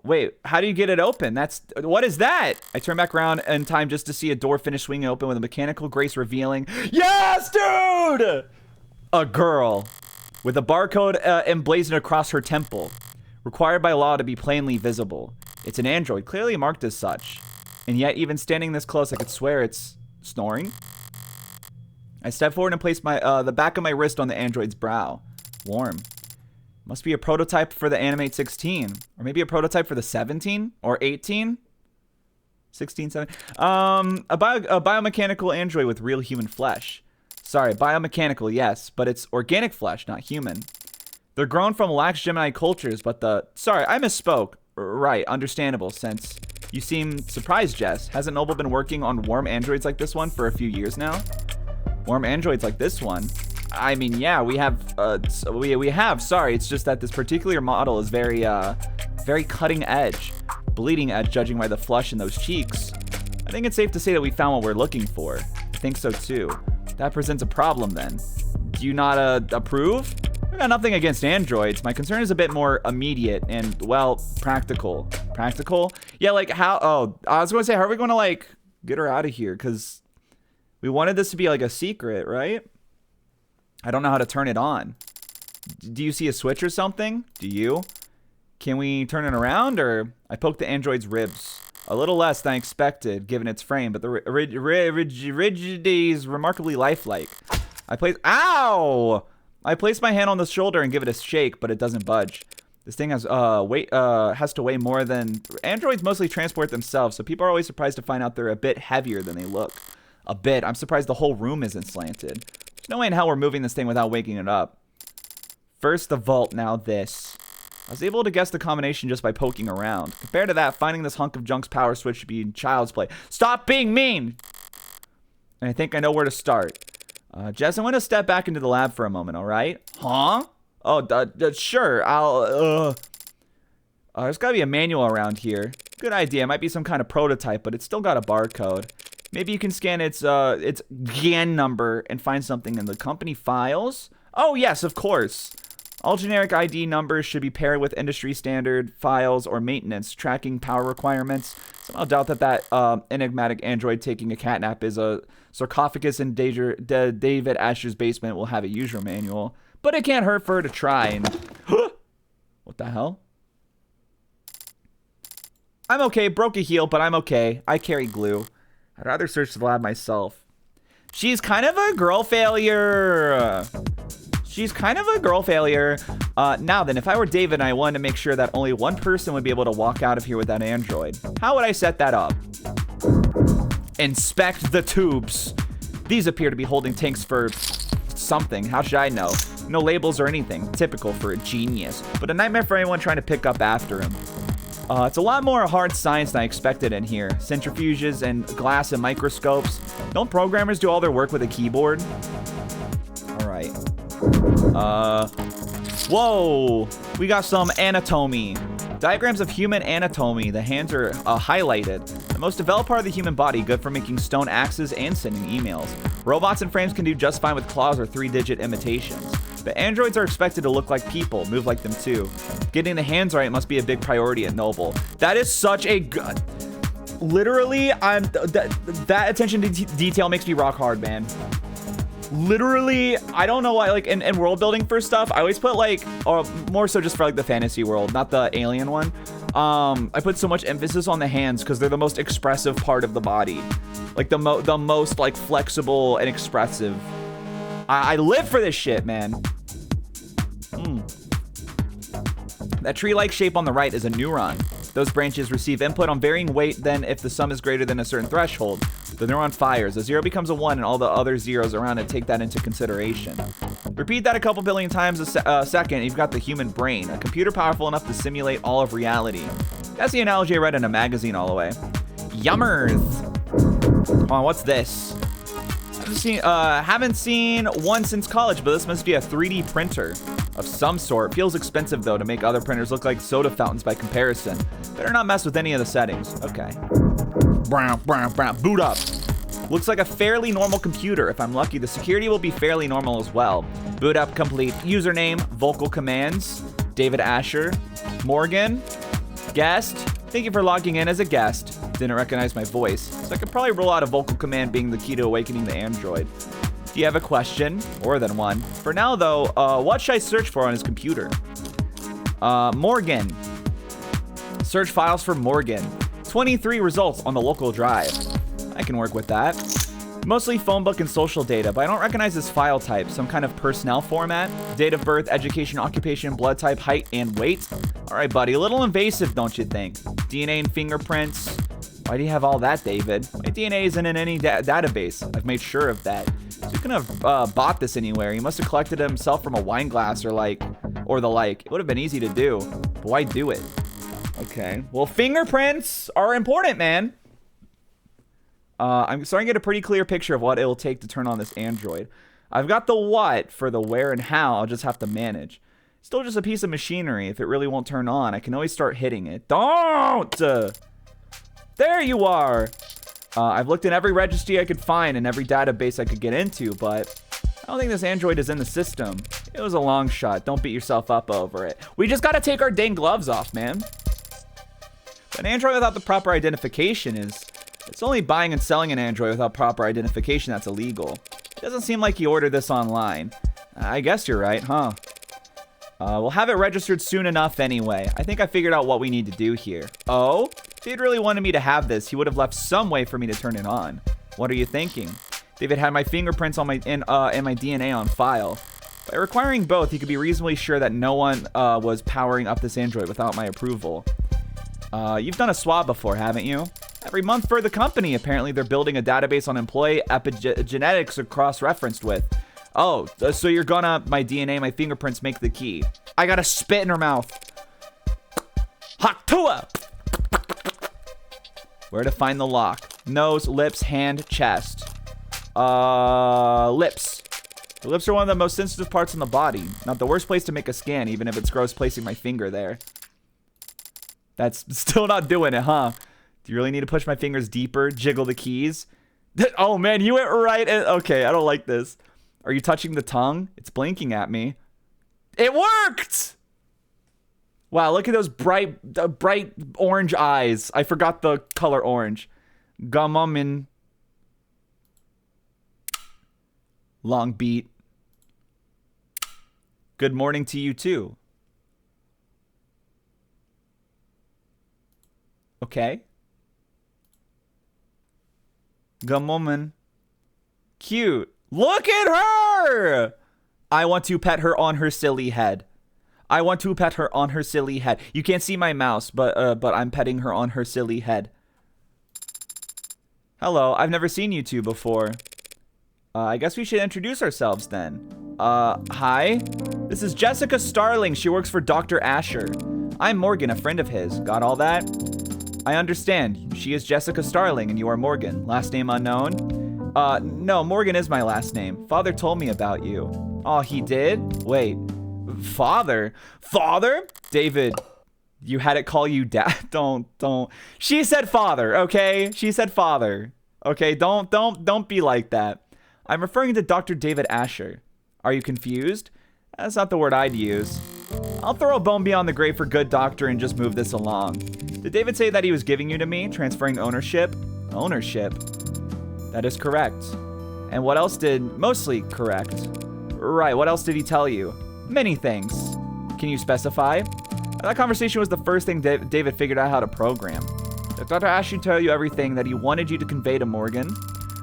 Wait, how do you get it open? What is that? I turn back around in time just to see a door finish swinging open with a mechanical grace revealing. Yes, dude! A girl with a barcode emblazoned across her temple. Required by law to be plainly visible. It's an android, clearly marked as such. And yet, even standing this close, I could swear it's snoring. I step forward and place the back of my wrist on the android's brow. Warm. Must be a prototype for the Animate 16. Or maybe a prototype for the 17? Or 18? 16, 17? A biomechanical android with real human flesh. Sorry, biomechanical, yes. But it's organic flesh, not human. They're grown from lax Gemini cultures, but Sorry, I misspoke. Right, understandable, since you seem surprised, Jess. Hasn't Noble been working on warm androids like this one for a few years now? Warm androids like this one? I mean, yeah, we have, sorry, it's just that this particular model is very cutting edge. Bleeding edge, judging by the flush in those cheeks. I think it's safe to say that we found what we're looking for. I think so too. That presents a problem then. Do you not approve? I got nothing against androids. My concern is a bit more immediate and, well, practical. Practical? Yeah, like how, oh, I was going to say, how are we going to like get her out of here? Because we wanted this to be like a secret, right? I don't know how to turn it on. Do you see a switch or something? Do you? Can we turn it around, or? I poked the android's ribs. A little less than I expected, given its frame, but the rigidity is remarkably lifelike. Ow! I place my hand on the shoulder and give it a shake, but it doesn't budge. This thing has has to weigh more than... Androids mostly transport themselves, so people are always surprised to find out they're a bit heavier than they look. A bit. I'm surprised the whole room isn't slanted. There's no way in hell we're moving this thing without waking it up. First the vault, now this. I was able to guess the combination just by poking around. Compared to that, finding this hunk of junk's power switch should be child's play. Stop being mean! And I think I know where to start. Jess, I'm going to step back into the lab for a moment, alright? Huh? Oh, sure, there's got to be a manual around here. Good idea. It might be some kind of prototype, but it's still got a barcode. Maybe you can scan its GAN number and find something in the company files? Oh, yes, of course. All generic ID numbers should be paired with industry standard files or maintenance tracking power requirements. Somehow doubt that enigmatic android taking a catnap is a sarcophagus in David Asher's basement will have a user manual. But it can't hurt for her to try and... What the hell? I'm okay. Broke a heel, but I'm okay. I carry glue. I'd rather search the lab myself. She's kind of a girl failure. She's kind of a girl failure. Now then, if I were David and I wanted to make sure that only one person would be able to walk out of here with that android, how would I set that up? Inspect the tubes. These appear to be holding tanks for something. How should I know? No labels or anything. Typical for a genius, but a nightmare for anyone trying to pick up after him. It's a lot more hard science than I expected in here. Centrifuges and glass and microscopes. Don't programmers do all their work with a keyboard? All right. Whoa, we got some anatomy. Diagrams of human anatomy. The hands are highlighted. The most developed part of the human body, good for making stone axes and sending emails. Robots and frames can do just fine with claws or 3-digit imitations. But androids are expected to look like people, move like them too. Getting the hands right must be a big priority at Noble. That is such a good... Literally, that attention to detail makes me rock hard, man. Literally, I don't know why, like, in world building for stuff, I always put, like, or more so just for, like, the fantasy world, not the alien one. I put so much emphasis on the hands because they're the most expressive part of the body. Like, the most, like, flexible and expressive. I live for this shit, man. That tree-like shape on the right is a neuron. Those branches receive input on varying weight, then if the sum is greater than a certain threshold, the neuron fires. A 0 becomes a 1, and all the other zeros around it take that into consideration. Repeat that a couple billion times a second, and you've got the human brain, a computer powerful enough to simulate all of reality. That's the analogy I read in a magazine all the way. Yummers! Hold on, what's this? Haven't seen one since college, but this must be a 3D printer of some sort. Feels expensive, though, to make other printers look like soda fountains by comparison. Better not mess with any of the settings. Okay. Boot up. Looks like a fairly normal computer. If I'm lucky, the security will be fairly normal as well. Boot up complete. Username, vocal commands, David Asher, Morgan, guest. Thank you for logging in as a guest. Didn't recognize my voice, so I could probably rule out a vocal command being the key to awakening the android. Do you have a question? More than one. For now, though, what should I search for on his computer? Morgan. Search files for Morgan. 23 results on the local drive. I can work with that. Mostly phone book and social data, but I don't recognize this file type. Some kind of personnel format? Date of birth, education, occupation, blood type, height, and weight? All right, buddy. A little invasive, don't you think? DNA and fingerprints. Why do you have all that, David? My DNA isn't in any database. I've made sure of that. So he couldn't have bought this anywhere. He must have collected it himself from a wine glass or the like. It would have been easy to do, but why do it? Okay. Well, fingerprints are important, man. I'm starting to get a pretty clear picture of what it'll take to turn on this android. I've got the what for the where and how. I'll just have to manage. Still just a piece of machinery. If it really won't turn on, I can always start hitting it. Don't! There you are! I've looked in every registry I could find and every database I could get into, but I don't think this android is in the system. It was a long shot. Don't beat yourself up over it. We just gotta take our dang gloves off, man. But an android without the proper identification it's only buying and selling an android without proper identification that's illegal. It doesn't seem like you ordered this online. I guess you're right, huh? We'll have it registered soon enough anyway. I think I figured out what we need to do here. Oh? If David really wanted me to have this, he would have left some way for me to turn it on. What are you thinking? David had my fingerprints on and my DNA on file. By requiring both, he could be reasonably sure that no one was powering up this android without my approval. You've done a swab before, haven't you? Every month for the company, apparently they're building a database on employee epigenetics are cross-referenced with. Oh, so you're gonna, my DNA, my fingerprints make the key. I gotta spit in her mouth. Haktua! Where to find the lock? Nose, lips, hand, chest. Lips. The lips are one of the most sensitive parts in the body. Not the worst place to make a scan, even if it's gross placing my finger there. That's still not doing it, huh? Do you really need to push my fingers deeper? Jiggle the keys? Oh man, you went right. Okay, I don't like this. Are you touching the tongue? It's blinking at me. It worked! Wow, look at those bright orange eyes. I forgot the color orange. Gamamin. Long beat. Good morning to you too. Okay. Gamoman. Cute. Look at her! I want to pet her on her silly head. I want to pet her on her silly head. You can't see my mouse, but I'm petting her on her silly head. Hello, I've never seen you two before. I guess we should introduce ourselves then. Hi. This is Jessica Starling. She works for Dr. Asher. I'm Morgan, a friend of his. Got all that? I understand. She is Jessica Starling and you are Morgan. Last name unknown? No, Morgan is my last name. Father told me about you. Oh, he did? Wait. Father? Father? David, you had it call you dad. Don't. She said father, okay? She said father. Okay, don't be like that. I'm referring to Dr. David Asher. Are you confused? That's not the word I'd use. I'll throw a bone beyond the grave for good doctor and just move this along. Did David say that he was giving you to me, transferring ownership? Ownership? That is correct. And what else mostly correct. Right, what else did he tell you? Many things. Can you specify? That conversation was the first thing David figured out how to program. Did Dr. Asher tell you everything that he wanted you to convey to Morgan?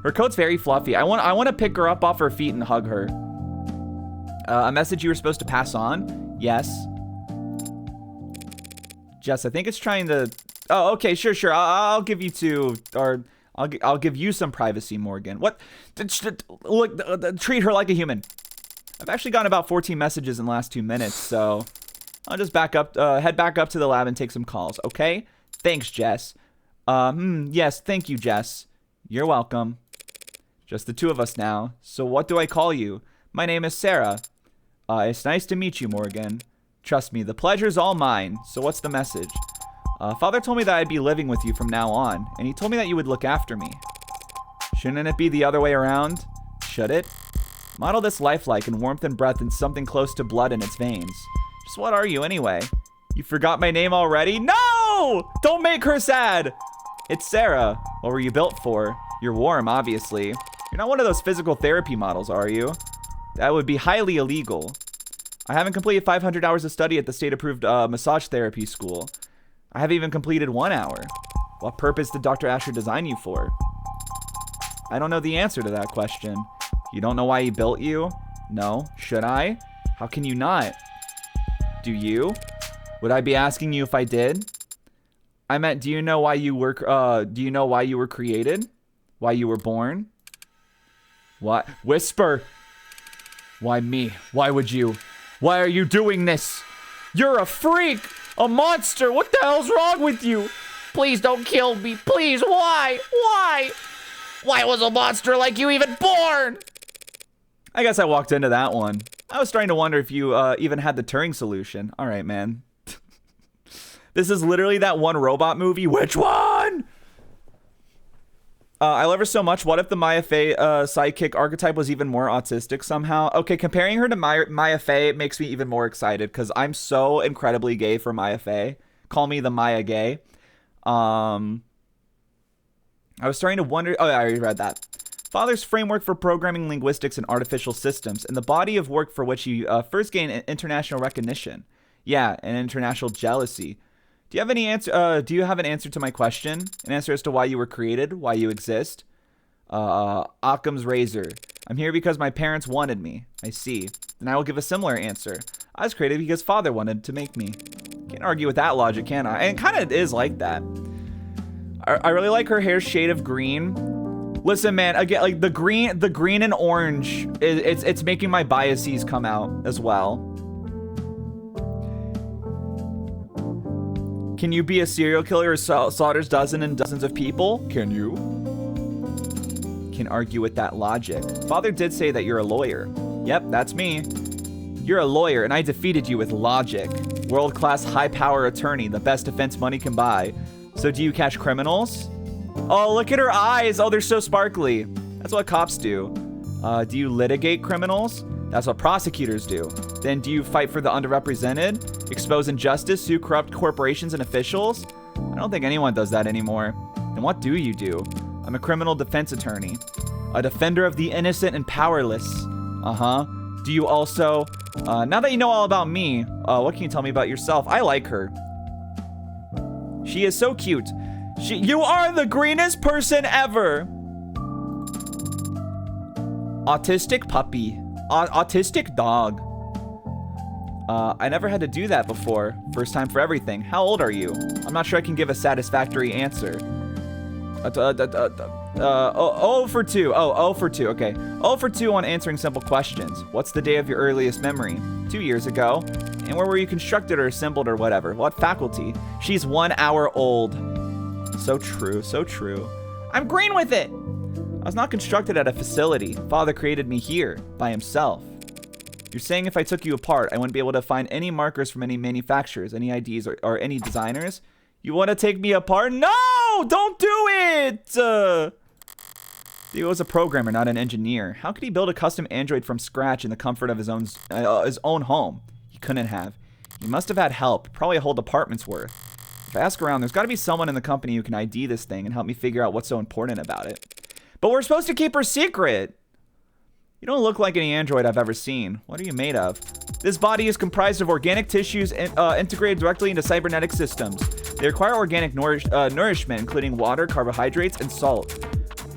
Her coat's very fluffy. I want to pick her up off her feet and hug her. A message you were supposed to pass on? Yes. Jess, I think it's trying to... Oh, okay, sure. I'll give you two, or I'll give you some privacy, Morgan. What? Look, treat her like a human. I've actually gotten about 14 messages in the last 2 minutes, so I'll just head back up to the lab and take some calls, okay? Thanks, Jess. Yes, thank you, Jess. You're welcome. Just the two of us now. So what do I call you? My name is Sarah. It's nice to meet you, Morgan. Trust me, the pleasure's all mine. So what's the message? Father told me that I'd be living with you from now on, and he told me that you would look after me. Shouldn't it be the other way around? Should it? Model this lifelike and warmth and breath in something close to blood in its veins. Just what are you anyway? You forgot my name already? No! Don't make her sad! It's Sarah. What were you built for? You're warm, obviously. You're not one of those physical therapy models, are you? That would be highly illegal. I haven't completed 500 hours of study at the state-approved massage therapy school. I haven't even completed 1 hour. What purpose did Dr. Asher design you for? I don't know the answer to that question. You don't know why he built you? No. Should I? How can you not? Do you? Would I be asking you if I did? I meant, do you know why you were created? Why you were born? What? Whisper! Why me? Why would you? Why are you doing this? You're a freak! A monster! What the hell's wrong with you? Please don't kill me. Please, why? Why? Why was a monster like you even born? I guess I walked into that one. I was starting to wonder if you even had the Turing solution. All right, man. This is literally that one robot movie. Which one? I love her so much. What if the Maya Fey sidekick archetype was even more autistic somehow? Okay, comparing her to Maya Fey makes me even more excited because I'm so incredibly gay for Maya Fey. Call me the Maya gay. I was starting to wonder. Oh, I already read that. Father's framework for programming linguistics and artificial systems, and the body of work for which he first gained international recognition. Yeah, and international jealousy. Do you have any answer? Do you have an answer to my question? An answer as to why you were created, why you exist? Occam's razor. I'm here because my parents wanted me. I see. Then I will give a similar answer. I was created because father wanted to make me. Can't argue with that logic, can I? And it kind of is like that. I really like her hair shade of green. Listen, man, again, like the green and orange, it's making my biases come out as well. Can you be a serial killer who slaughters dozens and dozens of people? Can you? Can argue with that logic. Father did say that you're a lawyer. Yep, that's me. You're a lawyer, and I defeated you with logic. World-class high-power attorney, the best defense money can buy. So do you catch criminals? Oh, look at her eyes. Oh, they're so sparkly. That's what cops do. Do you litigate criminals? That's what prosecutors do. Then do you fight for the underrepresented? Expose injustice, sue corrupt corporations and officials? I don't think anyone does that anymore. Then what do you do? I'm a criminal defense attorney. A defender of the innocent and powerless. Uh-huh. Do you also... now that you know all about me, what can you tell me about yourself? I like her. She is so cute. You are the greenest person ever. Autistic puppy. Autistic dog. I never had to do that before. First time for everything. How old are you? I'm not sure I can give a satisfactory answer. 0 for 2. Oh, 0 for 2. Okay. 0 for 2 on answering simple questions. What's the day of your earliest memory? 2 years ago. And where were you constructed or assembled or whatever? What faculty? She's 1 hour old. So true, so true. I'm green with it. I was not constructed at a facility. Father created me here, by himself. You're saying if I took you apart, I wouldn't be able to find any markers from any manufacturers, any IDs, or any designers? You want to take me apart? No! Don't do it! He was a programmer, not an engineer. How could he build a custom android from scratch in the comfort of his own home? He couldn't have. He must have had help, probably a whole department's worth. If I ask around, there's got to be someone in the company who can ID this thing and help me figure out what's so important about it. But we're supposed to keep her secret. You don't look like any android I've ever seen. What are you made of? This body is comprised of organic tissues integrated directly into cybernetic systems. They require organic nourishment, including water, carbohydrates, and salt.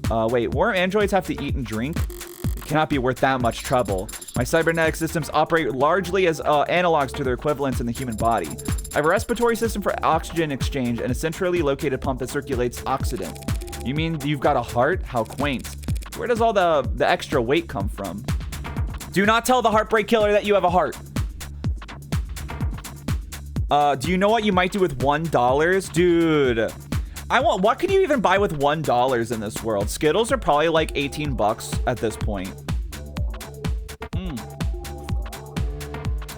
Wait, more androids have to eat and drink? It cannot be worth that much trouble. My cybernetic systems operate largely as analogs to their equivalents in the human body. I have a respiratory system for oxygen exchange and a centrally located pump that circulates oxygen. You mean you've got a heart? How quaint. Where does all the extra weight come from? Do not tell the Heartbreak Killer that you have a heart. Do you know what you might do with $1? Dude, what can you even buy with $1 in this world? Skittles are probably like 18 bucks at this point.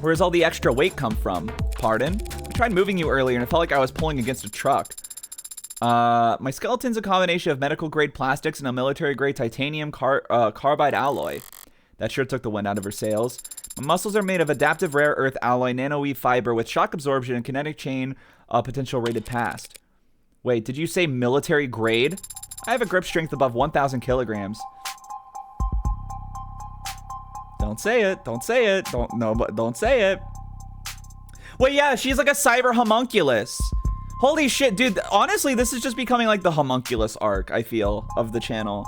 Where does all the extra weight come from? Pardon? I tried moving you earlier and it felt like I was pulling against a truck. My skeleton's a combination of medical grade plastics and a military grade titanium carbide alloy. That sure took the wind out of her sails. My muscles are made of adaptive rare earth alloy nanoweave fiber with shock absorption and kinetic chain potential rated past. Wait, did you say military grade? I have a grip strength above 1,000 kilograms. Don't say it. Don't say it. Don't say it. Wait, yeah, she's like a cyber homunculus. Holy shit, dude. Honestly, this is just becoming like the homunculus arc, I feel, of the channel.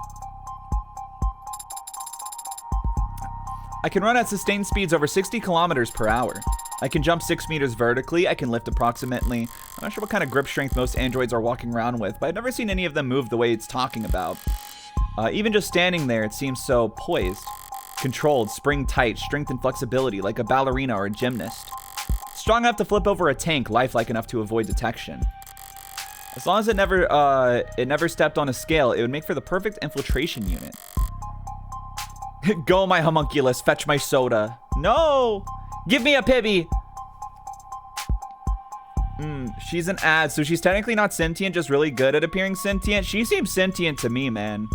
I can run at sustained speeds over 60 kilometers per hour. I can jump 6 meters vertically. I can lift approximately... I'm not sure what kind of grip strength most androids are walking around with, but I've never seen any of them move the way it's talking about. Even just standing there, it seems so poised. Controlled, spring tight, strength and flexibility, like a ballerina or a gymnast. Strong enough to flip over a tank, lifelike enough to avoid detection. As long as it never stepped on a scale, it would make for the perfect infiltration unit. Go, my homunculus, fetch my soda. No! Give me a pibby! She's an ad, so she's technically not sentient, just really good at appearing sentient. She seems sentient to me, man.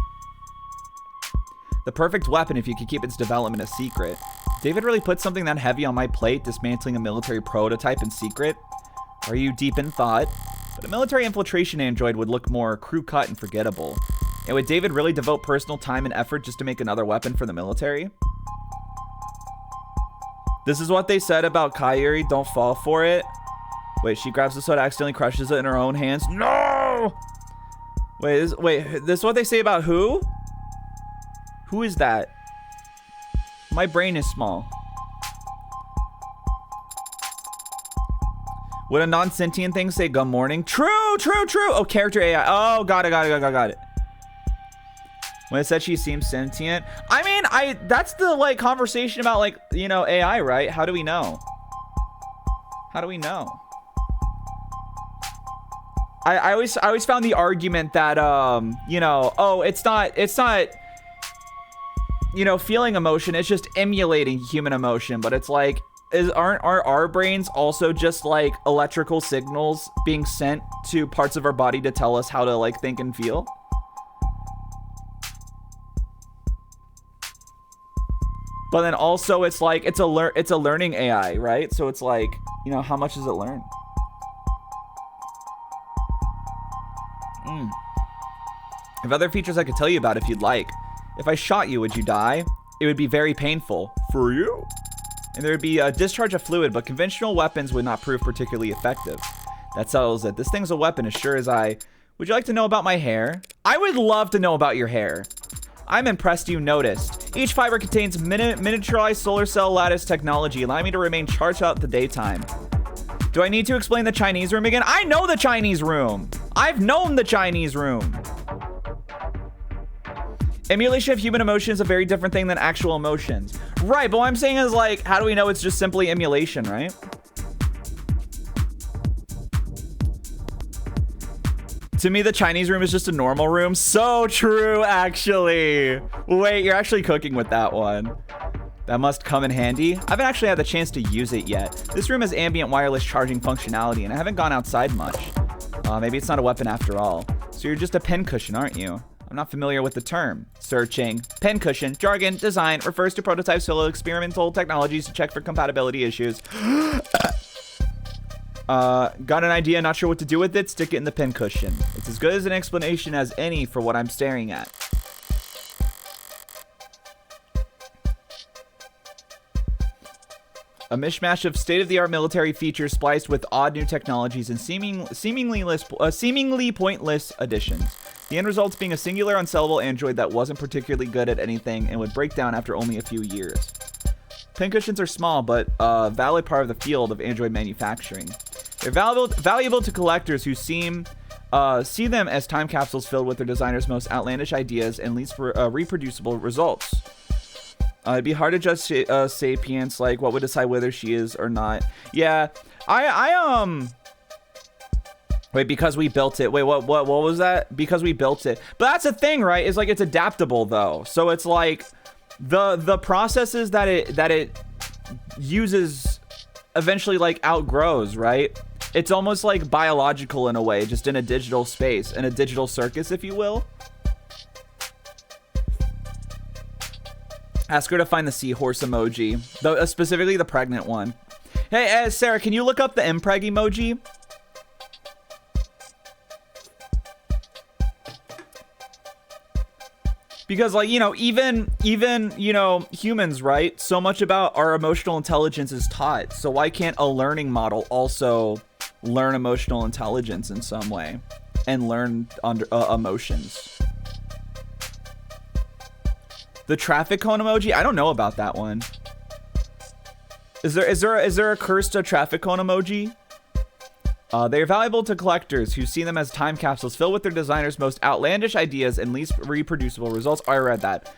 The perfect weapon if you could keep its development a secret. David really put something that heavy on my plate, dismantling a military prototype in secret? Are you deep in thought? But a military infiltration android would look more crew-cut and forgettable. And would David really devote personal time and effort just to make another weapon for the military? This is what they said about Yooree. Don't fall for it. Wait, she grabs the soda, accidentally crushes it in her own hands. No! Wait, this is what they say about who? Who is that? My brain is small. Would a non-sentient thing say good morning? True, true, true. Oh, character AI. Oh, got it. When it said she seems sentient. I mean, that's the, like, conversation about, like, you know, AI, right? How do we know? How do we know? I always found the argument that, you know, oh, it's not, you know, feeling emotion. It's just emulating human emotion. But it's like, aren't our brains also just like electrical signals being sent to parts of our body to tell us how to like think and feel? But then also it's like, it's a learning AI, right? So it's like, you know, how much does it learn? If other features I could tell you about if you'd like. If I shot you, would you die? It would be very painful. For you? And there would be a discharge of fluid, but conventional weapons would not prove particularly effective. That settles it. This thing's a weapon as sure as I... Would you like to know about my hair? I would love to know about your hair. I'm impressed you noticed. Each fiber contains miniaturized solar cell lattice technology, allowing me to remain charged out the daytime. Do I need to explain the Chinese room again? I know the Chinese room. I've known the Chinese room. Emulation of human emotion is a very different thing than actual emotions. Right, but what I'm saying is like, how do we know it's just simply emulation, right? To me, the Chinese room is just a normal room. So true, actually. Wait, you're actually cooking with that one. That must come in handy. I haven't actually had the chance to use it yet. This room has ambient wireless charging functionality, and I haven't gone outside much. Maybe it's not a weapon after all. So you're just a pincushion, aren't you? I'm not familiar with the term. Searching. Pincushion. Jargon. Design. Refers to prototypes or experimental technologies to check for compatibility issues. Got an idea, not sure what to do with it? Stick it in the pincushion. It's as good as an explanation as any for what I'm staring at. A mishmash of state-of-the-art military features spliced with odd new technologies and seemingly pointless additions. The end results being a singular, unsellable android that wasn't particularly good at anything and would break down after only a few years. Pincushions are small, but a valid part of the field of android manufacturing. They're valuable to collectors who see them as time capsules filled with their designers' most outlandish ideas and least reproducible results. It'd be hard to judge sapience, like what would decide whether she is or not. Yeah, wait, because we built it. Wait, what was that? Because we built it. But that's the thing, right? Is like it's adaptable though. So it's like the processes that it uses eventually like outgrows, right? It's almost like biological in a way, just in a digital space, in a digital circus, if you will. Ask her to find the seahorse emoji, specifically the pregnant one. Hey, Sarah, can you look up the impreg emoji? Because, like, you know, even, you know, humans, right? So much about our emotional intelligence is taught. So why can't a learning model also learn emotional intelligence in some way and learn emotions? The traffic cone emoji? I don't know about that one. Is there a cursed traffic cone emoji? They are valuable to collectors who see them as time capsules filled with their designers' most outlandish ideas and least reproducible results. I read that.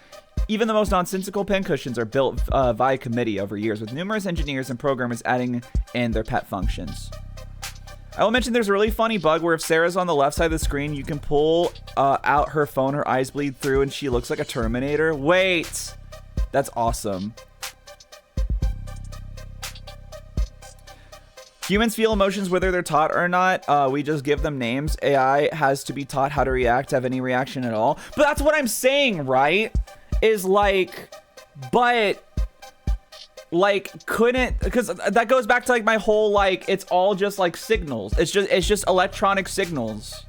Even the most nonsensical pincushions are built via committee over years, with numerous engineers and programmers adding in their pet functions. I will mention there's a really funny bug where if Sarah's on the left side of the screen, you can pull out her phone, her eyes bleed through, and she looks like a Terminator. Wait! That's awesome. Humans feel emotions whether they're taught or not. We just give them names. AI has to be taught how to react, have any reaction at all. But that's what I'm saying, right? Is like, but like couldn't, because that goes back to like my whole like it's all just like signals. It's just electronic signals.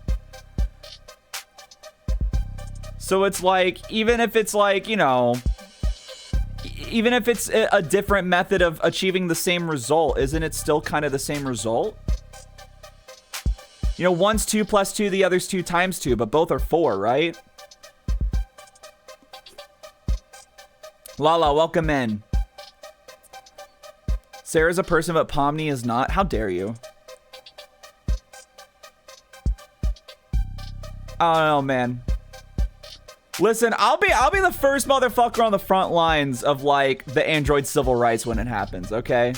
So it's like, even if it's like, you know, even if it's a different method of achieving the same result, isn't it still kind of the same result? You know, one's 2 plus 2, the other's 2 times 2, but both are 4, right? Lala, welcome in. Sarah's a person, but Pomni is not. How dare you? I don't know, man. Listen, I'll be the first motherfucker on the front lines of like the android civil rights when it happens, okay?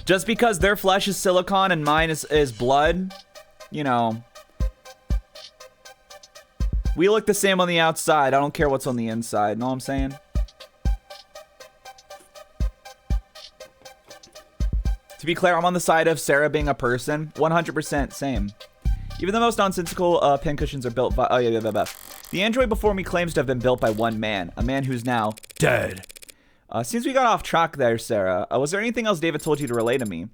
Just because their flesh is silicon and mine is blood, you know. We look the same on the outside. I don't care what's on the inside. Know what I'm saying? To be clear, I'm on the side of Sarah being a person. 100% same. Even the most nonsensical pincushions are built by... Oh, yeah. The android before me claims to have been built by one man. A man who's now dead. Seems we got off track there, Sarah. Was there anything else David told you to relay to me?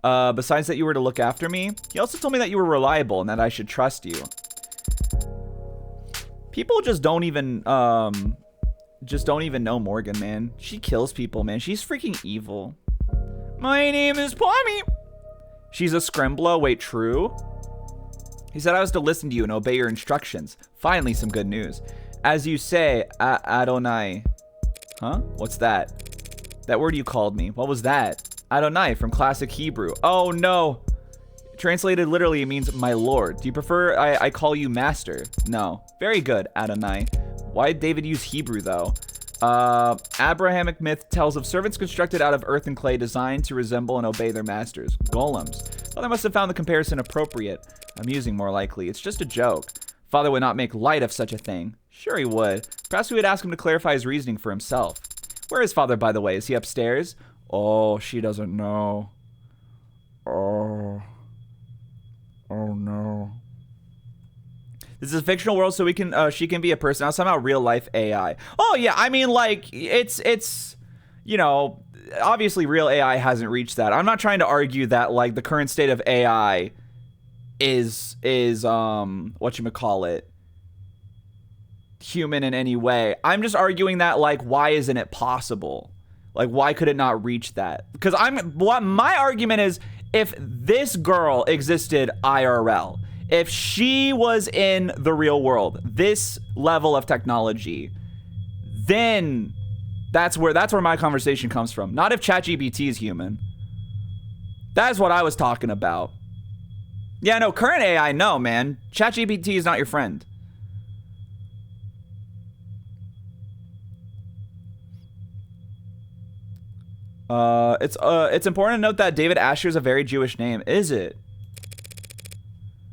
Besides that you were to look after me? He also told me that you were reliable and that I should trust you. People just don't even know Morgan, man. She kills people, man. She's freaking evil. My name is Pommy. She's a Scrimblow. Wait, true? He said I was to listen to you and obey your instructions. Finally, some good news. As you say, Adonai. Huh? What's that? That word you called me. What was that? Adonai from classic Hebrew. Oh, no. Translated literally, it means my lord. Do you prefer I call you master? No. Very good, Adonai. Why did David use Hebrew, though? Abrahamic myth tells of servants constructed out of earth and clay designed to resemble and obey their masters. Golems. Thought I must have found the comparison appropriate. Amusing, more likely. It's just a joke. Father would not make light of such a thing. Sure he would. Perhaps we would ask him to clarify his reasoning for himself. Where is Father, by the way? Is he upstairs? Oh, she doesn't know. Oh no. This is a fictional world, so she can be a person. Now somehow real life AI. Oh yeah, I mean like it's you know, obviously real AI hasn't reached that. I'm not trying to argue that like the current state of AI is whatchamacallit, human in any way. I'm just arguing that like why isn't it possible? Like why could it not reach that? Because what my argument is, if this girl existed IRL, if she was in the real world, this level of technology, then that's where my conversation comes from. Not if ChatGPT is human. That's what I was talking about. Yeah, no, current AI, no, man. ChatGPT is not your friend. It's important to note that David Asher is a very Jewish name. Is it?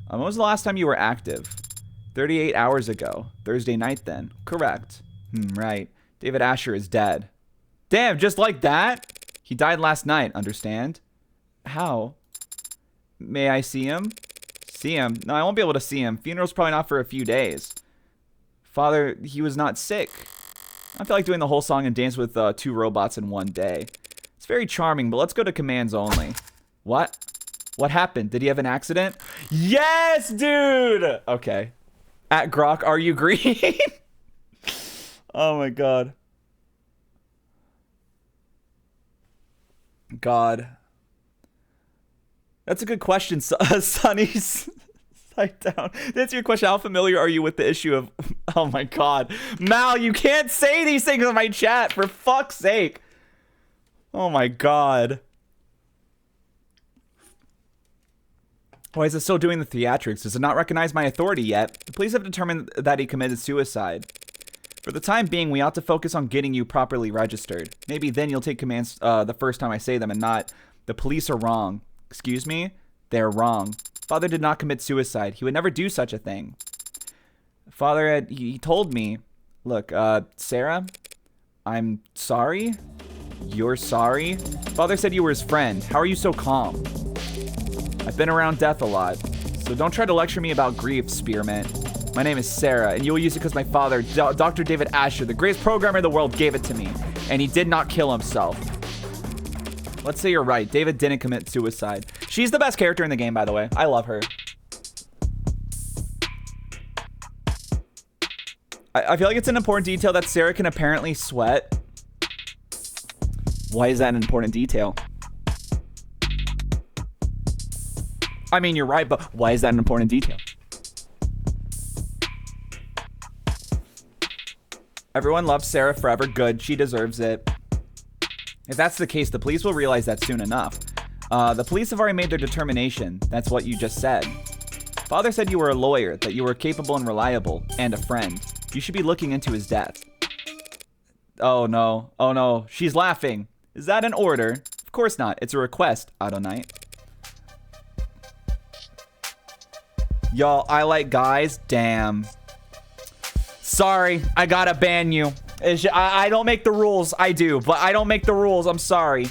When was the last time you were active? 38 hours ago. Thursday night then. Correct. Right. David Asher is dead. Damn, just like that? He died last night, understand? How? May I see him? See him? No, I won't be able to see him. Funeral's probably not for a few days. Father, he was not sick. I feel like doing the whole song and dance with 2 robots in one day. It's very charming, but let's go to commands only. What? What happened? Did he have an accident? Yes, dude! Okay. At Grok, are you green? Oh my god. God. That's a good question, Sonny's. Side down. To answer your question, how familiar are you with the issue of... Oh my god. Mal, you can't say these things in my chat, for fuck's sake. Oh my god. Why is it still doing the theatrics? Does it not recognize my authority yet? The police have determined that he committed suicide. For the time being, we ought to focus on getting you properly registered. Maybe then you'll take commands the first time I say them and not, the police are wrong. Excuse me? They're wrong. Father did not commit suicide. He would never do such a thing. Father, he told me, look, Sarah, I'm sorry. You're sorry? Father said you were his friend. How are you so calm? I've been around death a lot, so don't try to lecture me about grief, Spearmint. My name is Sarah, and you will use it because my father, Dr. David Asher, the greatest programmer in the world, gave it to me, and he did not kill himself. Let's say you're right. David didn't commit suicide. She's the best character in the game, by the way. I love her. I feel like it's an important detail that Sarah can apparently sweat. Why is that an important detail? I mean, you're right, but why is that an important detail? Everyone loves Sarah forever. Good. She deserves it. If that's the case, the police will realize that soon enough. The police have already made their determination. That's what you just said. Father said you were a lawyer, that you were capable and reliable, and a friend. You should be looking into his death. Oh no. Oh no. She's laughing. Is that an order? Of course not. It's a request, Adonai. Y'all, I like guys. Damn. Sorry. I gotta ban you. I don't make the rules. I do, but I don't make the rules. I'm sorry.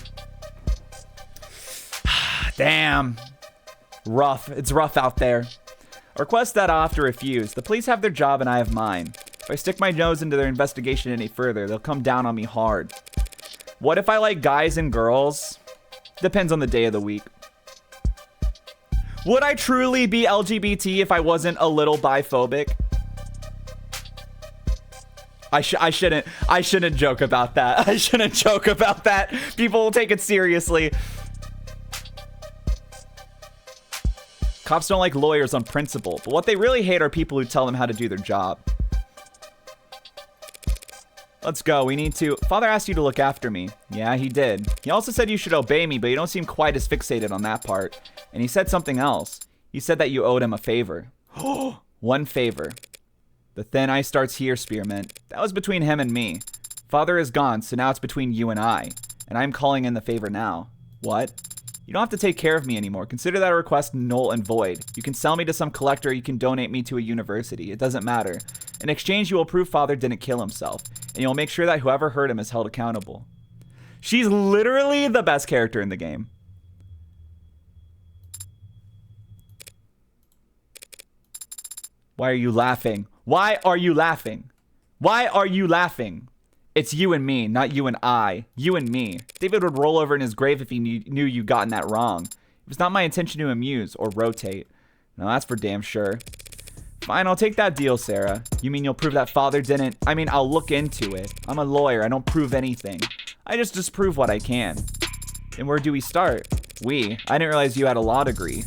Damn. Rough. It's rough out there. A request that I'll have to refuse. The police have their job and I have mine. If I stick my nose into their investigation any further, they'll come down on me hard. What if I like guys and girls? Depends on the day of the week. Would I truly be LGBT if I wasn't a little biphobic? I shouldn't joke about that. I shouldn't joke about that. People will take it seriously. Cops don't like lawyers on principle, but what they really hate are people who tell them how to do their job. Let's go. We need to... Father asked you to look after me. Yeah, he did. He also said you should obey me, but you don't seem quite as fixated on that part. And he said something else. He said that you owed him a favor. One favor. The thin ice starts here, Spearmint. That was between him and me. Father is gone, so now it's between you and I. And I'm calling in the favor now. What? You don't have to take care of me anymore. Consider that a request null and void. You can sell me to some collector, you can donate me to a university. It doesn't matter. In exchange, you will prove Father didn't kill himself. And you'll make sure that whoever hurt him is held accountable. She's literally the best character in the game. Why are you laughing? Why are you laughing? Why are you laughing? It's you and me, not you and I. You and me. David would roll over in his grave if he knew you'd gotten that wrong. It was not my intention to amuse or rotate. No, that's for damn sure. Fine, I'll take that deal, Sarah. You mean you'll prove that Father didn't... I mean, I'll look into it. I'm a lawyer. I don't prove anything. I just disprove what I can. And where do we start? I didn't realize you had a law degree.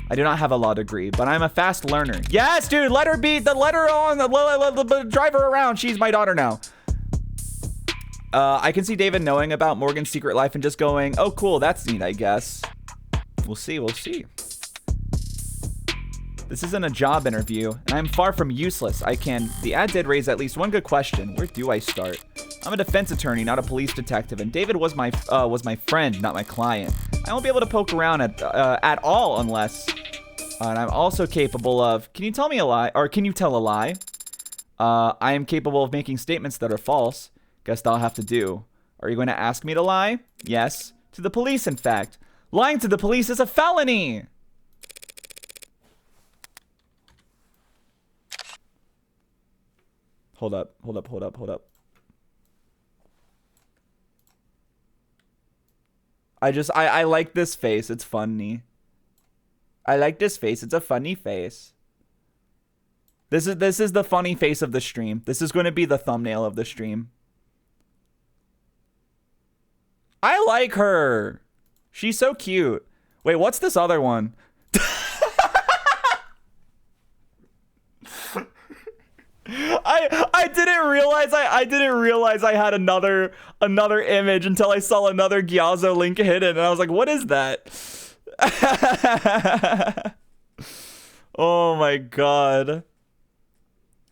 I do not have a law degree, but I'm a fast learner. Yes, dude, let her be. Let her on. Drive her around. She's my daughter now. I can see David knowing about Morgan's secret life and just going, oh, cool, that's neat, I guess. We'll see, we'll see. This isn't a job interview, and I'm far from useless. The ad did raise at least one good question. Where do I start? I'm a defense attorney, not a police detective, and David was my friend, not my client. I won't be able to poke around at all unless... and I'm also capable of... Can you tell me a lie? Or can you tell a lie? I am capable of making statements that are false. Guess that'll have to do. Are you going to ask me to lie? Yes. To the police, in fact. Lying to the police is a felony! Hold up. I like this face. It's funny. I like this face. It's a funny face. This is the funny face of the stream. This is going to be the thumbnail of the stream. I like her. She's so cute. Wait, what's this other one? I didn't realize I had another image until I saw another Gyazo link hidden, and I was like, what is that? Oh my god.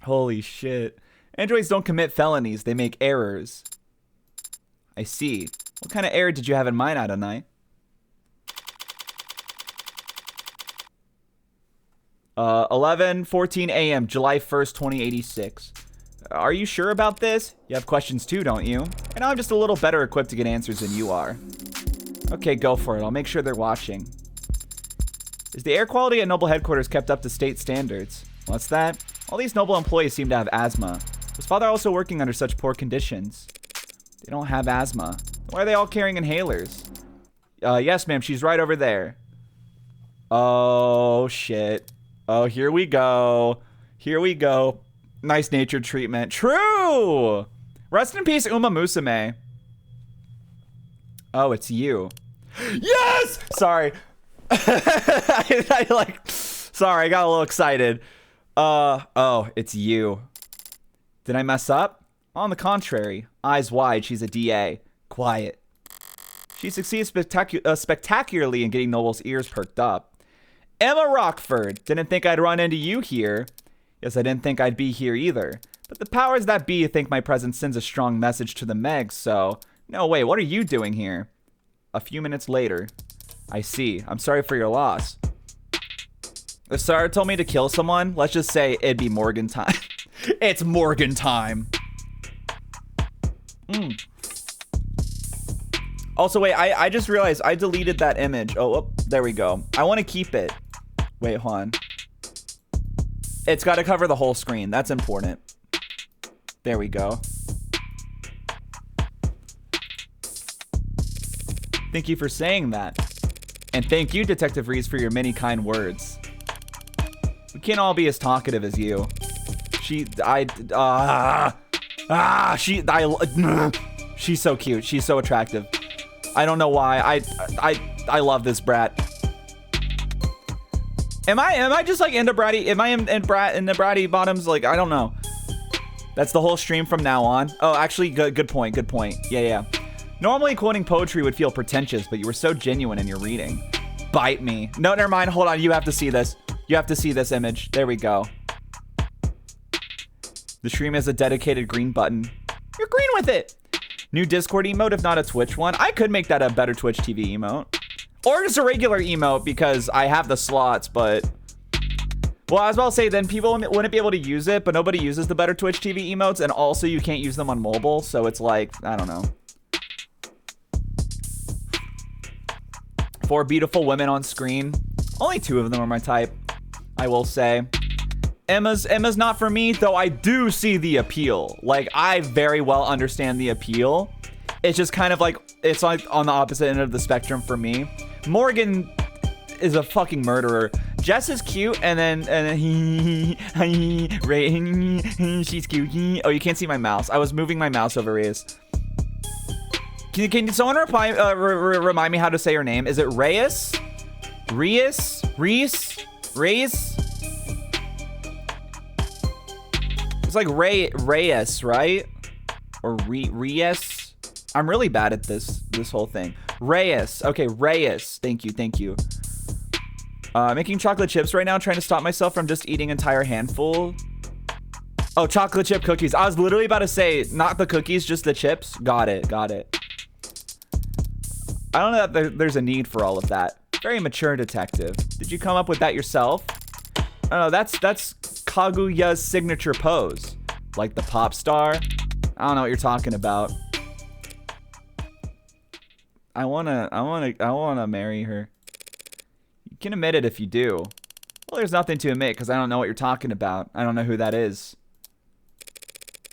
Holy shit. Androids don't commit felonies, they make errors. I see. What kind of error did you have in mind, Adonai? 11:14 a.m. July 1st, 2086. Are you sure about this? You have questions too, don't you? And I'm just a little better equipped to get answers than you are. Okay, go for it. I'll make sure they're watching. Is the air quality at Noble headquarters kept up to state standards? What's that? All these Noble employees seem to have asthma. Was father also working under such poor conditions? They don't have asthma. Why are they all carrying inhalers? Yes, ma'am. She's right over there. Oh, shit. Oh, here we go. Here we go. Nice nature treatment. True! Rest in peace, Uma Musume. Oh, it's you. Yes! Sorry. Sorry, I got a little excited. Oh, it's you. Did I mess up? On the contrary. Eyes wide, she's a DA. Quiet. She succeeds spectacularly in getting Noble's ears perked up. Emma Rockford. Didn't think I'd run into you here. Yes, I didn't think I'd be here either. But the powers that be think my presence sends a strong message to the Megs, so... No, wait, what are you doing here? A few minutes later. I see. I'm sorry for your loss. If Sarah told me to kill someone, let's just say it'd be Morgan time. It's Morgan time. Also, wait, I just realized I deleted that image. Oh, there we go. I want to keep it. Wait, hold on. It's got to cover the whole screen. That's important. There we go. Thank you for saying that. And thank you, Detective Reese, for your many kind words. We can't all be as talkative as you. She's so cute. She's so attractive. I don't know why. I love this brat. Am I just like into bratty? Am I in the bratty bottoms? Like, I don't know. That's the whole stream from now on. Oh, actually, good point. Good point. Yeah. Normally, quoting poetry would feel pretentious, but you were so genuine in your reading. Bite me. No, never mind. Hold on. You have to see this. You have to see this image. There we go. The stream has a dedicated green button. You're green with it. New Discord emote, if not a Twitch one. I could make that a better Twitch TV emote. Or just a regular emote because I have the slots, but... Well, I was about to say, then people wouldn't be able to use it, but nobody uses the better Twitch TV emotes, and also you can't use them on mobile, so it's like, I don't know. 4 beautiful women on screen. Only 2 of them are my type, I will say. Emma's not for me, though I do see the appeal. Like, I very well understand the appeal. It's just kind of like, it's like on the opposite end of the spectrum for me. Morgan is a fucking murderer. Jess is cute, and then Ray, she's cute. Oh, you can't see my mouse. I was moving my mouse over Reyes. Can someone remind me how to say her name? Is it Reyes? Reese? It's like Reyes, right? Or Reyes? I'm really bad at this whole thing. Reyes. Okay, Reyes. Thank you. Making chocolate chips right now, trying to stop myself from just eating entire handful. Oh, chocolate chip cookies. I was literally about to say, not the cookies, just the chips. Got it. I don't know that there's a need for all of that. Very mature detective. Did you come up with that yourself? I don't know, that's Kaguya's signature pose. Like the pop star. I don't know what you're talking about. I wanna marry her. You can admit it if you do. Well, there's nothing to admit because I don't know what you're talking about. I don't know who that is.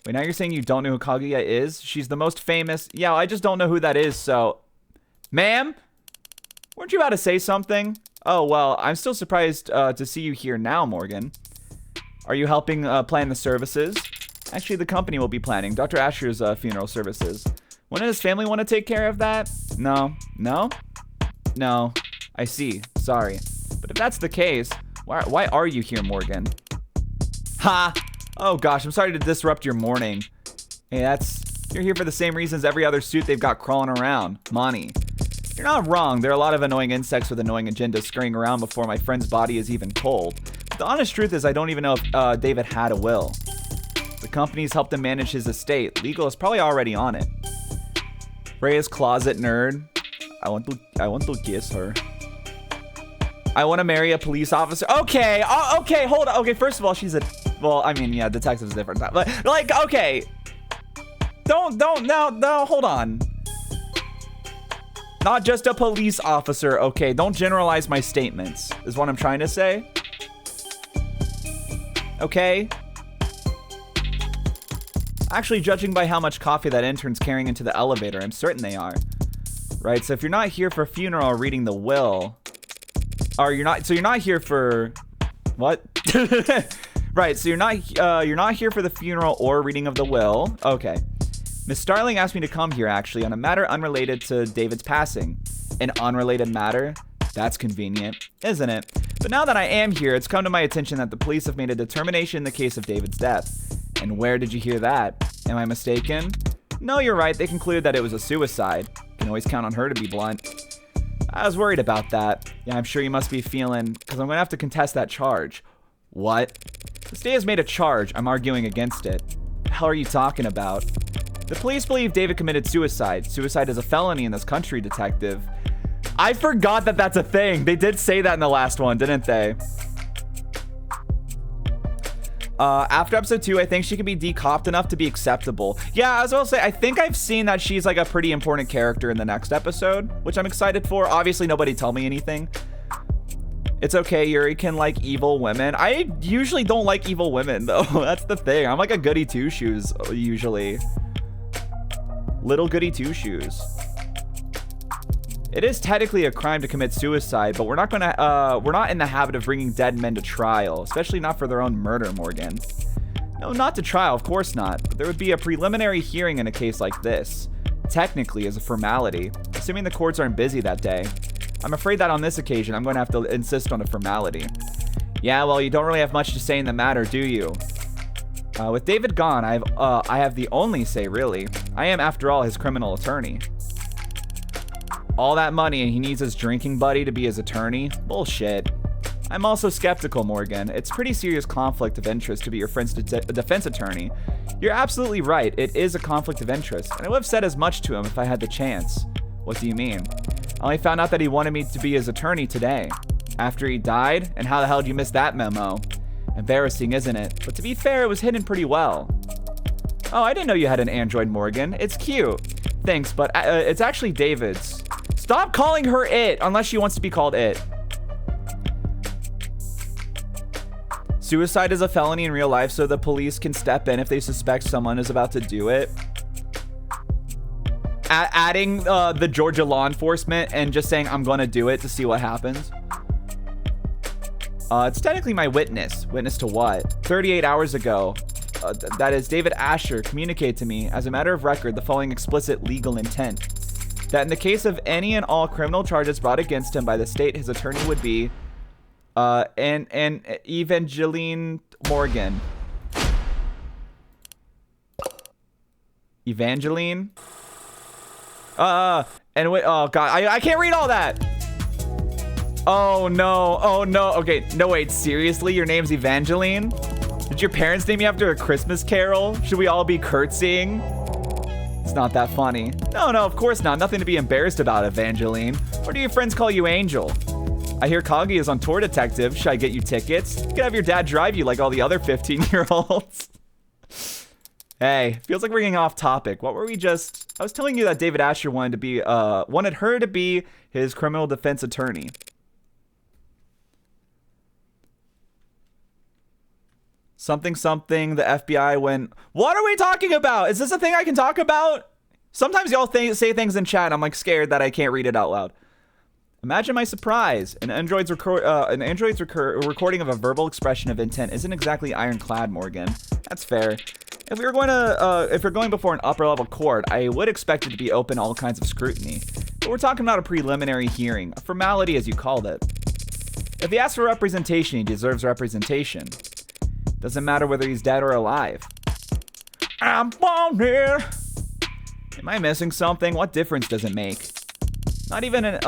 Wait, now you're saying you don't know who Kaguya is? She's the most famous. Yeah, I just don't know who that is, so... Ma'am? Weren't you about to say something? Oh, well, I'm still surprised to see you here now, Morgan. Are you helping plan the services? Actually, the company will be planning Dr. Asher's funeral services. Wouldn't his family want to take care of that? No. I see. Sorry. But if that's the case, why are you here, Morgan? Ha! Oh gosh, I'm sorry to disrupt your morning. Hey, you're here for the same reasons every other suit they've got crawling around. Money. You're not wrong. There are a lot of annoying insects with annoying agendas scurrying around before my friend's body is even cold. But the honest truth is I don't even know if David had a will. The company's helped him manage his estate. Legal is probably already on it. Rhea's closet nerd. I want to kiss her. I want to marry a police officer. Okay, hold on. Okay, first of all, she's a Well, I mean, yeah, detective's different. But, like, okay. No, hold on. Not just a police officer, okay? Don't generalize my statements, is what I'm trying to say. Okay? Actually, judging by how much coffee that intern's carrying into the elevator, I'm certain they are. Right, so if you're not here for a funeral or reading the will, or you're not here for, what? Right, so you're not here for the funeral or reading of the will. Okay. Miss Starling asked me to come here, actually, on a matter unrelated to David's passing. An unrelated matter? That's convenient, isn't it? But now that I am here, it's come to my attention that the police have made a determination in the case of David's death. And where did you hear that? Am I mistaken? No, you're right. They concluded that it was a suicide. Can always count on her to be blunt. I was worried about that. Yeah, I'm sure you must be feeling, because I'm going to have to contest that charge. What? The state has made a charge. I'm arguing against it. The hell are you talking about? The police believe David committed suicide. Suicide is a felony in this country, detective. I forgot that that's a thing. They did say that in the last one, didn't they? After episode 2, I think she can be decopped enough to be acceptable. Yeah, as well say, I think I've seen that she's like a pretty important character in the next episode, which I'm excited for. Obviously, nobody tell me anything. It's okay, Yooree can like evil women. I usually don't like evil women, though. That's the thing. I'm like a goody two-shoes, usually. Little goody two-shoes. It is technically a crime to commit suicide, but we're not in the habit of bringing dead men to trial, especially not for their own murder, Morgan. No, not to trial, of course not. But there would be a preliminary hearing in a case like this. Technically, as a formality, assuming the courts aren't busy that day. I'm afraid that on this occasion, I'm going to have to insist on a formality. Yeah, well, you don't really have much to say in the matter, do you? With David gone, I have the only say, really. I am, after all, his criminal attorney. All that money and he needs his drinking buddy to be his attorney? Bullshit. I'm also skeptical, Morgan. It's pretty serious conflict of interest to be your friend's defense attorney. You're absolutely right. It is a conflict of interest, and I would have said as much to him if I had the chance. What do you mean? I only found out that he wanted me to be his attorney today. After he died? And how the hell did you miss that memo? Embarrassing, isn't it? But to be fair, it was hidden pretty well. Oh, I didn't know you had an Android, Morgan. It's cute. Thanks, but it's actually David's. Stop calling her it, unless she wants to be called it. Suicide is a felony in real life, so the police can step in if they suspect someone is about to do it. Adding the Georgia law enforcement and just saying, I'm gonna do it to see what happens. It's technically my witness. Witness to what? 38 hours ago. That is, David Asher communicated to me, as a matter of record, the following explicit legal intent. That in the case of any and all criminal charges brought against him by the state, his attorney would be Evangeline Morgan. Evangeline? Oh god, I can't read all that. Oh no, okay, no wait, seriously, your name's Evangeline? Did your parents name you after a Christmas carol? Should we all be curtsying? It's not that funny. No, of course not, nothing to be embarrassed about, Evangeline. Or do your friends call you Angel? I hear Kagi is on tour, detective. Should I get you tickets? You could have your dad drive you like all the other 15-year-olds. Hey, feels like we're getting off topic. What were we just... I was telling you that David Asher wanted her to be his criminal defense attorney. Something, the FBI went... What are we talking about? Is this a thing I can talk about? Sometimes y'all say things in chat and I'm like scared that I can't read it out loud. Imagine my surprise. An android's recording of a verbal expression of intent isn't exactly ironclad, Morgan. That's fair. If you're going before an upper level court, I would expect it to be open to all kinds of scrutiny. But we're talking about a preliminary hearing, a formality as you called it. If he asks for representation, he deserves representation. Doesn't matter whether he's dead or alive. I'm born here. Am I missing something? What difference does it make? Not even an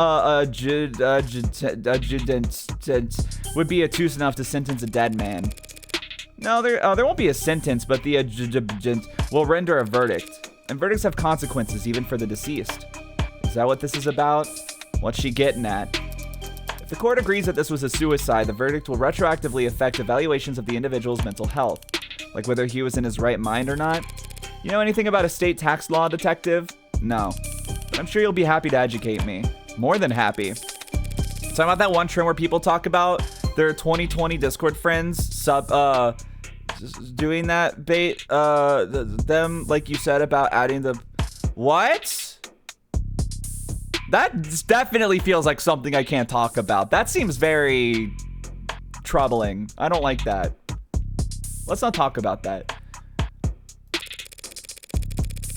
would be obtuse enough to sentence a dead man. No, there won't be a sentence, but the will render a verdict. And verdicts have consequences, even for the deceased. Is that what this is about? What's she getting at? If the court agrees that this was a suicide, the verdict will retroactively affect evaluations of the individual's mental health, like whether he was in his right mind or not. You know anything about a state tax law, detective? No. But I'm sure you'll be happy to educate me. More than happy. Talking about that one trend where people talk about their 2020 Discord friends doing that bait, them, like you said, about adding the... What? That definitely feels like something I can't talk about. That seems very troubling. I don't like that. Let's not talk about that.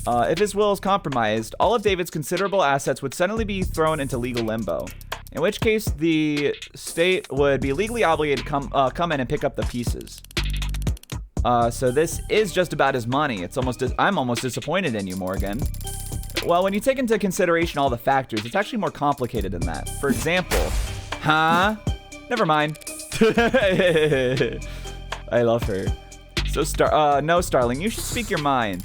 If his will is compromised, all of David's considerable assets would suddenly be thrown into legal limbo. In which case, the state would be legally obligated to come in and pick up the pieces. So this is just about his money. I'm almost disappointed in you, Morgan. Well, when you take into consideration all the factors, it's actually more complicated than that. For example, never mind. I love her. So, no, Starling, you should speak your mind.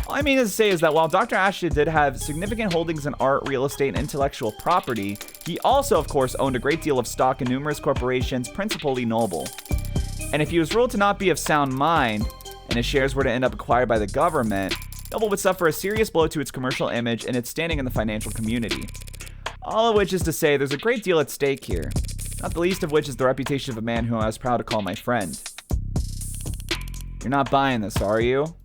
All I mean to say is that while Dr. Ashley did have significant holdings in art, real estate, and intellectual property, he also, of course, owned a great deal of stock in numerous corporations, principally Noble. And if he was ruled to not be of sound mind, and his shares were to end up acquired by the government, Noble would suffer a serious blow to its commercial image and its standing in the financial community. All of which is to say there's a great deal at stake here, not the least of which is the reputation of a man whom I was proud to call my friend. You're not buying this, are you?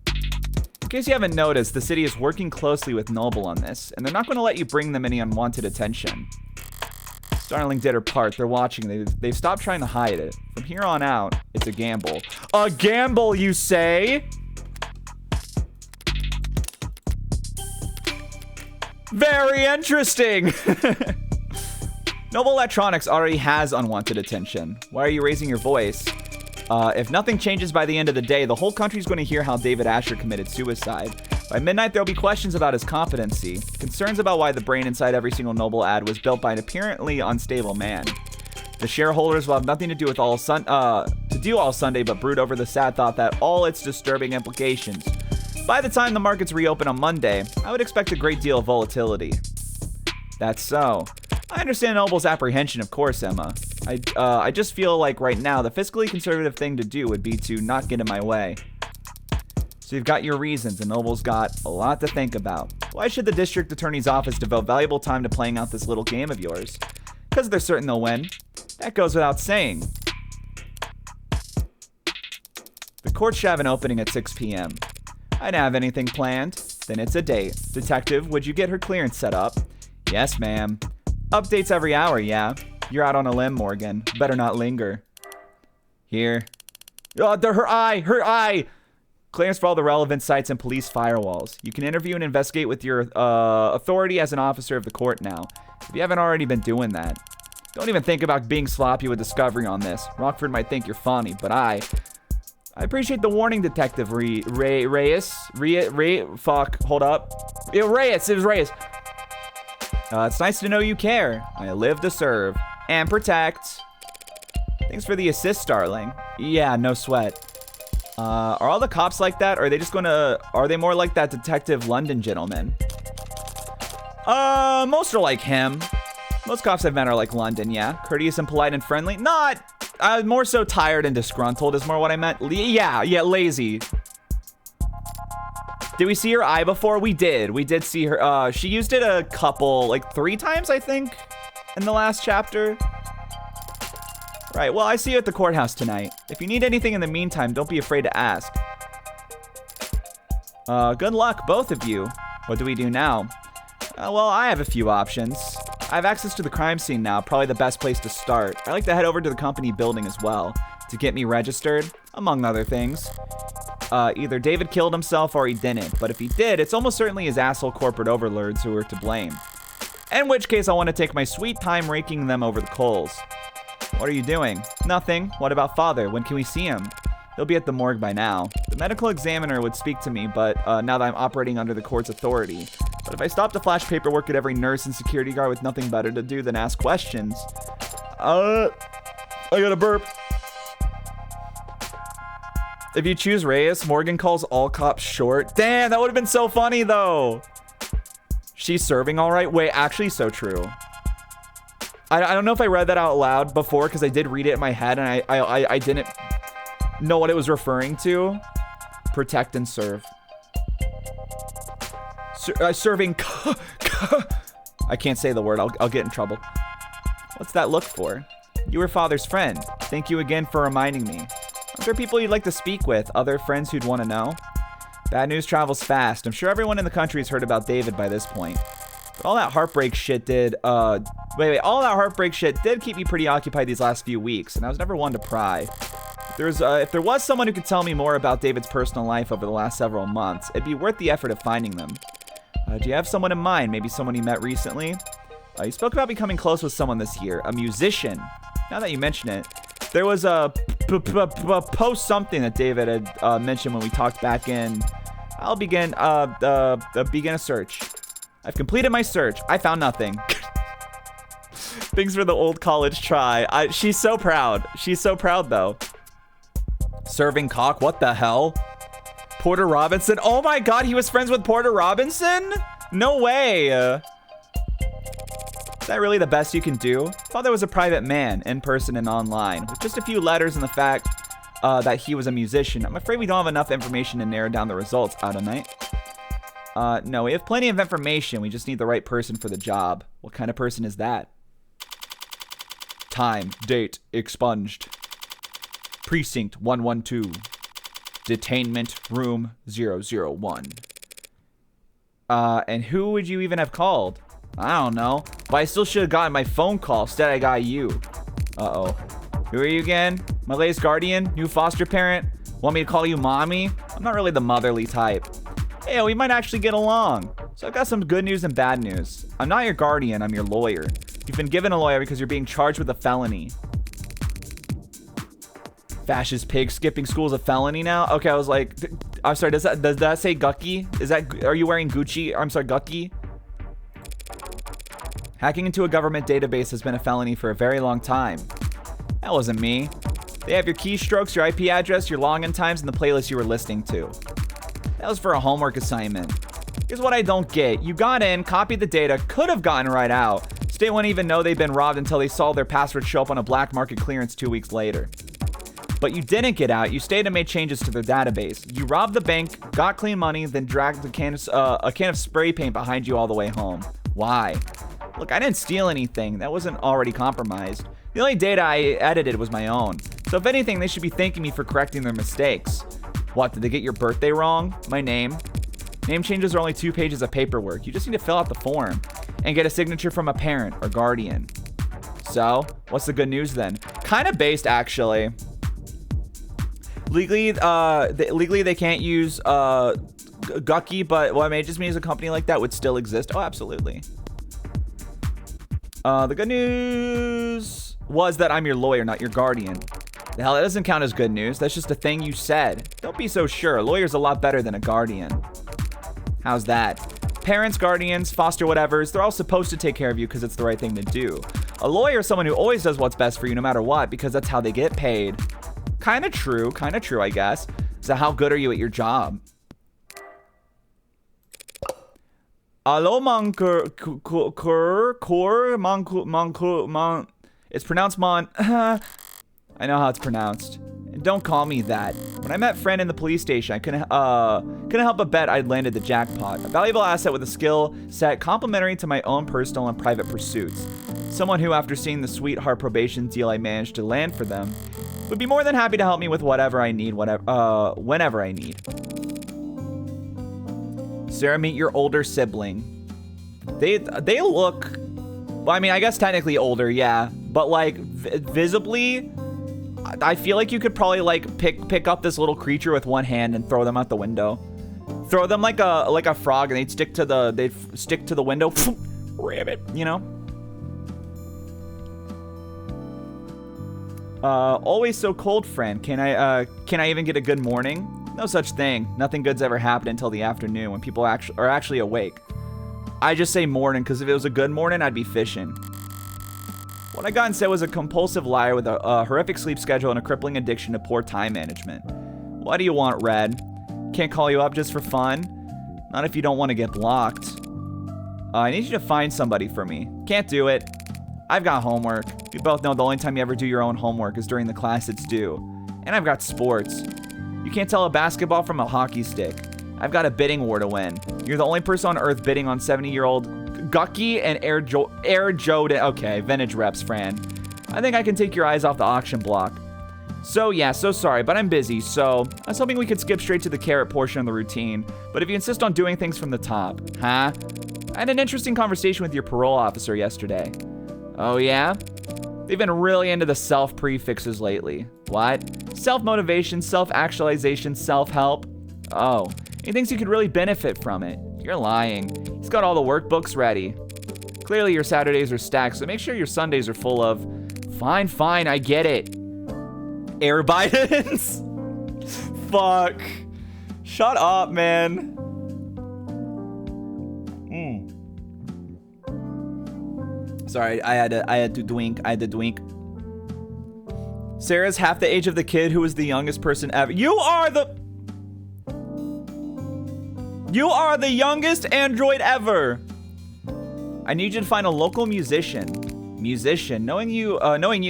In case you haven't noticed, the city is working closely with Noble on this, and they're not going to let you bring them any unwanted attention. Starling did her part. They're watching. They've stopped trying to hide it. From here on out, it's a gamble. A gamble, you say? Very interesting. Noble Electronics already has unwanted attention. Why are you raising your voice? If nothing changes by the end of the day, the whole country's going to hear how David Asher committed suicide. By midnight, there'll be questions about his competency, concerns about why the brain inside every single Noble ad was built by an apparently unstable man. The shareholders will have nothing to do with all Sunday but brood over the sad thought that all its disturbing implications. By the time the markets reopen on Monday, I would expect a great deal of volatility. That's so. I understand Noble's apprehension, of course, Emma. I just feel like right now the fiscally conservative thing to do would be to not get in my way. So you've got your reasons, and Noble's got a lot to think about. Why should the district attorney's office devote valuable time to playing out this little game of yours? Because they're certain they'll win. That goes without saying. The court should have an opening at 6 p.m. I don't have anything planned. Then it's a date. Detective, would you get her clearance set up? Yes, ma'am. Updates every hour, yeah. You're out on a limb, Morgan. Better not linger. Here. Oh, her eye! Clearance for all the relevant sites and police firewalls. You can interview and investigate with your authority as an officer of the court now, if you haven't already been doing that. Don't even think about being sloppy with discovery on this. Rockford might think you're funny, but I appreciate the warning, Detective Reyes. Fuck, hold up. It was Reyes. It's nice to know you care. I live to serve and protect. Thanks for the assist, Starling. Yeah, no sweat. Are all the cops like that? Or are they just are they more like that Detective London gentleman? Most are like him. Most cops I've met are like London, yeah. Courteous and polite and friendly. Not, more so tired and disgruntled is more what I meant. Yeah, lazy. Did we see her eye before? We did see her. She used it a couple, like 3 times, I think, in the last chapter. Right, well, I see you at the courthouse tonight. If you need anything in the meantime, don't be afraid to ask. Good luck, both of you. What do we do now? Well, I have a few options. I have access to the crime scene now, probably the best place to start. I like to head over to the company building as well, to get me registered, among other things. Either David killed himself or he didn't, but if he did, it's almost certainly his asshole corporate overlords who are to blame. In which case, I want to take my sweet time raking them over the coals. What are you doing? Nothing. What about Father? When can we see him? He'll be at the morgue by now. The medical examiner would speak to me, but now that I'm operating under the court's authority. But if I stop to flash paperwork at every nurse and security guard with nothing better to do than ask questions... I got a burp. If you choose Reyes, Morgan calls all cops short. Damn, that would have been so funny, though. She's serving all right? Wait, actually so true. I don't know if I read that out loud before because I did read it in my head and I didn't know what it was referring to. Protect and serve. Serving. I can't say the word. I'll get in trouble. What's that look for? You were father's friend. Thank you again for reminding me. Are there people you'd like to speak with? Other friends who'd want to know? Bad news travels fast. I'm sure everyone in the country has heard about David by this point. But all that heartbreak shit did, all that heartbreak shit did keep me pretty occupied these last few weeks, and I was never one to pry. If there was someone who could tell me more about David's personal life over the last several months, it'd be worth the effort of finding them. Do you have someone in mind? Maybe someone you met recently? You spoke about becoming close with someone this year, a musician. Now that you mention it, there was a post something that David had mentioned when we talked back in. I'll begin a search. I've completed my search. I found nothing. Things for the old college try. She's so proud. She's so proud though. Serving cock. What the hell? Porter Robinson. Oh my God, he was friends with Porter Robinson? No way. Is that really the best you can do? Thought there was a private man, in person and online, with just a few letters and the fact that he was a musician. I'm afraid we don't have enough information to narrow down the results out of night. No, we have plenty of information. We just need the right person for the job. What kind of person is that? Time, date, expunged. Precinct 112. Detainment room 001. And who would you even have called? I don't know. But I still should have gotten my phone call. Instead, I got you. Uh-oh. Who are you again? My latest guardian? New foster parent? Want me to call you mommy? I'm not really the motherly type. Hey, we might actually get along. So I've got some good news and bad news. I'm not your guardian, I'm your lawyer. You've been given a lawyer because you're being charged with a felony. Fascist pig, skipping school is a felony now? Okay, I was like, I'm sorry, does that say Gucky? Are you wearing Gucci? I'm sorry, Gucky? Hacking into a government database has been a felony for a very long time. That wasn't me. They have your keystrokes, your IP address, your login times, and the playlist you were listening to. That was for a homework assignment. Here's what I don't get. You got in, copied the data, could have gotten right out. State wouldn't even know they'd been robbed until they saw their password show up on a black market clearance 2 weeks later. But you didn't get out. You stayed and made changes to their database. You robbed the bank, got clean money, then dragged a can of spray paint behind you all the way home. Why? Look, I didn't steal anything. That wasn't already compromised. The only data I edited was my own. So if anything, they should be thanking me for correcting their mistakes. What, did they get your birthday wrong? My name? Name changes are only 2 pages of paperwork. You just need to fill out the form and get a signature from a parent or guardian. So, what's the good news then? Kind of based, actually. Legally, they can't use Gucky, but what it just means a company like that would still exist. Oh, absolutely. The good news was that I'm your lawyer, not your guardian. The hell, that doesn't count as good news. That's just a thing you said. Don't be so sure. A lawyer's a lot better than a guardian. How's that? Parents, guardians, foster whatevers, they're all supposed to take care of you because it's the right thing to do. A lawyer is someone who always does what's best for you no matter what because that's how they get paid. Kind of true, I guess. So how good are you at your job? Alo it's pronounced Mon. I know how it's pronounced. And don't call me that. When I met Fran in the police station, I couldn't help but bet I'd landed the jackpot. A valuable asset with a skill set complementary to my own personal and private pursuits. Someone who, after seeing the sweetheart probation deal I managed to land for them, would be more than happy to help me with whatever I need, whenever I need. Sarah, meet your older sibling. They look, well, I mean, I guess technically older, yeah, but like visibly, I feel like you could probably like pick up this little creature with one hand and throw them out the window. Throw them like a frog, and they'd stick to the window. Rabbit, you know. Always so cold, friend. Can I even get a good morning? No such thing. Nothing good's ever happened until the afternoon when people are actually awake. I just say morning because if it was a good morning, I'd be fishing. What I got instead was a compulsive liar with a horrific sleep schedule and a crippling addiction to poor time management. What do you want, Red? Can't call you up just for fun? Not if you don't want to get blocked. I need you to find somebody for me. Can't do it. I've got homework. We both know the only time you ever do your own homework is during the class it's due. And I've got sports. You can't tell a basketball from a hockey stick. I've got a bidding war to win. You're the only person on Earth bidding on 70-year-old Gucky and Air Jordan. Okay, vintage reps, Fran. I think I can take your eyes off the auction block. So yeah, so sorry, but I'm busy, so I was hoping we could skip straight to the carrot portion of the routine. But if you insist on doing things from the top, huh? I had an interesting conversation with your parole officer yesterday. Oh yeah? They've been really into the self prefixes lately. What? Self-motivation, self-actualization, self-help? Oh, he thinks you could really benefit from it. You're lying. He's got all the workbooks ready. Clearly your Saturdays are stacked, so make sure your Sundays are full of... Fine, I get it. Air Bidens? Fuck. Shut up, man. Sorry, I had to dwink. Sarah's half the age of the kid who was the youngest person ever. You are the youngest android ever. I need you to find a local musician. Knowing you,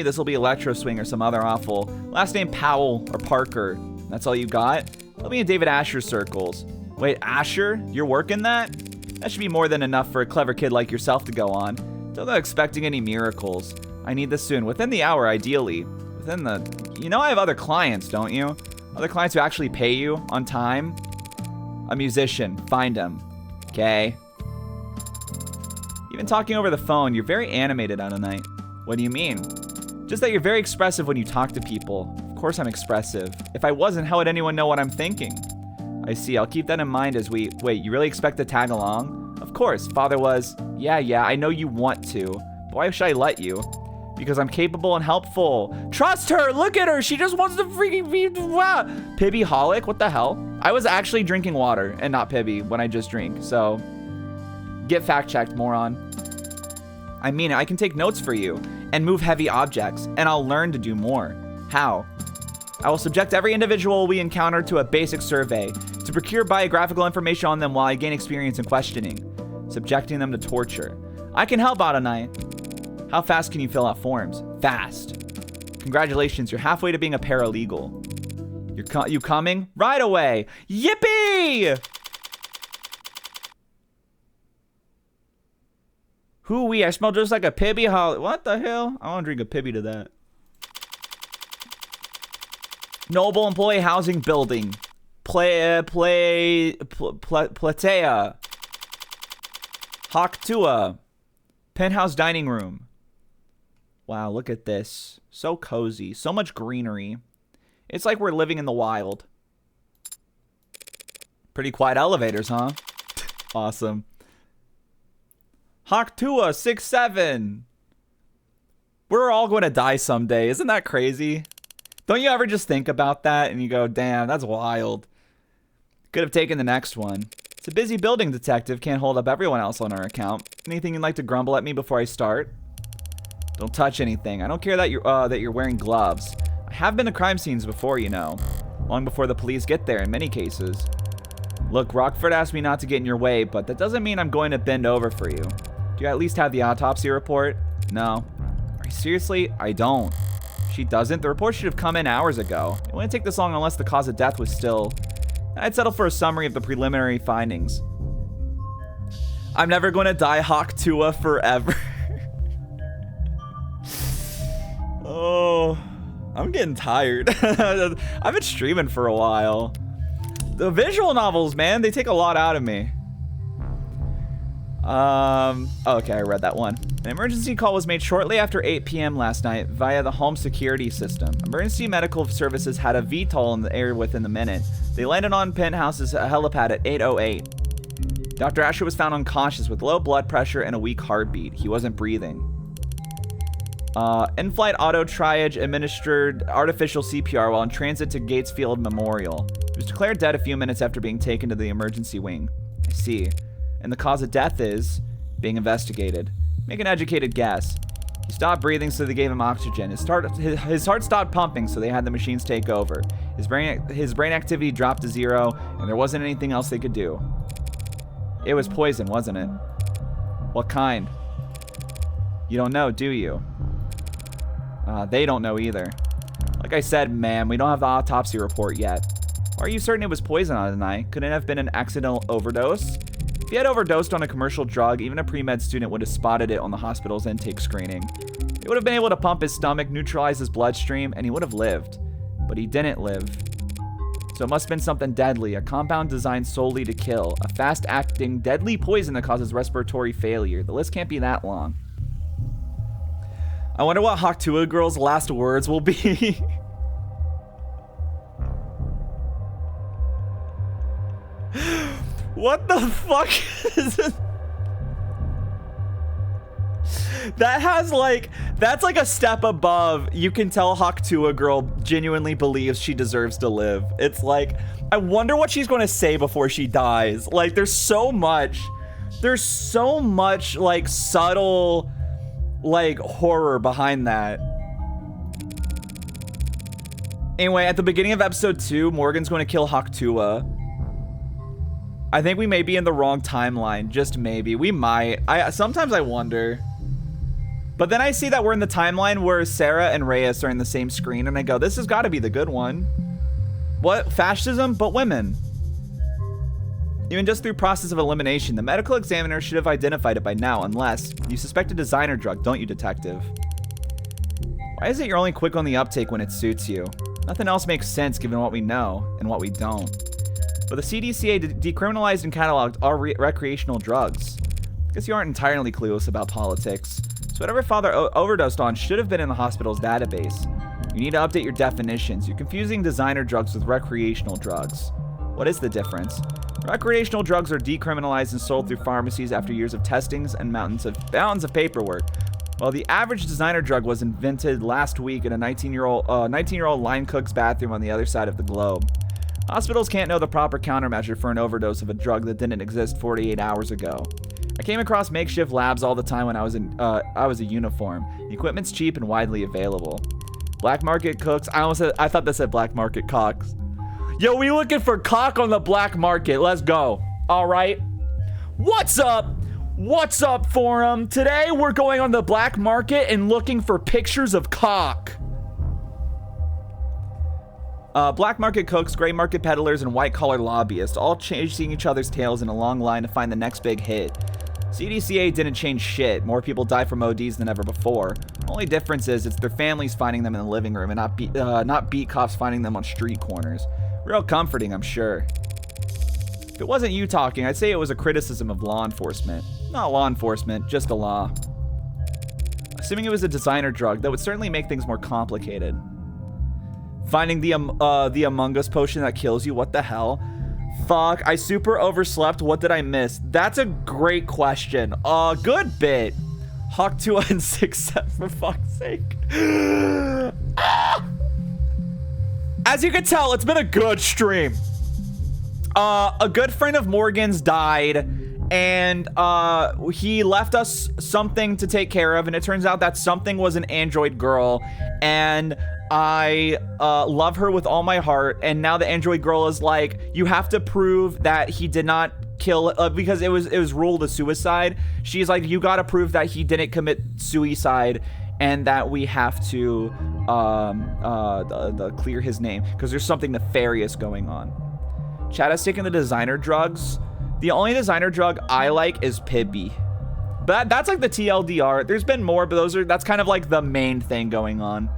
this will be Electro Swing or some other awful. Last name Powell or Parker. That's all you got? Let me in David Asher circles. Wait, Asher? You're working that? That should be more than enough for a clever kid like yourself to go on. Don't go expecting any miracles. I need this soon. Within the hour, ideally. You know I have other clients, don't you? Other clients who actually pay you on time? A musician. Find him. Okay? Even talking over the phone, you're very animated on a night. What do you mean? Just that you're very expressive when you talk to people. Of course I'm expressive. If I wasn't, how would anyone know what I'm thinking? I see. I'll keep that in mind as we... Wait, you really expect to tag along? Of course. Father was... Yeah, I know you want to. But why should I let you? Because I'm capable and helpful. Trust her! Look at her! She just wants to freaking be... Wow. Pibby-holic? What the hell? I was actually drinking water and not Pibby when I just drink, so... Get fact-checked, moron. I mean it. I can take notes for you and move heavy objects, and I'll learn to do more. How? I will subject every individual we encounter to a basic survey to procure biographical information on them while I gain experience in questioning, subjecting them to torture. I can help out tonight. How fast can you fill out forms? Fast. Congratulations, you're halfway to being a paralegal. You coming? Right away. Yippee! Hoo-wee, I smell just like a Pibby Holly. What the hell? I want to drink a Pibby to that. Noble Employee Housing Building. Platea. Haktua. Penthouse Dining Room. Wow, look at this. So cozy. So much greenery. It's like we're living in the wild. Pretty quiet elevators, huh? Awesome. Haktua 6-7. We're all going to die someday. Isn't that crazy? Don't you ever just think about that and you go, damn, that's wild. Could have taken the next one. It's a busy building, detective. Can't hold up everyone else on our account. Anything you'd like to grumble at me before I start? Don't touch anything. I don't care that you're wearing gloves. I have been to crime scenes before, you know. Long before the police get there in many cases. Look, Rockford asked me not to get in your way, but that doesn't mean I'm going to bend over for you. Do you at least have the autopsy report? No. Are you seriously? I don't. She doesn't? The report should have come in hours ago. It wouldn't take this long unless the cause of death was still... I'd settle for a summary of the preliminary findings. I'm never going to die Haktua forever. Oh, I'm getting tired. I've been streaming for a while. The visual novels, man, they take a lot out of me. Okay, I read that one. An emergency call was made shortly after 8 p.m. last night via the home security system. Emergency medical services had a VTOL in the air within the minute. They landed on Penthouse's helipad at 8:08. Dr. Asher was found unconscious with low blood pressure and a weak heartbeat. He wasn't breathing. In-flight auto triage administered artificial CPR while in transit to Gatesfield Memorial. He was declared dead a few minutes after being taken to the emergency wing. I see. And the cause of death is being investigated. Make an educated guess. He stopped breathing, so they gave him oxygen. His heart stopped pumping, so they had the machines take over. His brain activity dropped to 0, and there wasn't anything else they could do. It was poison, wasn't it? What kind? You don't know, do you? They don't know either. Like I said, ma'am, we don't have the autopsy report yet. Why are you certain it was poison on the night? Couldn't it have been an accidental overdose? If he had overdosed on a commercial drug, even a pre-med student would have spotted it on the hospital's intake screening. They would have been able to pump his stomach, neutralize his bloodstream, and he would have lived. But he didn't live. So it must have been something deadly, a compound designed solely to kill, a fast-acting, deadly poison that causes respiratory failure. The list can't be that long. I wonder what Haktua Girl's last words will be. What the fuck is this? That has like, that's like a step above. You can tell Haktua Girl genuinely believes she deserves to live. It's like, I wonder what she's going to say before she dies. Like, there's so much like subtle like horror behind that. Anyway, at the beginning of episode 2, Morgan's going to kill Haktua. I think we may be in the wrong timeline, just maybe. We might. Sometimes I wonder. But then I see that we're in the timeline where Sarah and Reyes are in the same screen, and I go, this has got to be the good one. What? Fascism, but women. Even just through process of elimination, the medical examiner should have identified it by now, unless you suspect a designer drug, don't you, detective? Why is it you're only quick on the uptake when it suits you? Nothing else makes sense given what we know and what we don't. But the CDCA decriminalized and cataloged all recreational drugs. I guess you aren't entirely clueless about politics. So whatever father overdosed on should have been in the hospital's database. You need to update your definitions. You're confusing designer drugs with recreational drugs. What is the difference? Recreational drugs are decriminalized and sold through pharmacies after years of testings and mountains of paperwork. While the average designer drug was invented last week in a 19-year-old line cook's bathroom on the other side of the globe. Hospitals can't know the proper countermeasure for an overdose of a drug that didn't exist 48 hours ago. I came across makeshift labs all the time when I was a uniform. The equipment's cheap and widely available. Black market cooks. I thought that said black market cocks. Yo, we looking for cock on the black market. Let's go. All right. What's up? What's up, forum? Today we're going on the black market and looking for pictures of cock. Black market cooks, gray market peddlers, and white-collar lobbyists, all chasing each other's tails in a long line to find the next big hit. CDCA didn't change shit. More people die from ODs than ever before. Only difference is it's their families finding them in the living room and not beat cops finding them on street corners. Real comforting, I'm sure. If it wasn't you talking, I'd say it was a criticism of law enforcement. Not law enforcement, just a law. Assuming it was a designer drug, that would certainly make things more complicated. Finding the Among Us potion that kills you, what the hell? Fuck, I super overslept. What did I miss? That's a great question. Good bit. Haktua and 6-7, for fuck's sake. As you can tell, it's been a good stream. A good friend of Morgan's died, and he left us something to take care of, and it turns out that something was an android girl, and I love her with all my heart, and now the android girl is like, you have to prove that he did not kill, because it was ruled a suicide. She's like, you gotta prove that he didn't commit suicide, and that we have to clear his name, because there's something nefarious going on. Chad has taken the designer drugs. The only designer drug I like is Pibby. But that's like the TLDR. There's been more, but that's kind of like the main thing going on.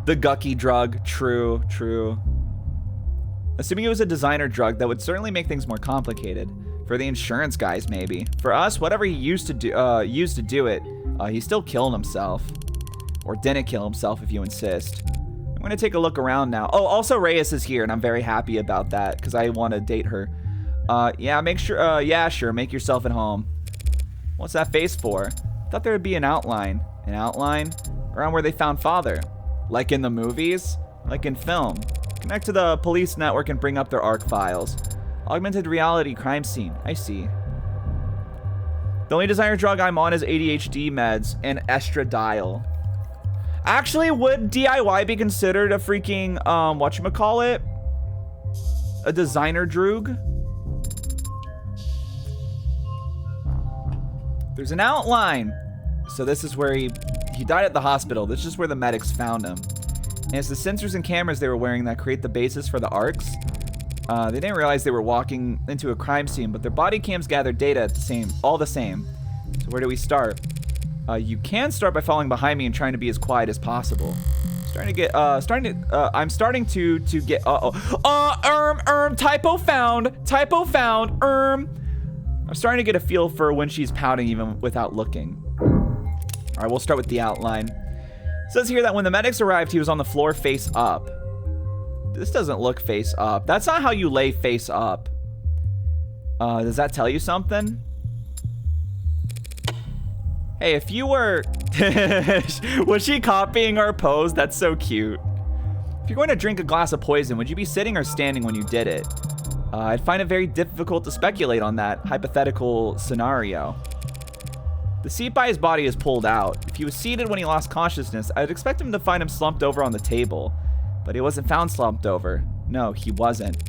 The Gucky drug, true. Assuming it was a designer drug, that would certainly make things more complicated. For the insurance guys, maybe. For us, whatever he used to do it, he still killed himself. Or didn't kill himself, if you insist. I'm gonna take a look around now. Oh, also Reyes is here, and I'm very happy about that, because I want to date her. Yeah, make sure, yeah, sure, make yourself at home. What's that face for? I thought there would be an outline. An outline? Around where they found father. Like in the movies? Like in film. Connect to the police network and bring up their ARC files. Augmented reality crime scene. I see. The only designer drug I'm on is ADHD meds and estradiol. Actually, would DIY be considered a freaking, whatchamacallit? A designer drug? There's an outline. So this is where he died at the hospital. This is where the medics found him. And it's the sensors and cameras they were wearing that create the basis for the arcs. They didn't realize they were walking into a crime scene, but their body cams gathered data all the same. So where do we start? You can start by following behind me and trying to be as quiet as possible. I'm starting to get, typo found, I'm starting to get a feel for when she's pouting even without looking. All right, we'll start with the outline. It says here that when the medics arrived, he was on the floor face up. This doesn't look face up. That's not how you lay face up. Does that tell you something? Hey, if you were... Was she copying our pose? That's so cute. If you're going to drink a glass of poison, would you be sitting or standing when you did it? I'd find it very difficult to speculate on that hypothetical scenario. The seat by his body is pulled out. If he was seated when he lost consciousness, I'd expect him to find him slumped over on the table. But he wasn't found slumped over. No, he wasn't.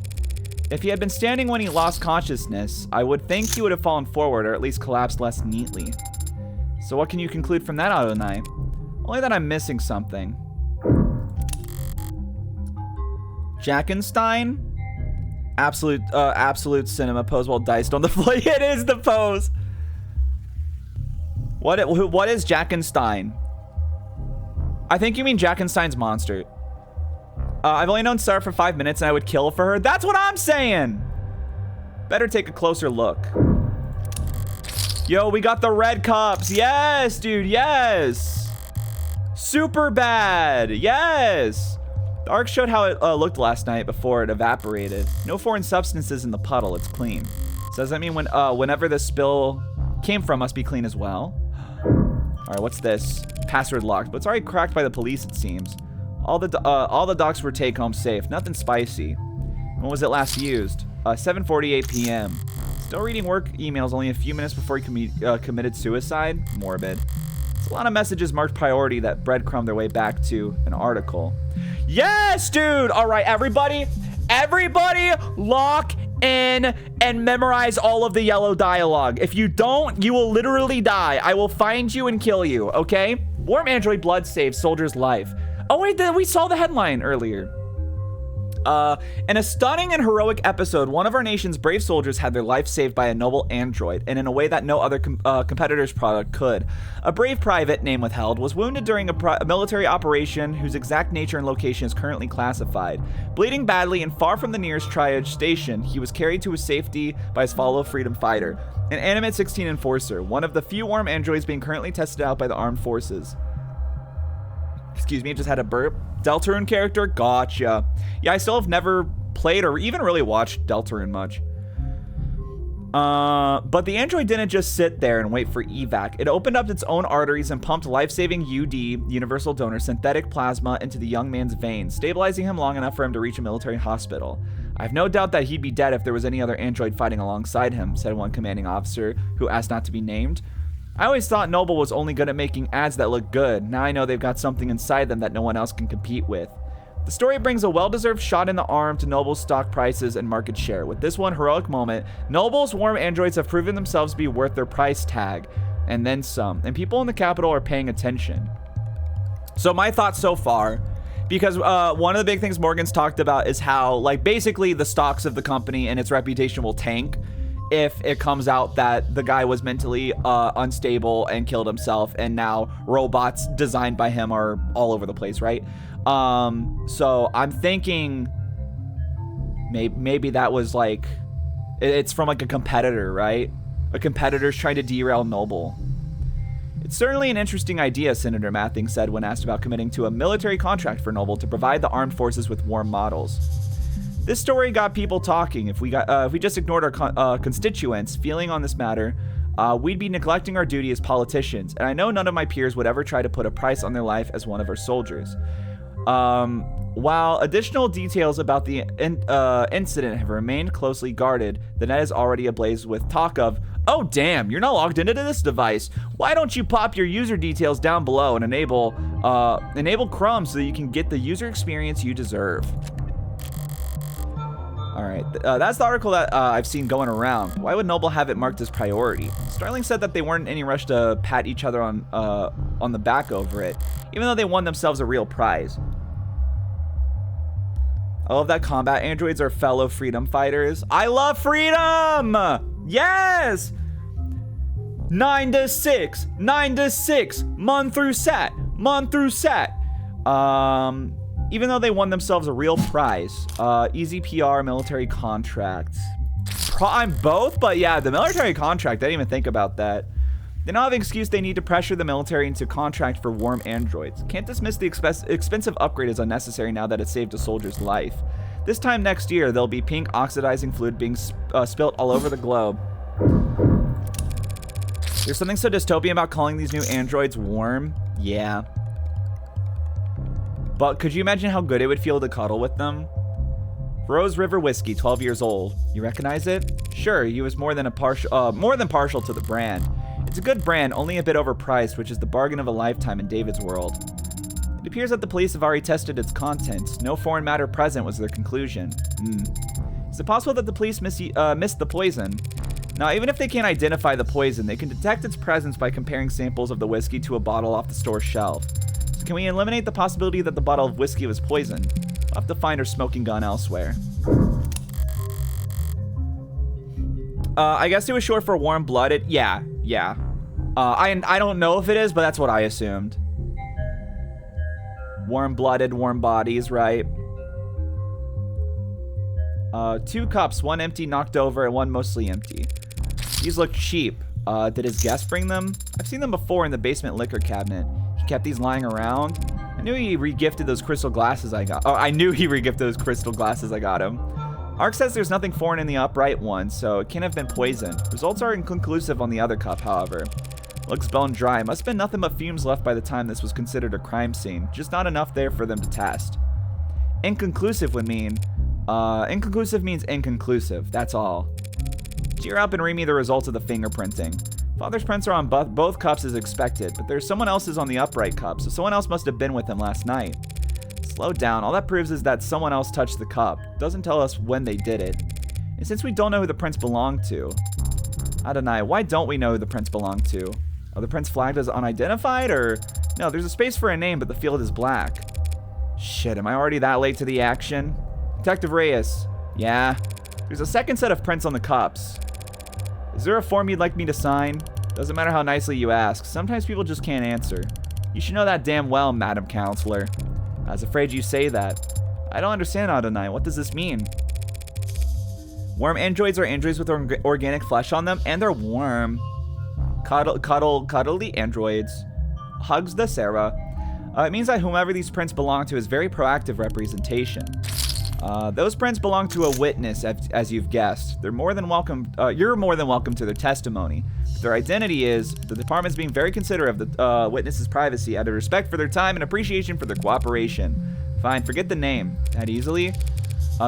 If he had been standing when he lost consciousness, I would think he would have fallen forward or at least collapsed less neatly. So what can you conclude from that, Adonai? Only that I'm missing something. Jackenstein? Absolute cinema pose while diced on the floor. It is the pose. What is Jackenstein? I think you mean Jackenstein's monster. I've only known Sarah for 5 minutes and I would kill for her. That's what I'm saying. Better take a closer look. Yo, we got the red cups. Yes, dude, yes. Super bad, yes. The arc showed how it looked last night before it evaporated. No foreign substances in the puddle, it's clean. So does that mean whenever the spill came from must be clean as well? All right, what's this? Password locked, but it's already cracked by the police, it seems. All the docs were take home safe, nothing spicy. When was it last used? 7:48 p.m. Still reading work emails only a few minutes before he committed suicide? Morbid. It's a lot of messages marked priority that breadcrumb their way back to an article. Yes, dude! All right, everybody lock in and memorize all of the yellow dialogue. If you don't, you will literally die. I will find you and kill you, okay? Warm android blood saves soldier's life. Oh wait, we saw the headline earlier. In a stunning and heroic episode, one of our nation's brave soldiers had their life saved by a noble android, and in a way that no other competitor's product could. A brave private, name withheld, was wounded during a military operation whose exact nature and location is currently classified. Bleeding badly and far from the nearest triage station, he was carried to his safety by his follow freedom fighter, an animate 16 enforcer, one of the few warm androids being currently tested out by the armed forces. Excuse me, I just had a burp. Deltarune character? Gotcha. Yeah, I still have never played or even really watched Deltarune much. But the android didn't just sit there and wait for evac. It opened up its own arteries and pumped life-saving UD, universal donor, synthetic plasma into the young man's veins, stabilizing him long enough for him to reach a military hospital. I have no doubt that he'd be dead if there was any other android fighting alongside him, said one commanding officer who asked not to be named. I always thought Noble was only good at making ads that look good. Now I know they've got something inside them that no one else can compete with. The story brings a well-deserved shot in the arm to Noble's stock prices and market share. With this one heroic moment, Noble's warm androids have proven themselves to be worth their price tag, and then some. And people in the capital are paying attention. So my thoughts so far, because one of the big things Morgan's talked about is how, like, basically the stocks of the company and its reputation will tank if it comes out that the guy was mentally unstable and killed himself, and now robots designed by him are all over the place, right? So I'm thinking maybe that was like, it's from like a competitor, right? A competitor's trying to derail Noble. It's certainly an interesting idea, Senator Mathing said when asked about committing to a military contract for Noble to provide the armed forces with warm models. This story got people talking. If we just ignored our constituents' feeling on this matter, we'd be neglecting our duty as politicians. And I know none of my peers would ever try to put a price on their life as one of our soldiers. While additional details about the incident have remained closely guarded, the net is already ablaze with talk of, oh damn, you're not logged into this device. Why don't you pop your user details down below and enable Chrome so that you can get the user experience you deserve? All right, that's the article that I've seen going around. Why would Noble have it marked as priority? Starling said that they weren't in any rush to pat each other on the back over it, even though they won themselves a real prize. I love that combat androids are fellow freedom fighters. I love freedom! Yes! 9 to 6, 9 to 6, mon through set. Even though they won themselves a real prize. Easy PR, military contracts. I'm both, but yeah, the military contract, I didn't even think about that. They now have an excuse they need to pressure the military into contract for warm androids. Can't dismiss the expensive upgrade as unnecessary now that it saved a soldier's life. This time next year, there'll be pink oxidizing fluid being spilt all over the globe. There's something so dystopian about calling these new androids warm. Yeah. But could you imagine how good it would feel to cuddle with them? Rose River Whiskey, 12 years old. You recognize it? Sure, he was more than partial to the brand. It's a good brand, only a bit overpriced, which is the bargain of a lifetime in David's world. It appears that the police have already tested its contents. No foreign matter present was their conclusion. Is it possible that the police missed the poison? Now, even if they can't identify the poison, they can detect its presence by comparing samples of the whiskey to a bottle off the store shelf. So can we eliminate the possibility that the bottle of whiskey was poisoned? We'll have to find her smoking gun elsewhere. I guess it was short for warm-blooded. Yeah. I don't know if it is, but that's what I assumed. Warm-blooded, warm bodies, right? 2 cups, 1 empty, knocked over, and 1 mostly empty. These look cheap. Did his guest bring them? I've seen them before in the basement liquor cabinet. He kept these lying around. I knew he regifted those crystal glasses I got. Oh, I knew he regifted those crystal glasses I got him. Ark says there's nothing foreign in the upright one, so it can't have been poisoned. Results are inconclusive on the other cup, however. Looks bone dry. Must have been nothing but fumes left by the time this was considered a crime scene. Just not enough there for them to test. Inconclusive would mean... inconclusive means inconclusive. That's all. Cheer up and read me the results of the fingerprinting. Father's prints are on both cups as expected, but there's someone else's on the upright cup, so someone else must have been with him last night. Slow down. All that proves is that someone else touched the cup. Doesn't tell us when they did it. And since we don't know who the prints belong to... Adonai, why don't we know who the prints belong to? Are the prints flagged as unidentified, or... No, there's a space for a name, but the field is black. Shit, am I already that late to the action? Detective Reyes. Yeah? There's a second set of prints on the cups. Is there a form you'd like me to sign? Doesn't matter how nicely you ask. Sometimes people just can't answer. You should know that damn well, Madam Counselor. I was afraid you say that. I don't understand, Adonai. What does this mean? Warm androids are androids with organic flesh on them, and they're warm. Cuddly androids. Hugs the Sarah. It means that whomever these prints belong to is very proactive representation. Those prints belong to a witness, as you've guessed. They're more than welcome. You're more than welcome to their testimony. But their identity is the department's being very considerate of the witness's privacy, out of respect for their time and appreciation for their cooperation. Fine, forget the name. That easily.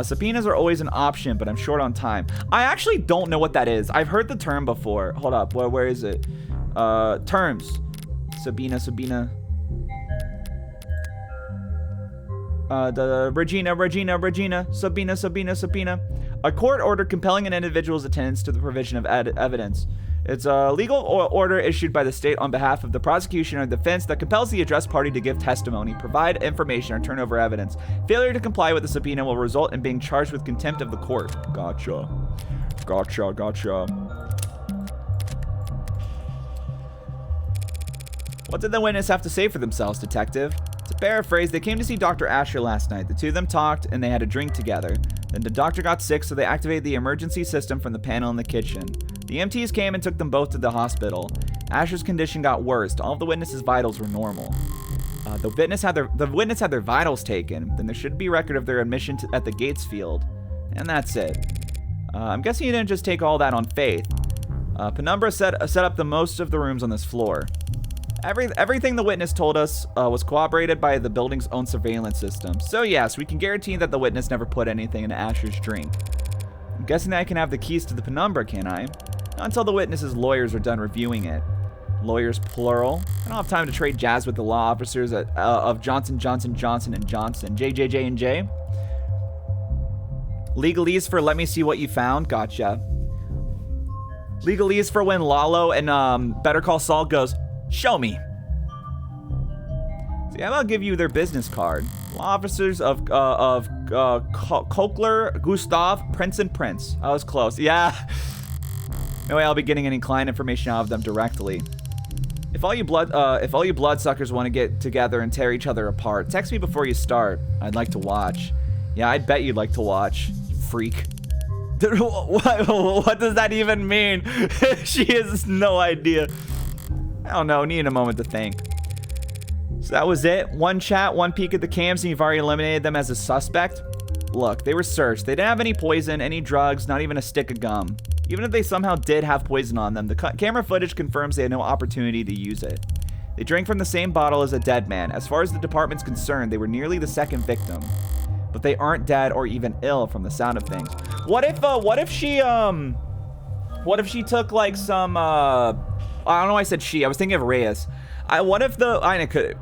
Subpoenas are always an option, but I'm short on time. I actually don't know what that is. I've heard the term before. Hold up. Where is it? Terms. Sabina. Regina, Sabina. A court order compelling an individual's attendance to the provision of evidence. It's a legal order issued by the state on behalf of the prosecution or defense that compels the addressed party to give testimony, provide information, or turn over evidence. Failure to comply with the subpoena will result in being charged with contempt of the court. Gotcha. What did the witness have to say for themselves, detective? To paraphrase, they came to see Dr. Asher last night. The two of them talked, and they had a drink together. Then the doctor got sick, so they activated the emergency system from the panel in the kitchen. The EMTs came and took them both to the hospital. Asher's condition got worse. All of the witness's vitals were normal. The witness had their vitals taken. Then there should be record of their admission at the Gates field. And that's it. I'm guessing you didn't just take all that on faith. Penumbra set up the most of the rooms on this floor. Everything the witness told us was corroborated by the building's own surveillance system. So yes, we can guarantee that the witness never put anything in Asher's drink. I'm guessing that I can have the keys to the Penumbra, can I? Not until the witness's lawyers are done reviewing it. Lawyers, plural. I don't have time to trade jazz with the law officers of Johnson, Johnson, Johnson & Johnson, JJJ&J. Legalese for let me see what you found. Gotcha. Legalese for when Lalo and Better Call Saul goes, show me. See, I'll give you their business card. Law officers of Kokler, Gustav, Prince and Prince. I was close. Yeah. No way I'll be getting any client information out of them directly. If all you bloodsuckers want to get together and tear each other apart, text me before you start. I'd like to watch. Yeah, I'd bet you'd like to watch, you freak. What does that even mean? She has no idea. I don't know. Need a moment to think. So that was it. One chat, one peek at the cams, and you've already eliminated them as a suspect. Look, they were searched. They didn't have any poison, any drugs, not even a stick of gum. Even if they somehow did have poison on them, the camera footage confirms they had no opportunity to use it. They drank from the same bottle as a dead man. As far as the department's concerned, they were nearly the second victim. But they aren't dead or even ill from the sound of things. What if she took like some, I don't know why I said she, I was thinking of Reyes. What if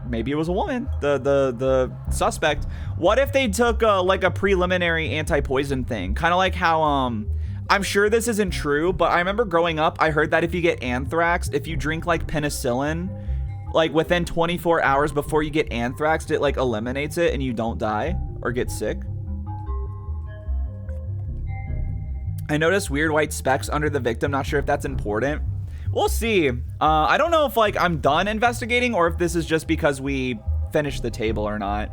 maybe it was a woman, the suspect. What if they took like a preliminary anti-poison thing? Kind of like how, I'm sure this isn't true, but I remember growing up, I heard that if you get anthrax, if you drink like penicillin, like within 24 hours before you get anthrax, it like eliminates it and you don't die or get sick. I noticed weird white specks under the victim. Not sure if that's important. We'll see. I don't know if like I'm done investigating or if this is just because we finished the table or not.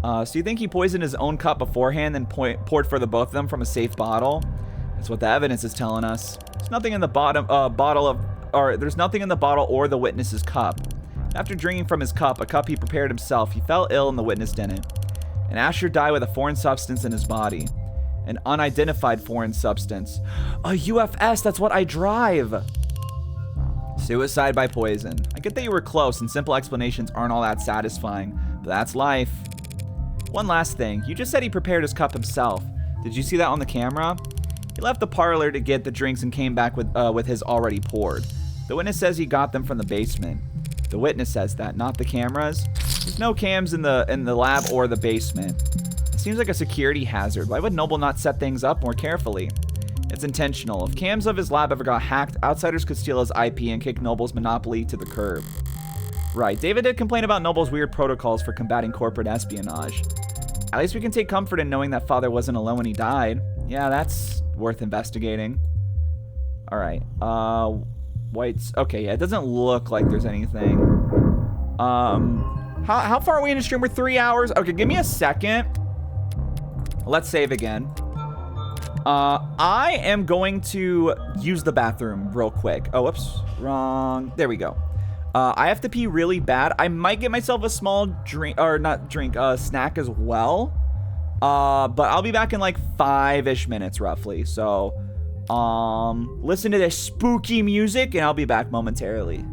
So you think he poisoned his own cup beforehand and poured for the both of them from a safe bottle? That's what the evidence is telling us. There's nothing in the there's nothing in the bottle or the witness's cup. After drinking from his cup, a cup he prepared himself, he fell ill and the witness didn't. And Asher died with a foreign substance in his body. An unidentified foreign substance. A UFS, that's what I drive. Suicide by poison. I get that you were close and simple explanations aren't all that satisfying, but that's life. One last thing, you just said he prepared his cup himself. Did you see that on the camera? He left the parlor to get the drinks and came back with his already poured. The witness says he got them from the basement. The witness says that, not the cameras. There's no cams in the lab or the basement. It seems like a security hazard. Why would Noble not set things up more carefully? It's intentional. If cams of his lab ever got hacked, outsiders could steal his IP and kick Noble's monopoly to the curb. Right, David did complain about Noble's weird protocols for combating corporate espionage. At least we can take comfort in knowing that father wasn't alone when he died. Yeah, that's worth investigating. All right, whites. Okay, yeah, it doesn't look like there's anything. How far are we in the stream? We're 3 hours. Okay, give me a second. Let's save again. I am going to use the bathroom real quick. Oh, whoops, wrong. There we go. I have to pee really bad. I might get myself a small drink, or not drink, snack as well. But I'll be back in like 5-ish minutes roughly. So, listen to this spooky music and I'll be back momentarily.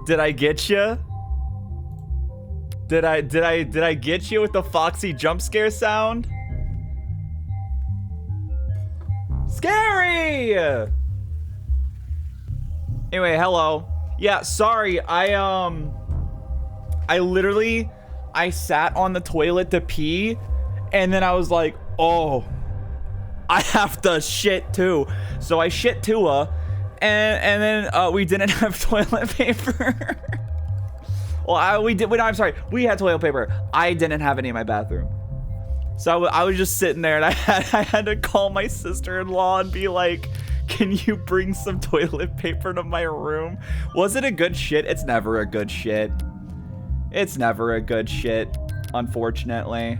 Did I get you? Did I get you with the Foxy jump scare sound? Scary! Anyway, hello. Yeah, sorry. I literally sat on the toilet to pee, and then I was like, oh, I have to shit too. So I shit too, and then we didn't have toilet paper. Well, I'm sorry. We had toilet paper. I didn't have any in my bathroom. So I was just sitting there, and I had to call my sister-in-law and be like, can you bring some toilet paper to my room? Was it a good shit? It's never a good shit. It's never a good shit, unfortunately.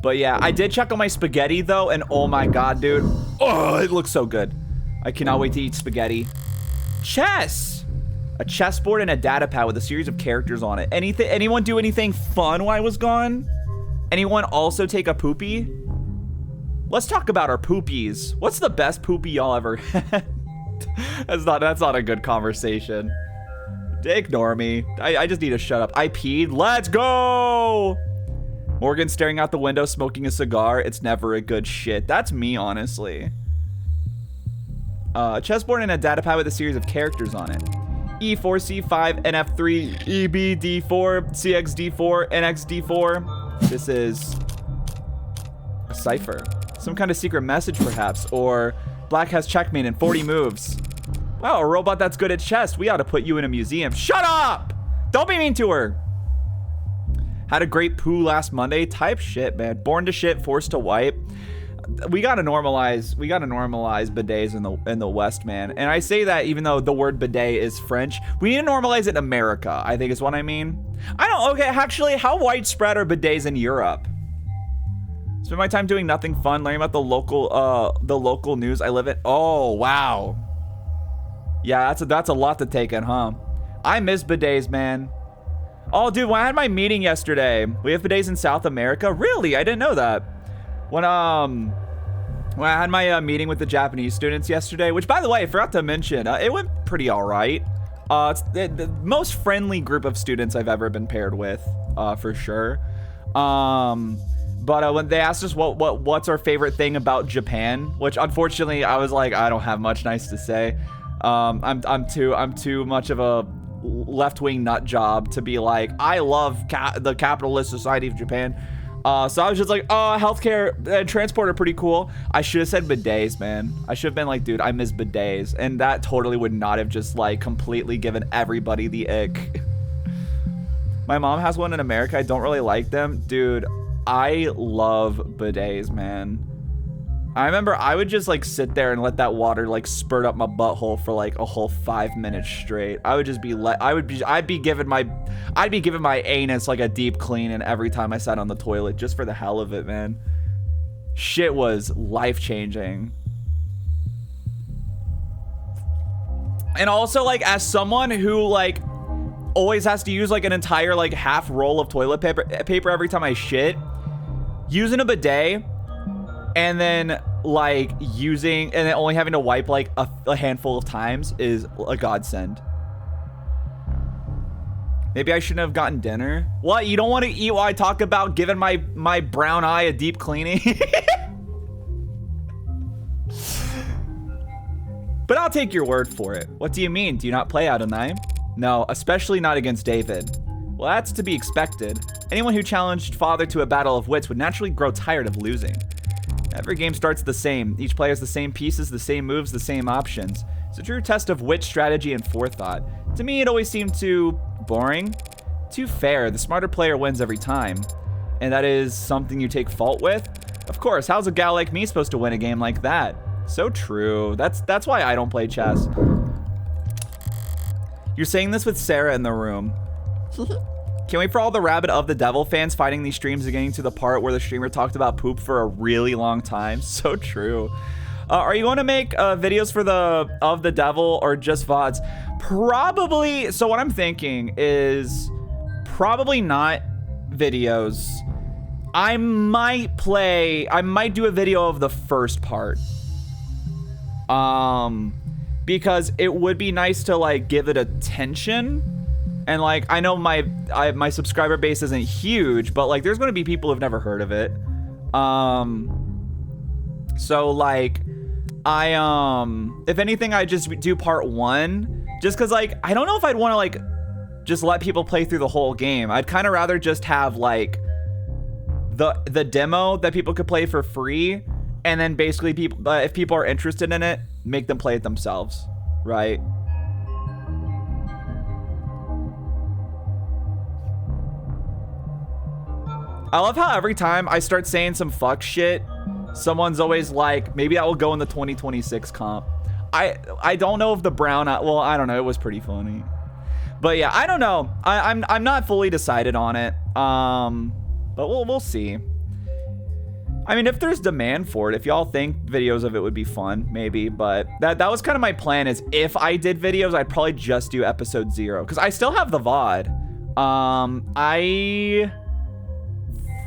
But yeah, I did check on my spaghetti though, and oh my god, dude. Oh, it looks so good. I cannot wait to eat spaghetti. Chess! A chessboard and a data pad with a series of characters on it. Anyone do anything fun while I was gone? Anyone also take a poopy? Let's talk about our poopies. What's the best poopy y'all ever had? That's not a good conversation. Ignore me. I just need to shut up. I peed. Let's go! Morgan staring out the window, smoking a cigar. It's never a good shit. That's me, honestly. A chessboard and a data pad with a series of characters on it. E4, C5, NF3, EB, D4, CX, D4, NX, D4. This is a cipher. Some kind of secret message, perhaps. Or Black has checkmate in 40 moves. Wow, a robot that's good at chess. We ought to put you in a museum. Shut up! Don't be mean to her. Had a great poo last Monday. Type shit, man. Born to shit, forced to wipe. We gotta normalize bidets in the West, man. And I say that even though the word bidet is French. We need to normalize it in America, I think is what I mean. Okay, actually, how widespread are bidets in Europe? Spend my time doing nothing fun, learning about the local news I live in. Oh, wow. Yeah, that's a lot to take in, huh? I miss bidets, man. Oh, dude, when I had my meeting yesterday, we have bidets in South America. Really? I didn't know that. When I had my meeting with the Japanese students yesterday, which, by the way, I forgot to mention, it went pretty all right. It's the most friendly group of students I've ever been paired with, for sure. But when they asked us what's our favorite thing about Japan, which unfortunately I was like, I don't have much nice to say. I'm too much of a left-wing nut job to be like, I love the capitalist society of Japan. So I was just like, healthcare and transport are pretty cool. I should have said bidets, man. I should have been like, dude, I miss bidets. And that totally would not have just like completely given everybody the ick. My mom has one in America. I don't really like them. Dude, I love bidets, man. I remember I would just like sit there and let that water like spurt up my butthole for like a whole 5 minutes straight. I would just be I'd be giving my anus like a deep clean, and every time I sat on the toilet just for the hell of it, man. Shit was life-changing. And also, like, as someone who like always has to use like an entire like half roll of toilet paper every time I shit, using a bidet and then like only having to wipe like a handful of times is a godsend. Maybe I shouldn't have gotten dinner. What? You don't want to eat while I talk about giving my brown eye a deep cleaning? But I'll take your word for it. What do you mean? Do you not play Adonai? No, especially not against David. Well, that's to be expected. Anyone who challenged Father to a battle of wits would naturally grow tired of losing. Every game starts the same. Each player has the same pieces, the same moves, the same options. It's a true test of wit, strategy, and forethought. To me, it always seemed too boring, too fair. The smarter player wins every time. And that is something you take fault with? Of course, how's a gal like me supposed to win a game like that? So true. That's why I don't play chess. You're saying this with Sarah in the room. Can't wait for all the Rabbit of the Devil fans finding these streams and getting to the part where the streamer talked about poop for a really long time. So true. Are you going to make videos for the of the Devil or just VODs? Probably. So what I'm thinking is probably not videos. I might do a video of the first part. because it would be nice to like give it attention. And like, I know my subscriber base isn't huge, but like there's going to be people who've never heard of it. So like if anything, I just do part 1 just because like I don't know if I'd want to like just let people play through the whole game. I'd kind of rather just have like the demo that people could play for free, and then basically people, if people are interested in it, make them play it themselves, right? I love how every time I start saying some fuck shit, someone's always like, maybe that will go in the 2026 comp. I don't know if the brown, well, I don't know. It was pretty funny. But yeah, I don't know. I'm not fully decided on it. But we'll see. I mean, if there's demand for it, if y'all think videos of it would be fun, maybe. But that was kind of my plan, is if I did videos, I'd probably just do episode 0. Because I still have the VOD. I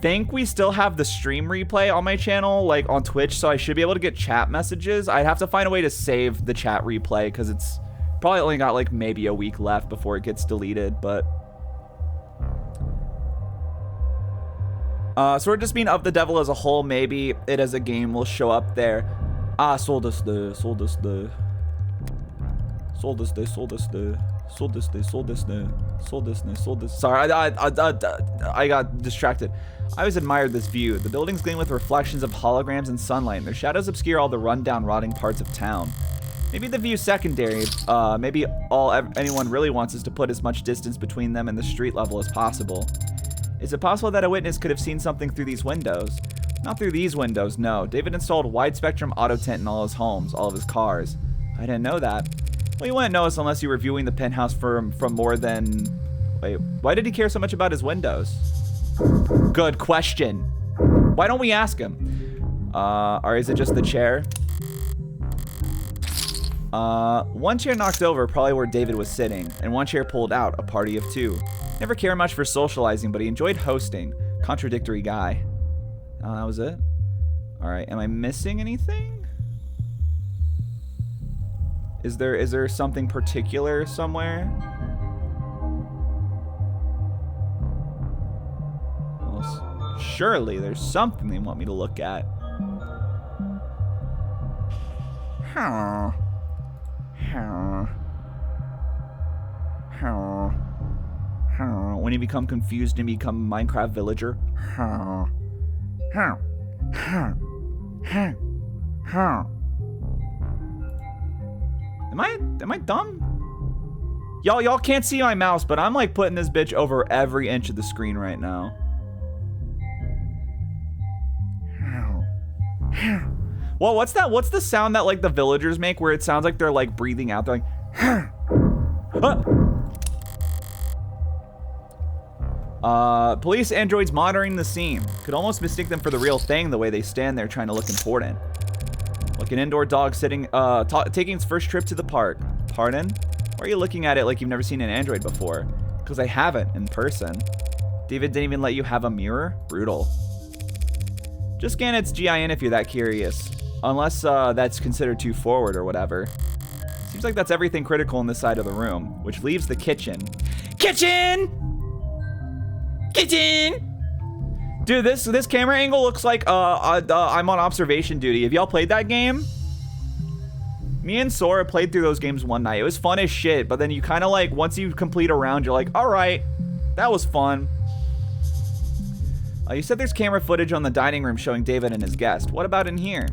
think we still have the stream replay on my channel, like on Twitch, so I should be able to get chat messages. I'd have to find a way to save the chat replay because it's probably only got like maybe a week left before it gets deleted, but Sword Just Being of the Devil as a whole, maybe it as a game will show up there. Sold us the sorry, I got distracted. I always admired this view. The buildings gleam with reflections of holograms and sunlight. Their shadows obscure all the rundown, rotting parts of town. Maybe the view's secondary. Maybe anyone really wants is to put as much distance between them and the street level as possible. Is it possible that a witness could have seen something through these windows? Not through these windows, no. David installed wide spectrum auto tint in all his homes, all of his cars. I didn't know that. Well, you wouldn't know us unless you were viewing the penthouse from more than... Wait, why did he care so much about his windows? Good question. Why don't we ask him? Or is it just the chair? One chair knocked over, probably where David was sitting, and one chair pulled out, a party of 2. Never cared much for socializing, but he enjoyed hosting. Contradictory guy. Oh, that was it? Alright, am I missing anything? Is there something particular somewhere? Well, surely there's something they want me to look at. When you become confused and become a Minecraft villager. Am I dumb? Y'all can't see my mouse, but I'm like putting this bitch over every inch of the screen right now. Well, what's that? What's the sound that like the villagers make where it sounds like they're like breathing out? They're like, police androids monitoring the scene. Could almost mistake them for the real thing the way they stand there trying to look important. Like an indoor dog sitting, taking its first trip to the park. Pardon? Why are you looking at it like you've never seen an android before? Because I haven't in person. David didn't even let you have a mirror? Brutal. Just scan its GIN if you're that curious. Unless that's considered too forward or whatever. Seems like that's everything critical in this side of the room, which leaves the kitchen. Kitchen! Kitchen! Dude, this camera angle looks like I'm on observation duty. Have y'all played that game? Me and Sora played through those games one night. It was fun as shit, but then you kind of like, once you complete a round, you're like, all right, that was fun. You said there's camera footage on the dining room showing David and his guest. What about in here?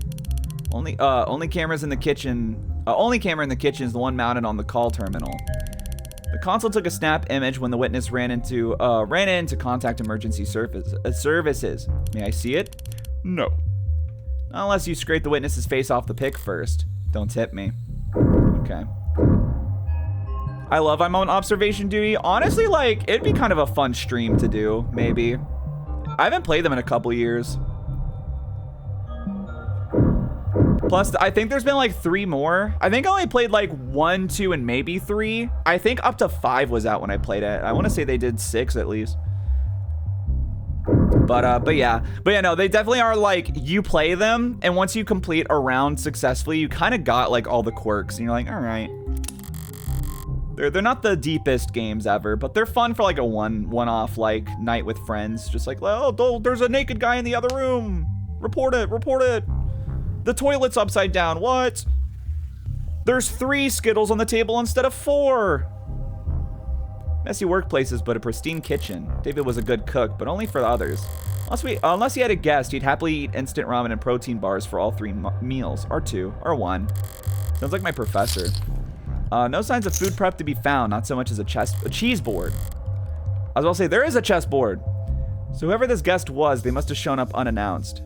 Only cameras in the kitchen. Only camera in the kitchen is the one mounted on the call terminal. The console took a snap image when the witness ran in to contact emergency services. May I see it? No. Not unless you scrape the witness's face off the pic first. Don't tip me. Okay. I love I'm on observation duty. Honestly, like, it'd be kind of a fun stream to do, maybe. I haven't played them in a couple years. Plus, I think there's been like 3 more. I think I only played like 1, 2, and maybe 3. I think up to 5 was out when I played it. I want to say they did 6 at least. But yeah, no, they definitely are like, you play them, and once you complete a round successfully, you kind of got like all the quirks, and you're like, all right. They're not the deepest games ever, but they're fun for like a one-off like night with friends. Just like, oh, there's a naked guy in the other room. Report it. The toilet's upside down. What? There's 3 Skittles on the table instead of 4. Messy workplaces, but a pristine kitchen. David was a good cook, but only for others. Unless he had a guest, he'd happily eat instant ramen and protein bars for all 3 meals, or 2, or 1. Sounds like my professor. No signs of food prep to be found, not so much as a cheese board. I was about to say, there is a chessboard. So whoever this guest was, they must have shown up unannounced.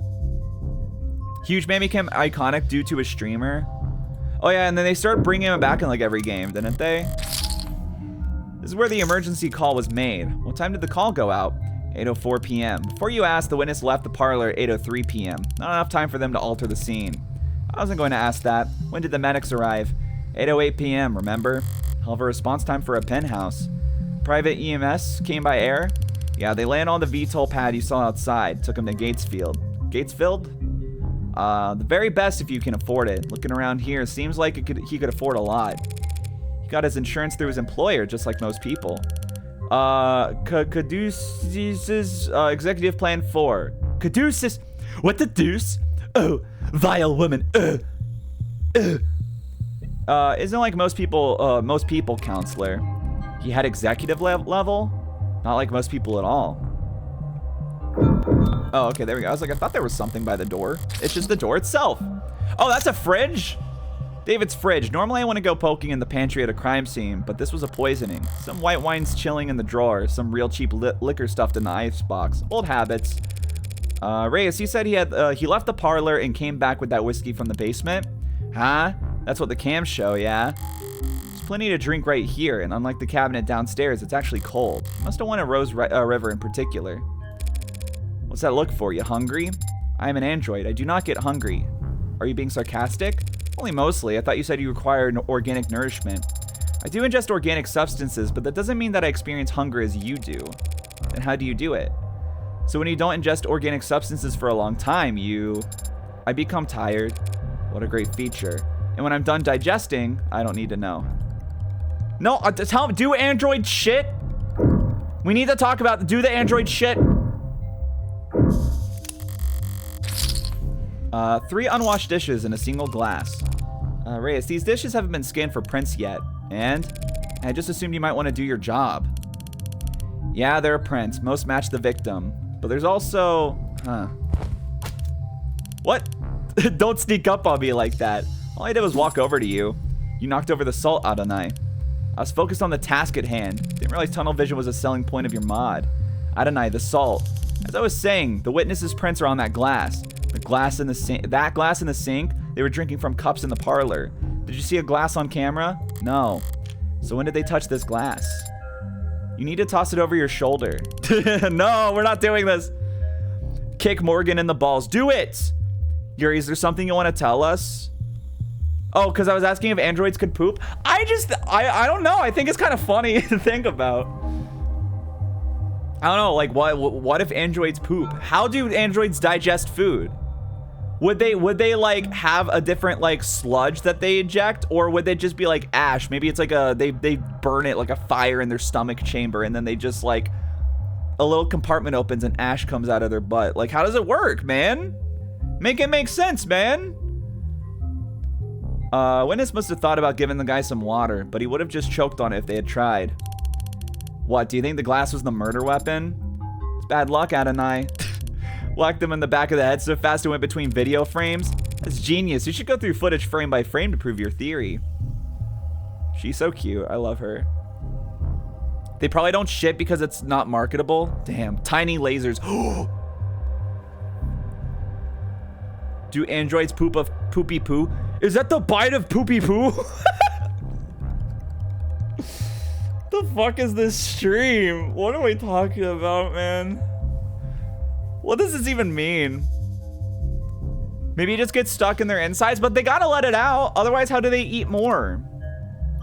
Huge man became iconic due to a streamer. Oh yeah, and then they started bringing him back in like every game, didn't they? This is where the emergency call was made. What time did the call go out? 8:04 p.m. Before you asked, the witness left the parlor at 8:03 p.m. Not enough time for them to alter the scene. I wasn't going to ask that. When did the medics arrive? 8:08 p.m., remember? Hell of a response time for a penthouse. Private EMS came by air? Yeah, they landed on the VTOL pad you saw outside. Took him to Gatesfield. Gatesfield? The very best if you can afford it. Looking around here, seems like he could afford a lot. He got his insurance through his employer, just like most people. Caduceus's executive plan 4. Caduceus? What the deuce? Oh, vile woman. Isn't like most people, counselor. He had executive level? Not like most people at all. Oh, okay, there we go. I was like, I thought there was something by the door. It's just the door itself. Oh, that's a fridge? David's fridge. Normally I want to go poking in the pantry at a crime scene, but this was a poisoning. Some white wine's chilling in the drawer. Some real cheap liquor stuffed in the icebox. Old habits. Reyes, he said he left the parlor and came back with that whiskey from the basement. Huh? That's what the cams show, yeah? There's plenty to drink right here, and unlike the cabinet downstairs, it's actually cold. Must have wanted Rose River in particular. What's that look for? You hungry? I am an android. I do not get hungry. Are you being sarcastic? Only mostly. I thought you said you required organic nourishment. I do ingest organic substances, but that doesn't mean that I experience hunger as you do. Then how do you do it? So when you don't ingest organic substances for a long time, I become tired. What a great feature. And when I'm done digesting, I don't need to know. No, tell me, do android shit? We need to talk about do the android shit. 3 unwashed dishes in a single glass. Reyes, these dishes haven't been scanned for prints yet. And I just assumed you might want to do your job. Yeah, there are prints. Most match the victim. But there's also... What? Don't sneak up on me like that. All I did was walk over to you. You knocked over the salt, Adonai. I was focused on the task at hand. Didn't realize tunnel vision was a selling point of your mod. Adonai, the salt. As I was saying, the witness's prints are on that glass. The glass in the sink. That glass in the sink, they were drinking from cups in the parlor. Did you see a glass on camera? No. So when did they touch this glass? You need to toss it over your shoulder. No, we're not doing this. Kick Morgan in the balls. Do it! Yooree, is there something you want to tell us? Oh, because I was asking if androids could poop. I don't know. I think it's kind of funny to think about. I don't know, like what if androids poop? How do androids digest food? Would they like have a different like sludge that they eject, or would they just be like ash? Maybe it's like they burn it like a fire in their stomach chamber, and then they just like a little compartment opens and ash comes out of their butt. Like, how does it work, man? Make it make sense, man. Witness must have thought about giving the guy some water, but he would have just choked on it if they had tried. What, do you think the glass was the murder weapon? It's bad luck, Adonai. Whacked him in the back of the head so fast it went between video frames. That's genius. You should go through footage frame by frame to prove your theory. She's so cute. I love her. They probably don't ship because it's not marketable. Damn. Tiny lasers. Do androids poop of poopy poo? Is that the bite of poopy poo? The fuck is this stream? What are we talking about, man? What does this even mean? Maybe it just gets stuck in their insides, but they gotta let it out. Otherwise, how do they eat more?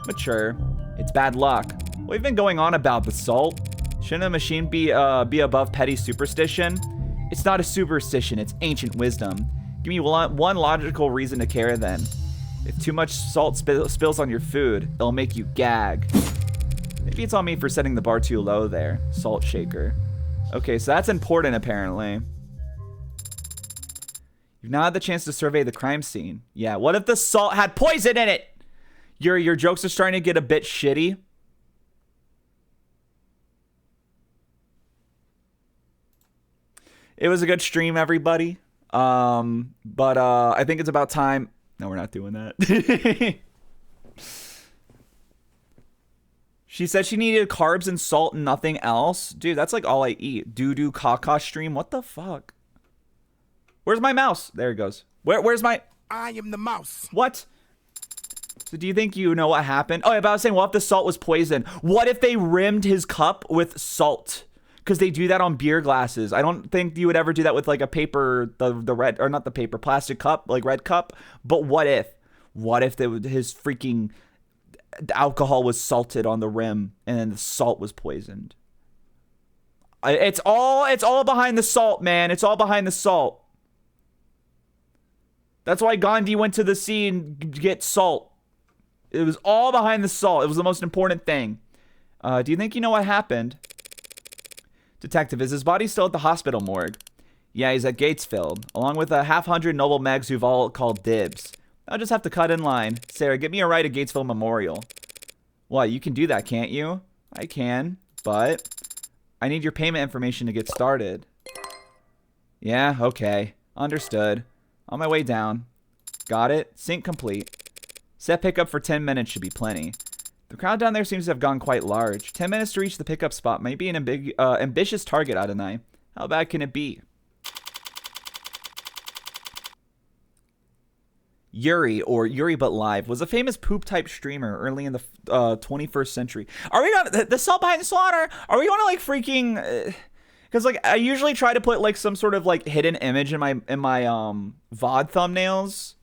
Mature. It's bad luck. We've been going on about the salt. Shouldn't a machine be above petty superstition? It's not a superstition, it's ancient wisdom. Give me one logical reason to care then. If too much salt spills on your food, it'll make you gag. Maybe it's on me for setting the bar too low there. Salt shaker. Okay, so that's important apparently. You've now had the chance to survey the crime scene. Yeah, what if the salt had poison in it? Your jokes are starting to get a bit shitty. It was a good stream, everybody. But I think it's about time. No, we're not doing that. She said she needed carbs and salt and nothing else. Dude, that's like all I eat. Doo-doo caca stream. What the fuck? Where's my mouse? There it goes. Where's my... I am the mouse. What? So do you think you know what happened? Oh, yeah, but I was saying, what if the salt was poison? What if they rimmed his cup with salt? Because they do that on beer glasses. I don't think you would ever do that with like a paper, the red, or not the paper, plastic cup, like red cup. But what if? What if his freaking alcohol was salted on the rim and then the salt was poisoned? It's all behind the salt, man. It's all behind the salt. That's why Gandhi went to the sea and get salt. It was all behind the salt. It was the most important thing. Do you think you know what happened? Detective, is his body still at the hospital morgue? Yeah, he's at Gatesfield, along with a half-hundred noble megs who've all called dibs. I'll just have to cut in line. Sarah, get me a ride to Gatesfield Memorial. What, you can do that, can't you? I can, but I need your payment information to get started. Yeah, okay. Understood. On my way down. Got it. Sync complete. Set pickup for 10 minutes should be plenty. The crowd down there seems to have gone quite large. 10 minutes to reach the pickup spot might be an ambitious target, Adonai. How bad can it be? Yooree, or Yooree But Live, was a famous poop-type streamer early in the 21st century. Are we gonna... The Salt Behind the Slaughter? Are we gonna, like, freaking... Because, like, I usually try to put, like, some sort of, like, hidden image in my VOD thumbnails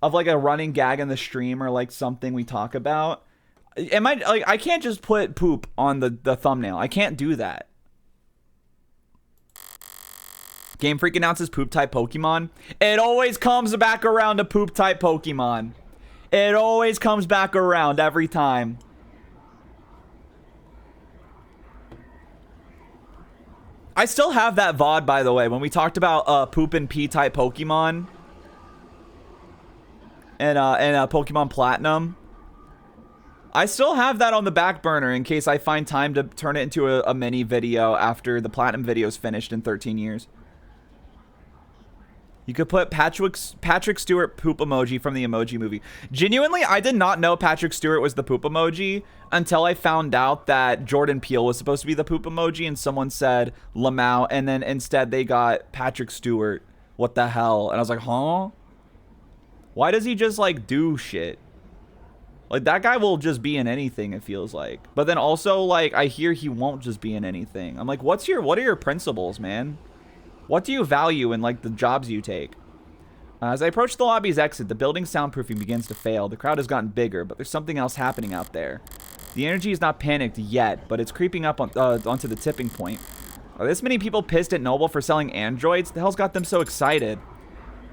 of, like, a running gag in the stream or, like, something we talk about. Am I... Like, I can't just put poop on the thumbnail. I can't do that. Game Freak announces poop-type Pokemon. It always comes back around to poop-type Pokemon. It always comes back around every time. I still have that VOD, by the way, when we talked about poop and pee-type Pokemon. And Pokemon Platinum. I still have that on the back burner in case I find time to turn it into a mini video after the Platinum video is finished in 13 years. You could put Patrick Stewart poop emoji from the Emoji Movie. Genuinely, I did not know Patrick Stewart was the poop emoji until I found out that Jordan Peele was supposed to be the poop emoji and someone said Lamau, and then instead they got Patrick Stewart. What the hell? And I was like, huh? Why does he just, like, do shit? Like, that guy will just be in anything, it feels like. But then also, like, I hear he won't just be in anything. I'm like, what are your principles, man? What do you value in, like, the jobs you take? As I approach the lobby's exit, the building's soundproofing begins to fail. The crowd has gotten bigger, but there's something else happening out there. The energy is not panicked yet, but it's creeping up onto the tipping point. Are this many people pissed at Noble for selling androids? The hell's got them so excited?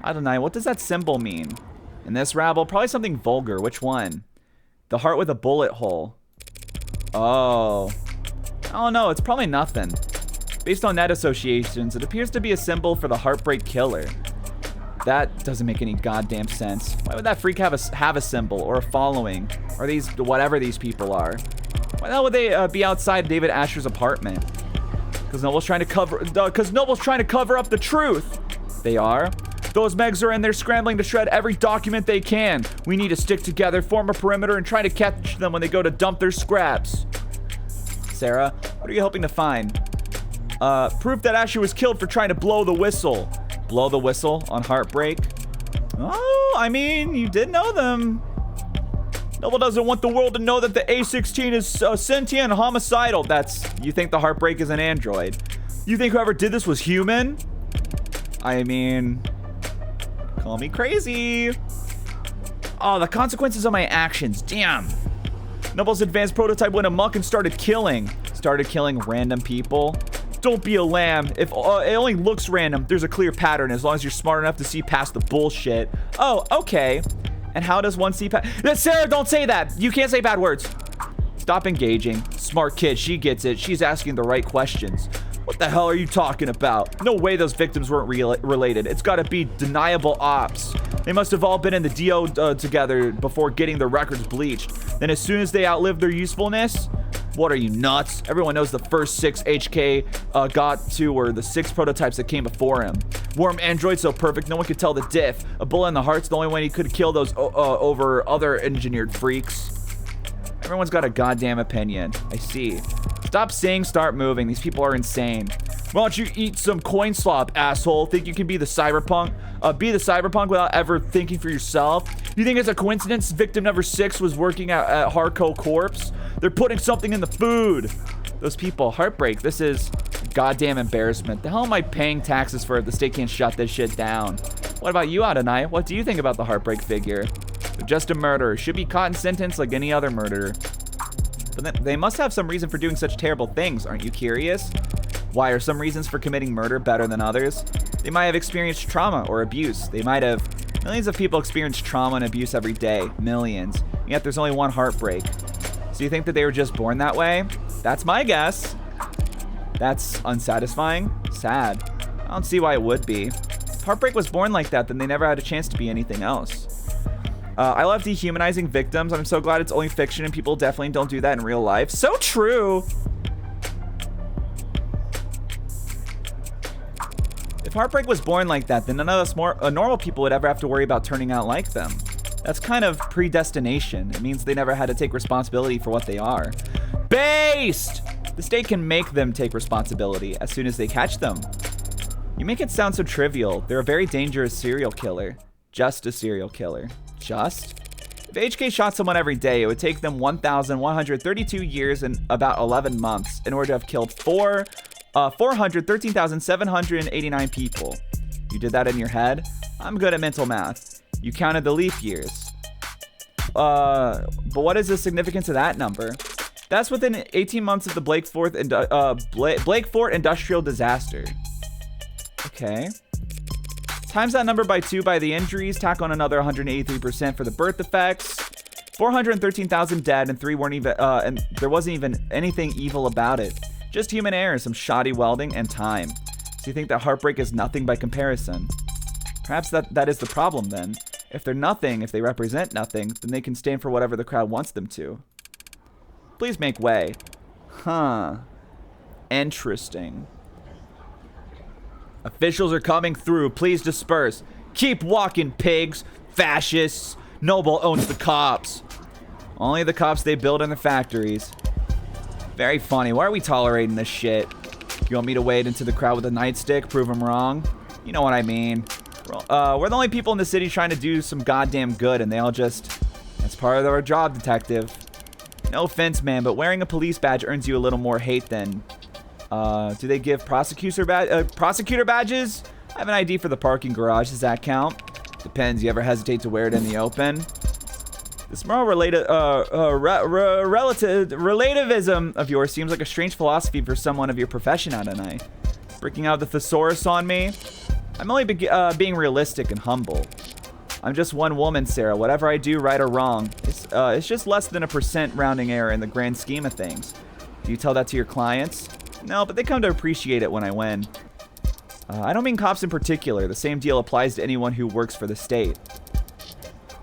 I don't know. What does that symbol mean? In this rabble, probably something vulgar. Which one? The heart with a bullet hole. Oh. Oh no, it's probably nothing. Based on net associations, it appears to be a symbol for the Heartbreak Killer. That doesn't make any goddamn sense. Why would that freak have a symbol or a following? Or these, whatever these people are? Why the hell would they be outside David Asher's apartment? Because Noble's trying to cover up the truth. They are. Those megs are in there scrambling to shred every document they can. We need to stick together, form a perimeter, and try to catch them when they go to dump their scraps. Sarah, what are you hoping to find? Proof that Asher was killed for trying to blow the whistle. Blow the whistle on Heartbreak? Oh, I mean, you did know them. Noble doesn't want the world to know that the A-16 is sentient and homicidal. You think the Heartbreak is an android. You think whoever did this was human? I mean, call me crazy. Oh, the consequences of my actions, damn. Noble's advanced prototype went amok and started killing random people. Don't be a lamb. If it only looks random, there's a clear pattern as long as you're smart enough to see past the bullshit. Oh, okay. And how does one see past? Sarah, don't say that. You can't say bad words. Stop engaging. Smart kid, she gets it. She's asking the right questions. What the hell are you talking about? No way those victims weren't related. It's got to be deniable ops. They must have all been in the DO together before getting their records bleached. Then as soon as they outlived their usefulness, what are you, nuts? Everyone knows the first 6 HK got to were the 6 prototypes that came before him. Worm android so perfect, no one could tell the diff. A bullet in the heart's the only way he could kill those over other engineered freaks. Everyone's got a goddamn opinion. I see. Stop saying, start moving. These people are insane. Why don't you eat some coin slop, asshole? Think you can be the cyberpunk? Be the cyberpunk without ever thinking for yourself? You think it's a coincidence victim number 6 was working at Hardcore Corpse? They're putting something in the food. Those people, heartbreak. This is goddamn embarrassment. The hell am I paying taxes for if the state can't shut this shit down? What about you, Adonai? What do you think about the heartbreak figure? They're just a murderer. Should be caught and sentenced like any other murderer. But then they must have some reason for doing such terrible things. Aren't you curious? Why are some reasons for committing murder better than others? They might have experienced trauma or abuse. They might have. Millions of people experience trauma and abuse every day. Millions. Yet there's only one heartbreak. So you think that they were just born that way? That's my guess. That's unsatisfying. Sad. I don't see why it would be. If heartbreak was born like that, then they never had a chance to be anything else. I love dehumanizing victims. I'm so glad it's only fiction and people definitely don't do that in real life. So true. If heartbreak was born like that, then none of us normal people would ever have to worry about turning out like them. That's kind of predestination. It means they never had to take responsibility for what they are. Based! The state can make them take responsibility as soon as they catch them. You make it sound so trivial. They're a very dangerous serial killer. Just a serial killer. Just? If HK shot someone every day, it would take them 1,132 years and about 11 months in order to have killed 413,789 people. You did that in your head? I'm good at mental math. You counted the leap years. But what is the significance of that number? That's within 18 months of the Blake Fort industrial disaster. Okay. Times that number by 2 by the injuries, tack on another 183% for the birth defects. 413,000 dead and 3 weren't even, and there wasn't even anything evil about it. Just human error, some shoddy welding, and time. So you think that heartbreak is nothing by comparison? Perhaps that is the problem then. If they're nothing, if they represent nothing, then they can stand for whatever the crowd wants them to. Please make way. Huh. Interesting. Officials are coming through. Please disperse. Keep walking, pigs. Fascists. Noble owns the cops. Only the cops they build in the factories. Very funny. Why are we tolerating this shit? You want me to wade into the crowd with a nightstick? Prove them wrong? You know what I mean. We're the only people in the city trying to do some goddamn good, and they all just... That's part of our job, detective. No offense, man, but wearing a police badge earns you a little more hate than... do they give prosecutor badges? I have an ID for the parking garage. Does that count? Depends. You ever hesitate to wear it in the open? This moral relativism of yours seems like a strange philosophy for someone of your profession, Adonai. Breaking out the thesaurus on me? I'm only being realistic and humble. I'm just one woman, Sarah. Whatever I do, right or wrong, it's just less than a % rounding error in the grand scheme of things. Do you tell that to your clients? No, but they come to appreciate it when I win. I don't mean cops in particular. The same deal applies to anyone who works for the state.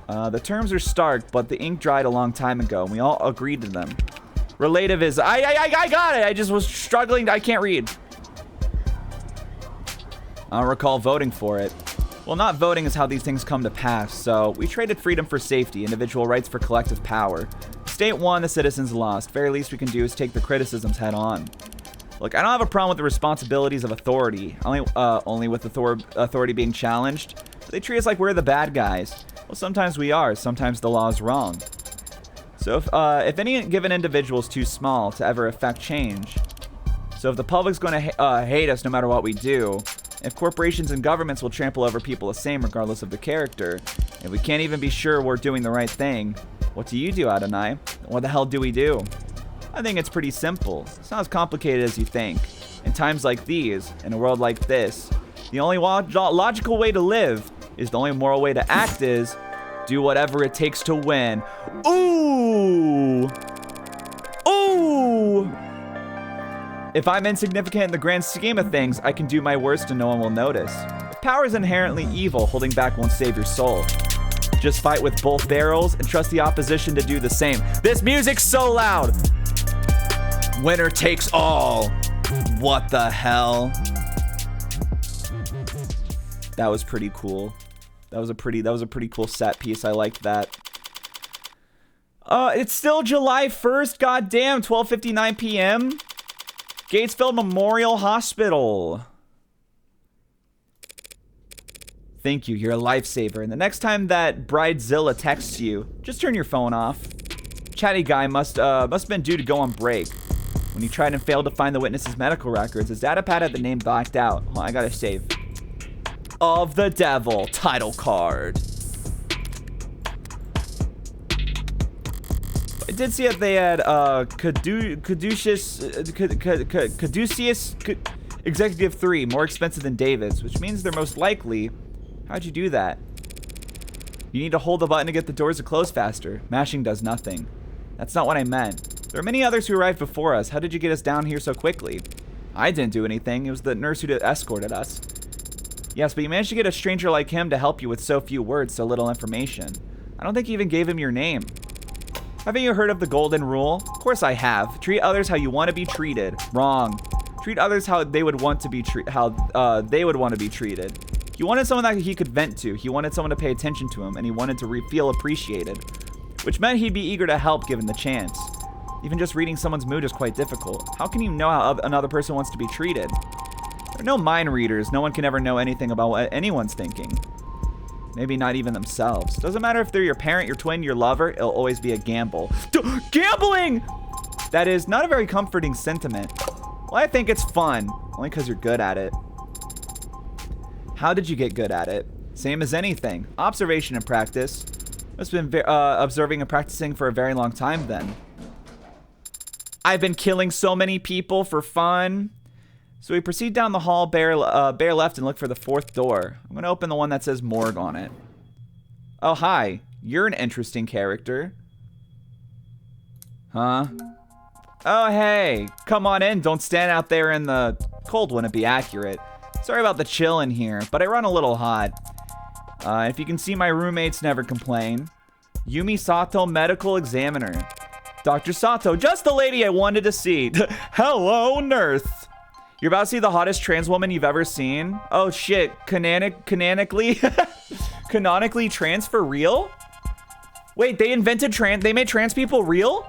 The terms are stark, but the ink dried a long time ago, and we all agreed to them. Relativism. I got it. I just was struggling. I can't read. I don't recall voting for it. Well, not voting is how these things come to pass, so we traded freedom for safety, individual rights for collective power. The state won, the citizens lost. Very least we can do is take the criticisms head on. Look, I don't have a problem with the responsibilities of authority, only with authority being challenged. But they treat us like we're the bad guys. Well, sometimes we are, sometimes the law is wrong. So if any given individual is too small to ever affect change, so if the public's going to hate us no matter what we do, if corporations and governments will trample over people the same regardless of the character, if we can't even be sure we're doing the right thing, what do you do, Adonai? What the hell do we do? I think it's pretty simple. It's not as complicated as you think. In times like these, in a world like this, the only logical way to live is the only moral way to act is do whatever it takes to win. Ooh! Ooh! If I'm insignificant in the grand scheme of things, I can do my worst and no one will notice. If power is inherently evil, holding back won't save your soul. Just fight with both barrels and trust the opposition to do the same. This music's so loud! Winner takes all. What the hell? That was pretty cool. That was a pretty cool set piece. I liked that. It's still July 1st. Goddamn, 12:59 p.m. Gatesville Memorial Hospital. Thank you. You're a lifesaver. And the next time that Bridezilla texts you, just turn your phone off. Chatty guy must have been due to go on break. When he tried and failed to find the witness's medical records, his datapad had the name blacked out. Hold on, I gotta save. Of the Devil title card. I did see that they had Caduceus Executive 3, more expensive than David's, which means they're most likely. How'd you do that? You need to hold the button to get the doors to close faster. Mashing does nothing. That's not what I meant. There are many others who arrived before us. How did you get us down here so quickly? I didn't do anything. It was the nurse who escorted us. Yes, but you managed to get a stranger like him to help you with so few words, so little information. I don't think you even gave him your name. Haven't you heard of the golden rule? Of course I have. Treat others how you want to be treated. Wrong. Treat others how they would want to be treated. He wanted someone that he could vent to. He wanted someone to pay attention to him, and he wanted to feel appreciated, which meant he'd be eager to help given the chance. Even just reading someone's mood is quite difficult. How can you know how another person wants to be treated? There are no mind readers. No one can ever know anything about what anyone's thinking. Maybe not even themselves. Doesn't matter if they're your parent, your twin, your lover, it'll always be a gamble. Gambling! That is not a very comforting sentiment. Well, I think it's fun, only because you're good at it. How did you get good at it? Same as anything. Observation and practice. Must have been observing and practicing for a very long time then. I've been killing so many people for fun. So we proceed down the hall, bear left, and look for the fourth door. I'm going to open the one that says morgue on it. Oh, hi. You're an interesting character. Huh? Oh, hey. Come on in. Don't stand out there in the cold, wouldn't be accurate. Sorry about the chill in here, but I run a little hot. If you can see, my roommates never complain. Yumi Sato, medical examiner. Dr. Sato, just the lady I wanted to see. Hello, nurse. You're about to see the hottest trans woman you've ever seen. Oh shit, canonically trans for real? Wait, they made trans people real?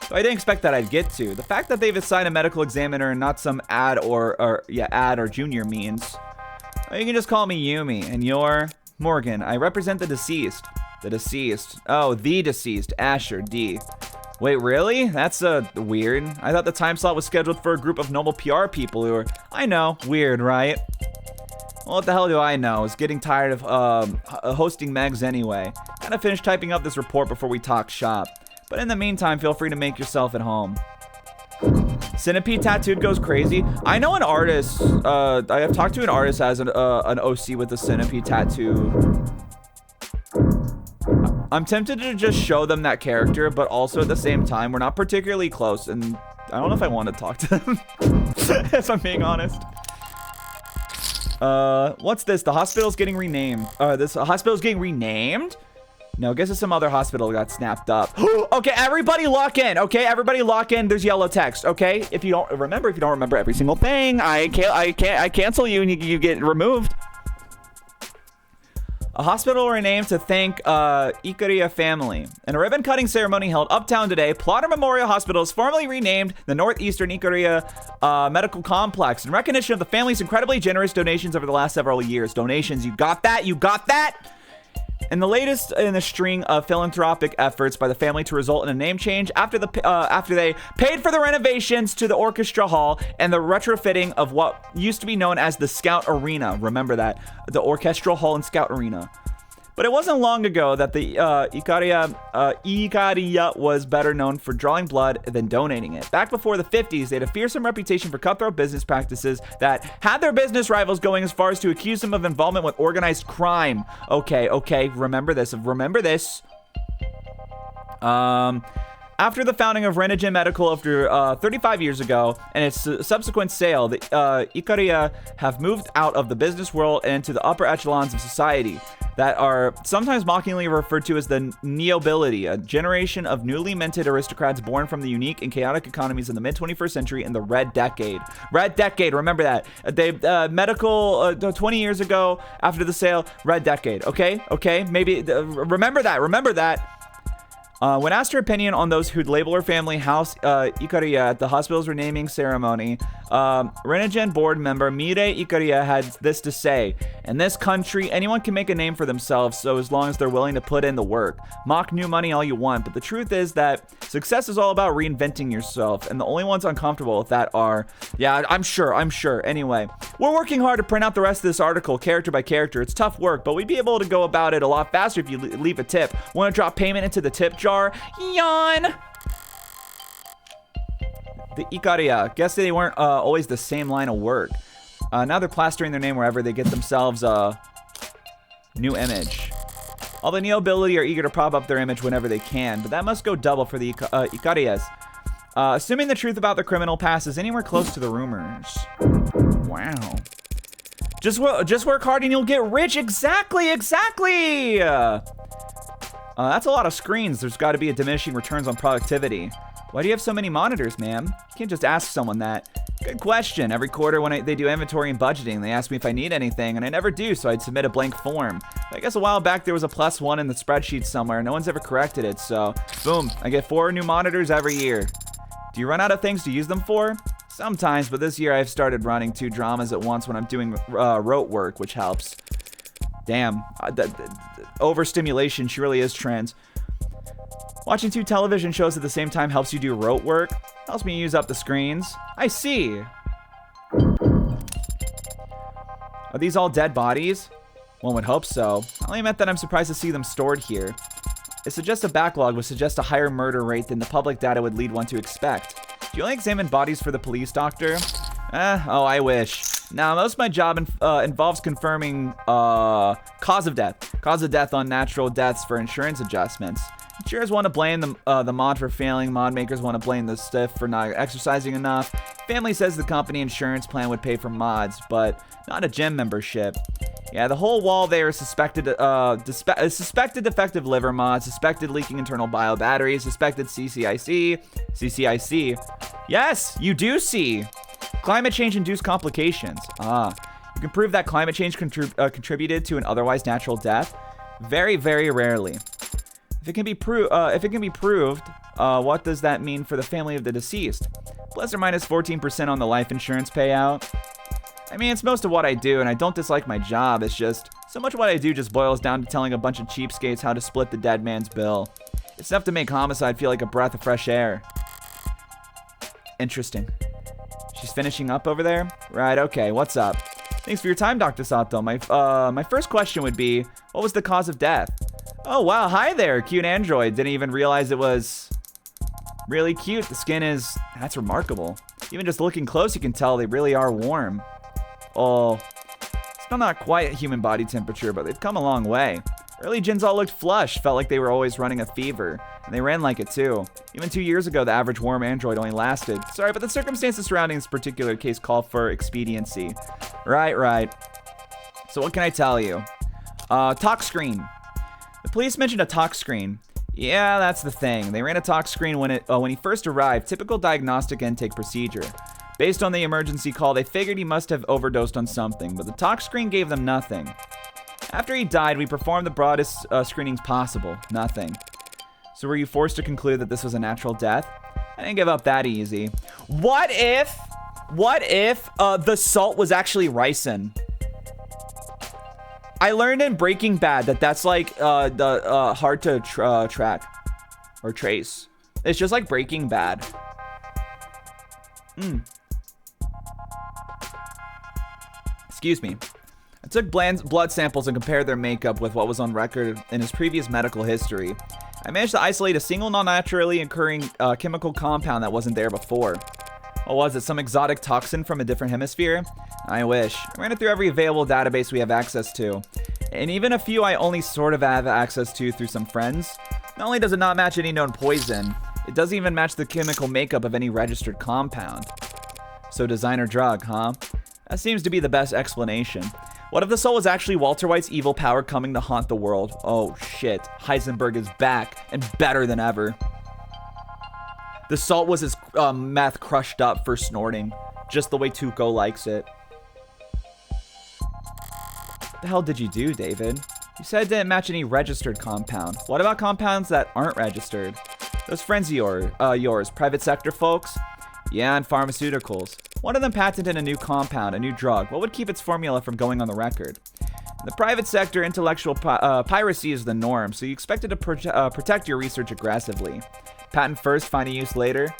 So I didn't expect that I'd get to. The fact that they've assigned a medical examiner and not some ad or junior means. You can just call me Yumi, and you're Morgan. I represent the deceased. The deceased. Oh, the deceased. Asher D. Wait, really? That's weird. I thought the time slot was scheduled for a group of normal PR people who are, I know, weird, right? Well, what the hell do I know? I was getting tired of hosting Megs anyway. Gotta finish typing up this report before we talk shop. But in the meantime, feel free to make yourself at home. Centipede tattooed goes crazy. I know an artist. I have talked to an artist as an OC with a centipede tattoo. I'm tempted to just show them that character, but also at the same time, we're not particularly close, and I don't know if I want to talk to them, if I'm being honest. What's this? The hospital's getting renamed. This hospital's getting renamed? No, I guess it's some other hospital got snapped up. Okay, everybody lock in. Okay, everybody lock in. There's yellow text. Okay, if you don't remember every single thing, I cancel you and you get removed. A hospital renamed to thank Ikaria family. In a ribbon-cutting ceremony held uptown today, Plotter Memorial Hospital is formally renamed the Northeastern Ikaria Medical Complex in recognition of the family's incredibly generous donations over the last several years. Donations, you got that? You got that? And the latest in a string of philanthropic efforts by the family to result in a name change after they paid for the renovations to the orchestra hall and the retrofitting of what used to be known as the Scout Arena. Remember that, the orchestral hall and Scout Arena. But it wasn't long ago that the Ikaria was better known for drawing blood than donating it. Back before the 50s, they had a fearsome reputation for cutthroat business practices that had their business rivals going as far as to accuse them of involvement with organized crime. Okay, remember this. After the founding of Renogen Medical over 35 years ago and its subsequent sale, the Ikaria have moved out of the business world and into the upper echelons of society that are sometimes mockingly referred to as the neobility, a generation of newly minted aristocrats born from the unique and chaotic economies in the mid-21st century in the Red Decade. Red Decade, remember that. They medical 20 years ago after the sale, Red Decade. Okay, maybe remember that. When asked her opinion on those who'd label her family House Ikaria at the hospital's renaming ceremony, Renogen board member Mire Ikaria had this to say: "In this country, anyone can make a name for themselves, so as long as they're willing to put in the work. Mock new money all you want, but the truth is that success is all about reinventing yourself, and the only ones uncomfortable with that are..." Yeah, I'm sure. Anyway, we're working hard to print out the rest of this article, character by character. It's tough work, but we'd be able to go about it a lot faster if you leave a tip. Want to drop payment into the tip jar? Yawn. The Ikaria. Guess they weren't always the same line of work. Now they're plastering their name wherever they get themselves a new image. All the nobility are eager to prop up their image whenever they can, but that must go double for the Ikarias. Assuming the truth about the criminal past is anywhere close to the rumors. Wow. Just work hard and you'll get rich. Exactly. That's a lot of screens. There's got to be a diminishing returns on productivity. Why do you have so many monitors, ma'am? You can't just ask someone that. Good question. Every quarter when they do inventory and budgeting, they ask me if I need anything, and I never do, so I'd submit a blank form. I guess a while back there was a +1 in the spreadsheet somewhere. No one's ever corrected it, so boom, I get 4 new monitors every year. Do you run out of things to use them for? Sometimes, but this year I've started running 2 dramas at once when I'm doing rote work, which helps. Damn, overstimulation, she really is trans. Watching 2 television shows at the same time helps you do rote work. Helps me use up the screens. I see. Are these all dead bodies? One would hope so. I only meant that I'm surprised to see them stored here. It suggests a backlog would suggest a higher murder rate than the public data would lead one to expect. Do you only examine bodies for the police, doctor? Oh, I wish. Now, most of my job involves confirming cause of death on natural deaths for insurance adjustments. Insurers want to blame the mod for failing. Mod makers want to blame the stiff for not exercising enough. Family says the company insurance plan would pay for mods, but not a gym membership. Yeah, the whole wall there is suspected defective liver mod, suspected leaking internal bio batteries, suspected CCIC. Yes, you do see. Climate change-induced complications. You can prove that climate change contributed to an otherwise natural death? Very, very rarely. If it can be proved, what does that mean for the family of the deceased? Plus or minus 14% on the life insurance payout. I mean, it's most of what I do, and I don't dislike my job. It's just, so much of what I do just boils down to telling a bunch of cheapskates how to split the dead man's bill. It's enough to make homicide feel like a breath of fresh air. Interesting. She's finishing up over there? Right, okay, what's up? Thanks for your time, Dr. Sato. My first question would be, what was the cause of death? Oh, wow, hi there, cute android. Didn't even realize it was really cute. The skin is, that's remarkable. Even just looking close, you can tell they really are warm. Oh, still not quite human body temperature, but they've come a long way. Early gens all looked flush, felt like they were always running a fever, and they ran like it too. Even 2 years ago, the average warm android only lasted. Sorry, but the circumstances surrounding this particular case call for expediency. Right. So what can I tell you? Talk screen. The police mentioned a talk screen. Yeah, that's the thing. They ran a talk screen when he first arrived, typical diagnostic intake procedure. Based on the emergency call, they figured he must have overdosed on something, but the talk screen gave them nothing. After he died, we performed the broadest screenings possible. Nothing. So were you forced to conclude that this was a natural death? I didn't give up that easy. What if the salt was actually ricin? I learned in Breaking Bad that that's like the hard to track or trace. It's just like Breaking Bad. Excuse me. I took blood samples and compared their makeup with what was on record in his previous medical history. I managed to isolate a single non-naturally occurring chemical compound that wasn't there before. What was it, some exotic toxin from a different hemisphere? I wish. I ran it through every available database we have access to. And even a few I only sort of have access to through some friends. Not only does it not match any known poison, it doesn't even match the chemical makeup of any registered compound. So designer drug, huh? That seems to be the best explanation. What if the soul was actually Walter White's evil power coming to haunt the world? Oh shit, Heisenberg is back and better than ever. The salt was his meth crushed up for snorting, just the way Tuco likes it. What the hell did you do, David? You said it didn't match any registered compound. What about compounds that aren't registered? Those friends of yours, private sector folks? Yeah, and pharmaceuticals. One of them patented a new compound, a new drug. What would keep its formula from going on the record? In the private sector, intellectual piracy is the norm, so you expected to protect your research aggressively. Patent first, find a use later.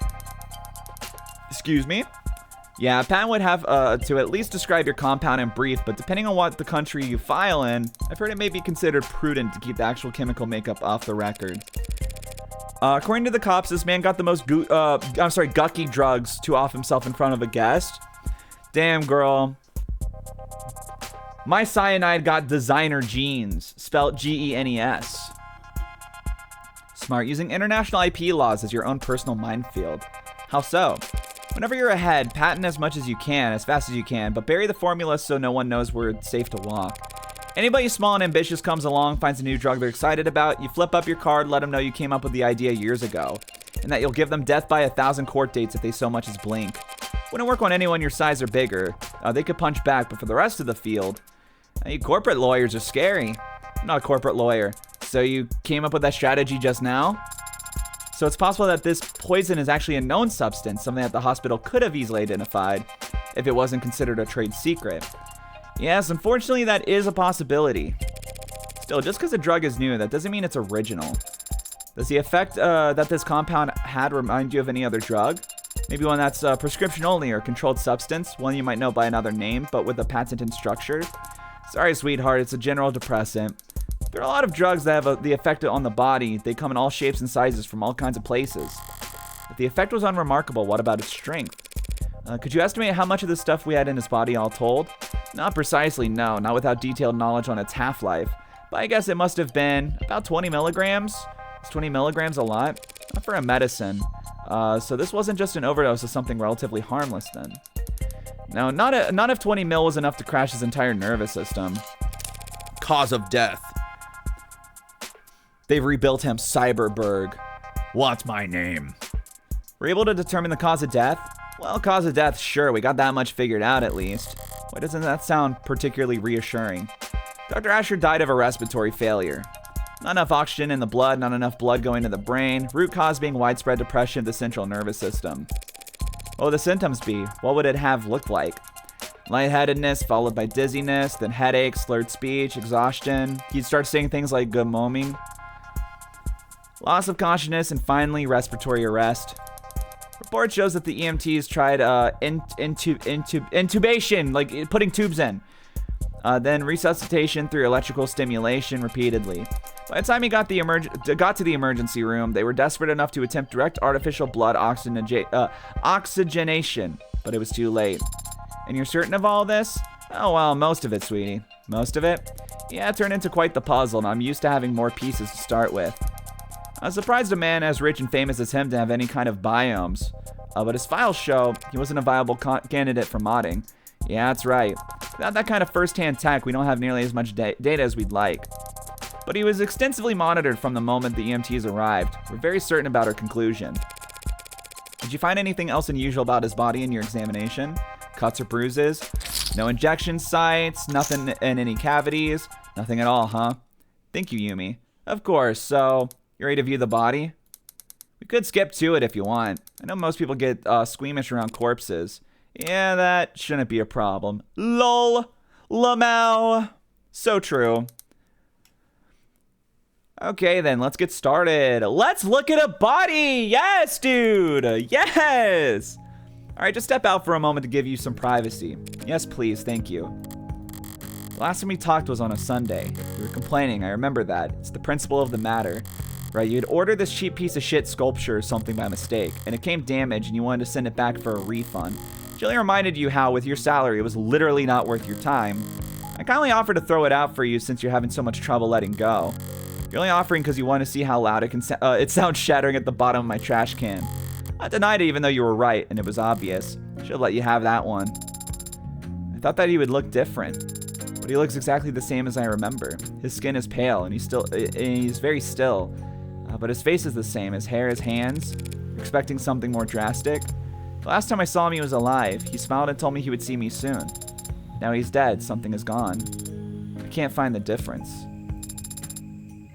Excuse me? Yeah, a patent would have to at least describe your compound in brief, but depending on what the country you file in, I've heard it may be considered prudent to keep the actual chemical makeup off the record. According to the cops, this man got the most gucky drugs to off himself in front of a guest. Damn, girl. My cyanide got designer genes, spelled G-E-N-E-S. Smart, using international IP laws as your own personal minefield. How so? Whenever you're ahead, patent as much as you can, as fast as you can, but bury the formula so no one knows where it's safe to walk. Anybody small and ambitious comes along, finds a new drug they're excited about, you flip up your card, let them know you came up with the idea years ago, and that you'll give them death by 1,000 court dates if they so much as blink. Wouldn't work on anyone your size or bigger. They could punch back, but for the rest of the field, you corporate lawyers are scary. I'm not a corporate lawyer. So you came up with that strategy just now? So it's possible that this poison is actually a known substance, something that the hospital could have easily identified if it wasn't considered a trade secret. Yes, unfortunately that is a possibility. Still, just because a drug is new, that doesn't mean it's original. Does the effect that this compound had remind you of any other drug? Maybe one that's prescription only or controlled substance, one you might know by another name, but with a patented structure? Sorry, sweetheart, it's a general depressant. There are a lot of drugs that have the effect on the body. They come in all shapes and sizes from all kinds of places. If the effect was unremarkable, what about its strength? Could you estimate how much of the stuff we had in his body all told? Not precisely, no, not without detailed knowledge on its half-life. But I guess it must have been about 20 milligrams. Is 20 milligrams a lot? Not for a medicine. So this wasn't just an overdose of something relatively harmless then. No, not if 20 mil was enough to crash his entire nervous system. Cause of death. They've rebuilt him, Cyberberg. What's my name? We're able to determine the cause of death? Well, cause of death, sure, we got that much figured out at least. Why doesn't that sound particularly reassuring? Dr. Asher died of a respiratory failure. Not enough oxygen in the blood, not enough blood going to the brain, root cause being widespread depression of the central nervous system. What would the symptoms be? What would it have looked like? Lightheadedness, followed by dizziness, then headaches, slurred speech, exhaustion. He'd start saying things like good moaning. Loss of consciousness, and finally, respiratory arrest. Report shows that the EMTs tried intubation, like putting tubes in. Then resuscitation through electrical stimulation repeatedly. By the time he got to the emergency room, they were desperate enough to attempt direct artificial blood oxygenation, but it was too late. And you're certain of all this? Oh, well, most of it, sweetie. Most of it? Yeah, it turned into quite the puzzle, and I'm used to having more pieces to start with. I was surprised a man as rich and famous as him to have any kind of biomes. But his files show he wasn't a viable candidate for modding. Yeah, that's right. Without that kind of first-hand tech, we don't have nearly as much data as we'd like. But he was extensively monitored from the moment the EMTs arrived. We're very certain about our conclusion. Did you find anything else unusual about his body in your examination? Cuts or bruises? No injection sites? Nothing in any cavities? Nothing at all, huh? Thank you, Yumi. Of course, so you ready to view the body? We could skip to it if you want. I know most people get squeamish around corpses. Yeah, that shouldn't be a problem. Lol. Lamau. So true. Okay, then, let's get started. Let's look at a body! Yes, dude! Yes! Alright, just step out for a moment to give you some privacy. Yes, please, thank you. The last time we talked was on a Sunday. You were complaining, I remember that. It's the principle of the matter. Right, you had ordered this cheap piece of shit sculpture or something by mistake, and it came damaged and you wanted to send it back for a refund. Jillian reminded you how, with your salary, it was literally not worth your time. I kindly offered to throw it out for you since you're having so much trouble letting go. You're only offering because you want to see how loud it sounds shattering at the bottom of my trash can. I denied it even though you were right, and it was obvious. Should have let you have that one. I thought that he would look different, but he looks exactly the same as I remember. His skin is pale, and he's very still. But his face is the same, his hair, his hands. Expecting something more drastic. The last time I saw him, he was alive. He smiled and told me he would see me soon. Now he's dead, something is gone. I can't find the difference.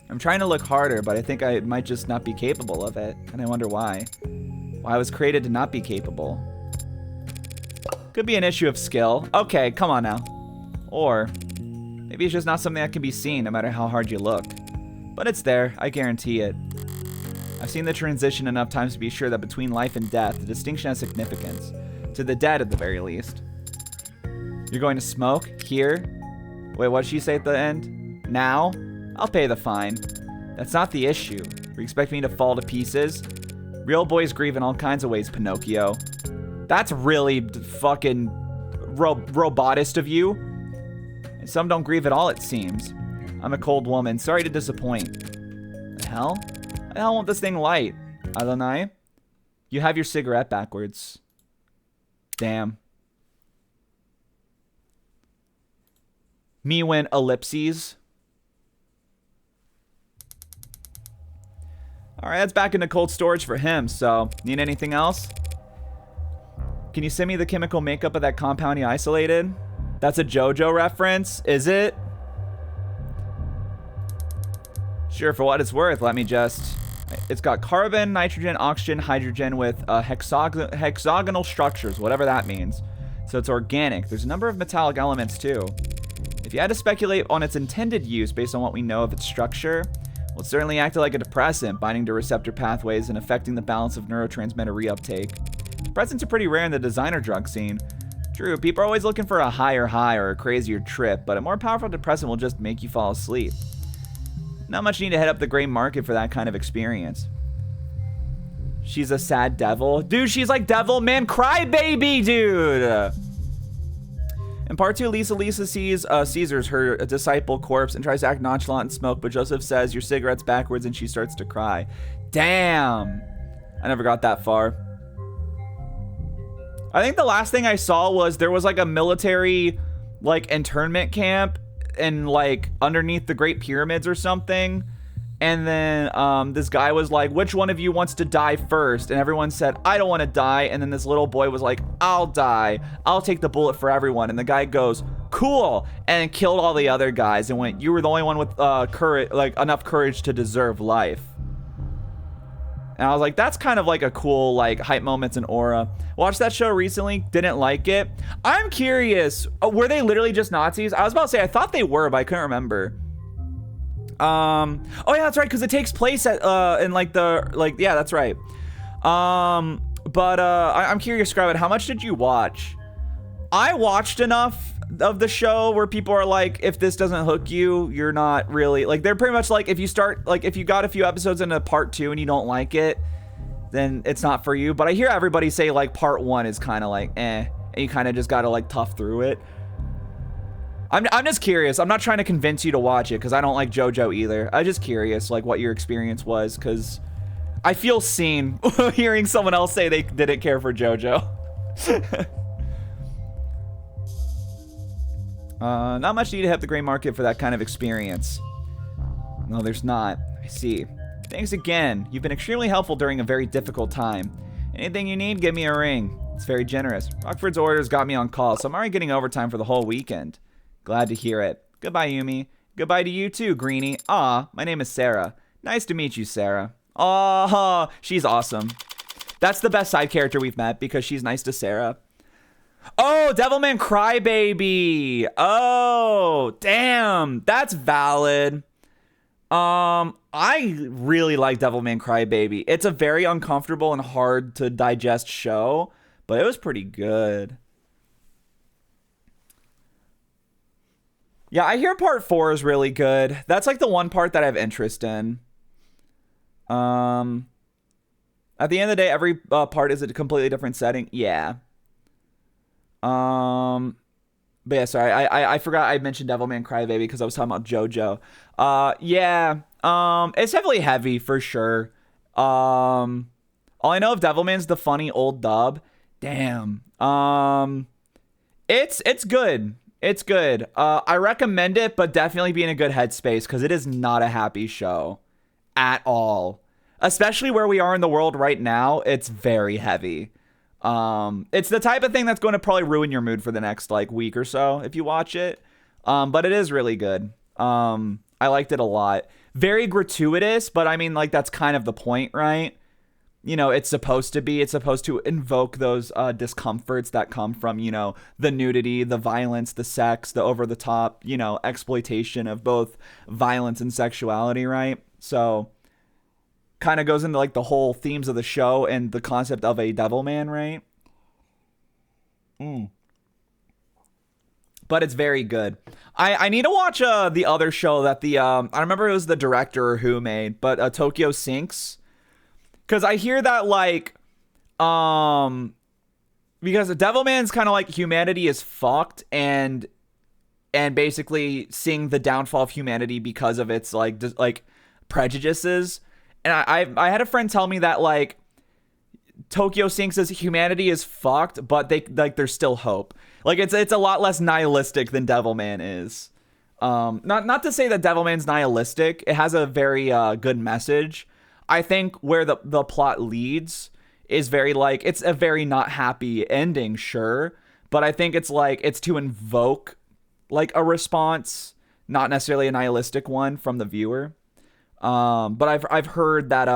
I'm trying to look harder, but I think I might just not be capable of it, and I wonder why. Why I was created to not be capable. Could be an issue of skill. Okay, come on now. Or maybe it's just not something that can be seen no matter how hard you look. But it's there, I guarantee it. I've seen the transition enough times to be sure that between life and death, the distinction has significance. To the dead, at the very least. You're going to smoke? Here? Wait, what did she say at the end? Now? I'll pay the fine. That's not the issue. You expect me to fall to pieces? Real boys grieve in all kinds of ways, Pinocchio. That's really fucking robotist of you. And some don't grieve at all, it seems. I'm a cold woman. Sorry to disappoint. The hell? How the hell won't this thing light? Adonai? You have your cigarette backwards. Damn. Me went ellipses. Alright, that's back into cold storage for him, so need anything else? Can you send me the chemical makeup of that compound he isolated? That's a JoJo reference, is it? Sure, for what it's worth, let me just... It's got carbon, nitrogen, oxygen, hydrogen with hexagonal structures, whatever that means. So it's organic. There's a number of metallic elements too. If you had to speculate on its intended use based on what we know of its structure, well, it certainly acted like a depressant, binding to receptor pathways and affecting the balance of neurotransmitter reuptake. Depressants are pretty rare in the designer drug scene. True, people are always looking for a higher high or a crazier trip, but a more powerful depressant will just make you fall asleep. Not much need to head up the gray market for that kind of experience. She's a sad devil. Dude, she's like devil man crybaby, dude. In part 2, Lisa sees Caesar's her disciple corpse and tries to act nonchalant and smoke, but Joseph says your cigarette's backwards and she starts to cry. Damn. I never got that far. I think the last thing I saw was there was like a military like internment camp and like underneath the Great Pyramids or something. And then this guy was like, which one of you wants to die first? And everyone said, I don't want to die. And then this little boy was like, I'll die. I'll take the bullet for everyone. And the guy goes, cool. And killed all the other guys and went, you were the only one with courage, like enough courage to deserve life. And I was like, that's kind of like a cool like hype moments in Aura. Watched that show recently, didn't like it. I'm curious, were they literally just Nazis? I was about to say, I thought they were, but I couldn't remember. Oh yeah, that's right, because it takes place at in like the yeah, that's right. I'm curious, Scribe, how much did you watch? I watched enough of the show where people are like, if this doesn't hook you, you're not really like, they're pretty much like, if you start like, if you got a few episodes into part 2 and you don't like it, then it's not for you. But I hear everybody say like part 1 is kind of like and you kind of just gotta like tough through it. I'm just curious. I'm not trying to convince you to watch it because I don't like JoJo either. I'm just curious like what your experience was, because I feel seen hearing someone else say they didn't care for JoJo. Not much need to hit the gray market for that kind of experience. No, there's not. I see. Thanks again. You've been extremely helpful during a very difficult time. Anything you need, give me a ring. It's very generous. Rockford's orders got me on call, so I'm already getting overtime for the whole weekend. Glad to hear it. Goodbye, Yumi. Goodbye to you too, Greenie. Aw, my name is Sarah. Nice to meet you, Sarah. Aw, she's awesome. That's the best side character we've met because she's nice to Sarah. Oh, Devilman Crybaby. Oh, damn. That's valid. I really like Devilman Crybaby. It's a very uncomfortable and hard to digest show, but it was pretty good. Yeah, I hear part 4 is really good. That's like the one part that I have interest in. At the end of the day, every part is a completely different setting. Yeah. But yeah, sorry, I forgot I mentioned Devilman Crybaby because I was talking about JoJo. Yeah. It's heavily heavy for sure. All I know of Devilman's the funny old dub. Damn. It's good. It's good. I recommend it, but definitely be in a good headspace because it is not a happy show at all. Especially where we are in the world right now, it's very heavy. It's the type of thing that's going to probably ruin your mood for the next like week or so if you watch it. But it is really good. I liked it a lot. Very gratuitous, but I mean, like, that's kind of the point, right? You know, it's supposed to invoke those discomforts that come from, you know, the nudity, the violence, the sex, the over the top, you know, exploitation of both violence and sexuality, right? So kind of goes into like the whole themes of the show and the concept of a Devilman, right? But it's very good. I need to watch the other show that the I remember it was the director who made, but Tokyo Sinks, because I hear that like because Devilman's kind of like humanity is fucked and basically seeing the downfall of humanity because of its like prejudices. And I had a friend tell me that like Tokyo Sinks says humanity is fucked, but there's still hope. Like it's a lot less nihilistic than Devilman is. Not to say that Devilman's nihilistic. It has a very good message. I think where the plot leads is very like it's a very not happy ending, sure, but I think it's like it's to invoke like a response, not necessarily a nihilistic one from the viewer. But I've heard that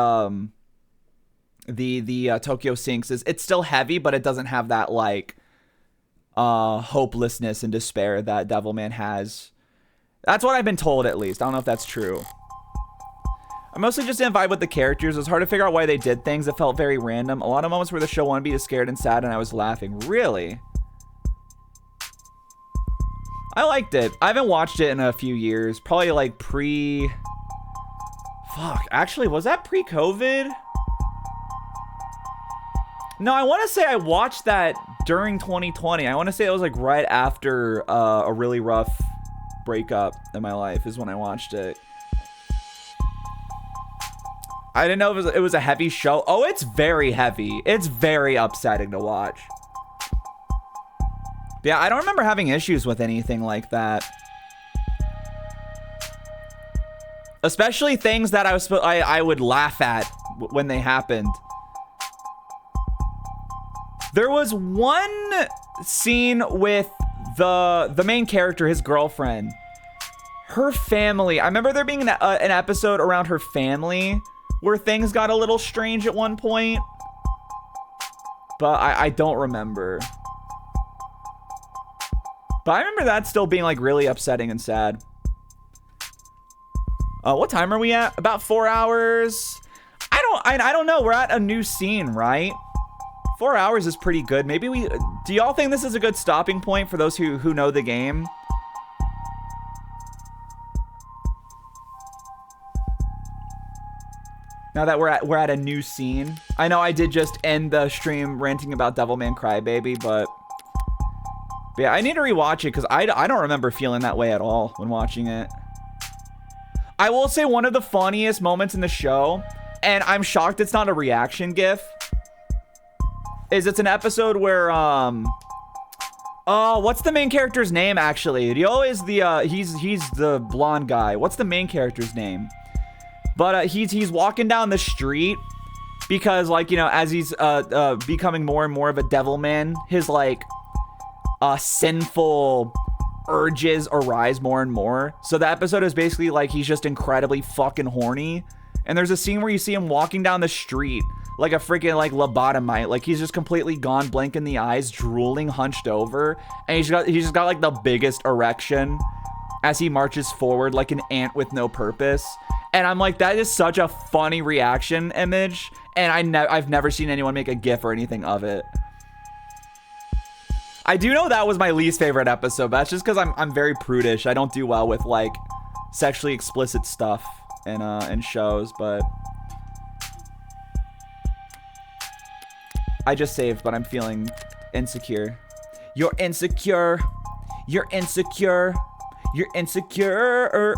the Tokyo Sinks it's still heavy, but it doesn't have that like hopelessness and despair that Devilman has. That's what I've been told, at least. I don't know if that's true. I mostly just didn't vibe with the characters. It was hard to figure out why they did things. It felt very random. A lot of moments where the show wanted me to be scared and sad, and I was laughing. Really? I liked it. I haven't watched it in a few years. Probably like actually, was that pre-COVID? No, I want to say I watched that during 2020. I want to say it was like right after a really rough breakup in my life is when I watched it. I didn't know it was a heavy show. Oh, it's very heavy. It's very upsetting to watch. But yeah, I don't remember having issues with anything like that. Especially things that I would laugh at when they happened. There was one scene with the main character, his girlfriend, her family. I remember there being an episode around her family where things got a little strange at one point, but I don't remember. But I remember that still being like really upsetting and sad. What time are we at? About 4 hours. I don't know. We're at a new scene, right? 4 hours is pretty good. Maybe do y'all think this is a good stopping point for those who know the game? Now that we're at a new scene. I know I did just end the stream ranting about Devilman Crybaby, but yeah, I need to rewatch it because I don't remember feeling that way at all when watching it. I will say one of the funniest moments in the show, and I'm shocked it's not a reaction gif, is it's an episode where what's the main character's name actually? He always he's the blonde guy. What's the main character's name? But he's walking down the street because, like, you know, as he's becoming more and more of a devil man, his like sinful urges arise more and more. So the episode is basically like he's just incredibly fucking horny. And there's a scene where you see him walking down the street like a freaking like lobotomite. Like he's just completely gone, blank in the eyes, drooling, hunched over, and he's just got like the biggest erection as he marches forward like an ant with no purpose. And I'm like, that is such a funny reaction image, and I've never seen anyone make a gif or anything of it. I do know that was my least favorite episode, but that's just because I'm very prudish. I don't do well with like sexually explicit stuff in shows, but I just saved, but I'm feeling insecure. You're insecure. You're insecure. You're insecure.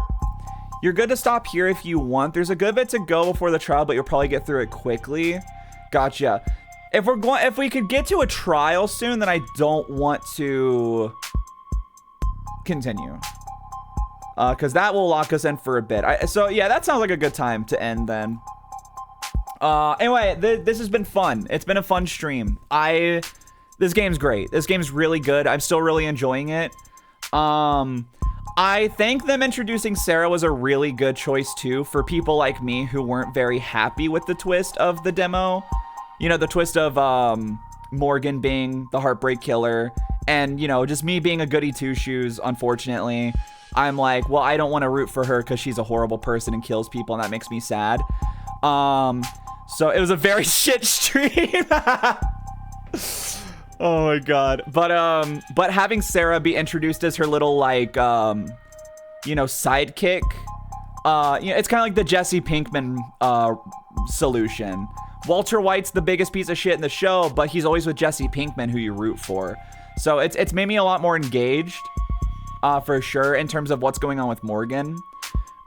You're good to stop here if you want. There's a good bit to go before the trial, but you'll probably get through it quickly. Gotcha. If we could get to a trial soon, then I don't want to continue. Because that will lock us in for a bit. So yeah, that sounds like a good time to end then. Anyway, this has been fun. It's been a fun stream. This game's great. This game's really good. I'm still really enjoying it. I think them introducing Sarah was a really good choice too for people like me who weren't very happy with the twist of the demo. You know, the twist of Morgan being the Heartbreak Killer, and, you know, just me being a goody two-shoes, unfortunately. I'm like, well, I don't want to root for her because she's a horrible person and kills people, and that makes me sad. So it was a very shit stream. Oh my god. But having Sarah be introduced as her little, like, you know, sidekick, you know, it's kind of like the Jesse Pinkman solution. Walter White's the biggest piece of shit in the show, but he's always with Jesse Pinkman, who you root for. So it's made me a lot more engaged, for sure, in terms of what's going on with Morgan.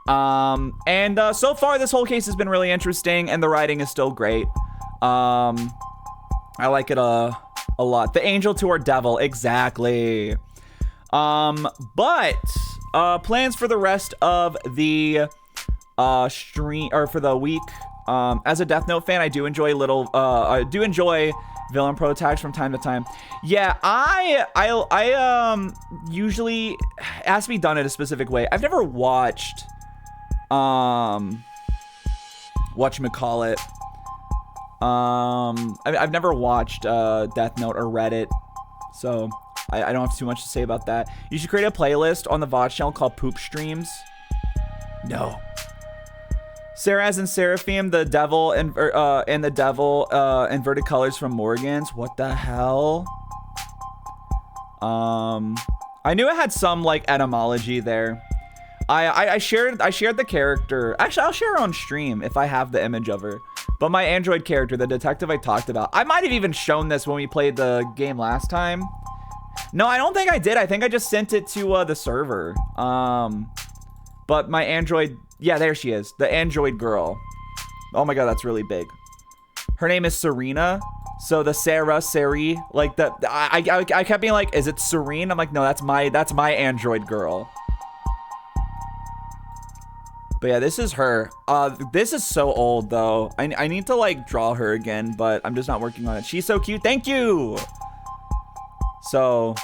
And so far, this whole case has been really interesting, and the writing is still great. I like it a lot. The angel to our devil, exactly. But plans for the rest of the stream, or for the week. As a Death Note fan, I do enjoy I do enjoy villain protags from time to time. Yeah, I usually, it has to be done in a specific way. I've never watched, whatchamacallit. I've never watched Death Note or read it, so I don't have too much to say about that. You should create a playlist on the VOD channel called Poop Streams. No. Sarah as in Seraphim, the devil, and the devil, inverted colors from Morgan's. What the hell? I knew it had some like etymology there. I shared the character. Actually, I'll share her on stream if I have the image of her. But my android character, the detective I talked about, I might have even shown this when we played the game last time. No, I don't think I did. I think I just sent it to the server. But my android, yeah, there she is, the android girl. Oh my god, that's really big. Her name is Serena. So the Sari, like the I kept being like, is it Serene? I'm like, no, that's my android girl. But yeah, this is her. This is so old though. I need to like draw her again, but I'm just not working on it. She's so cute. Thank you. So,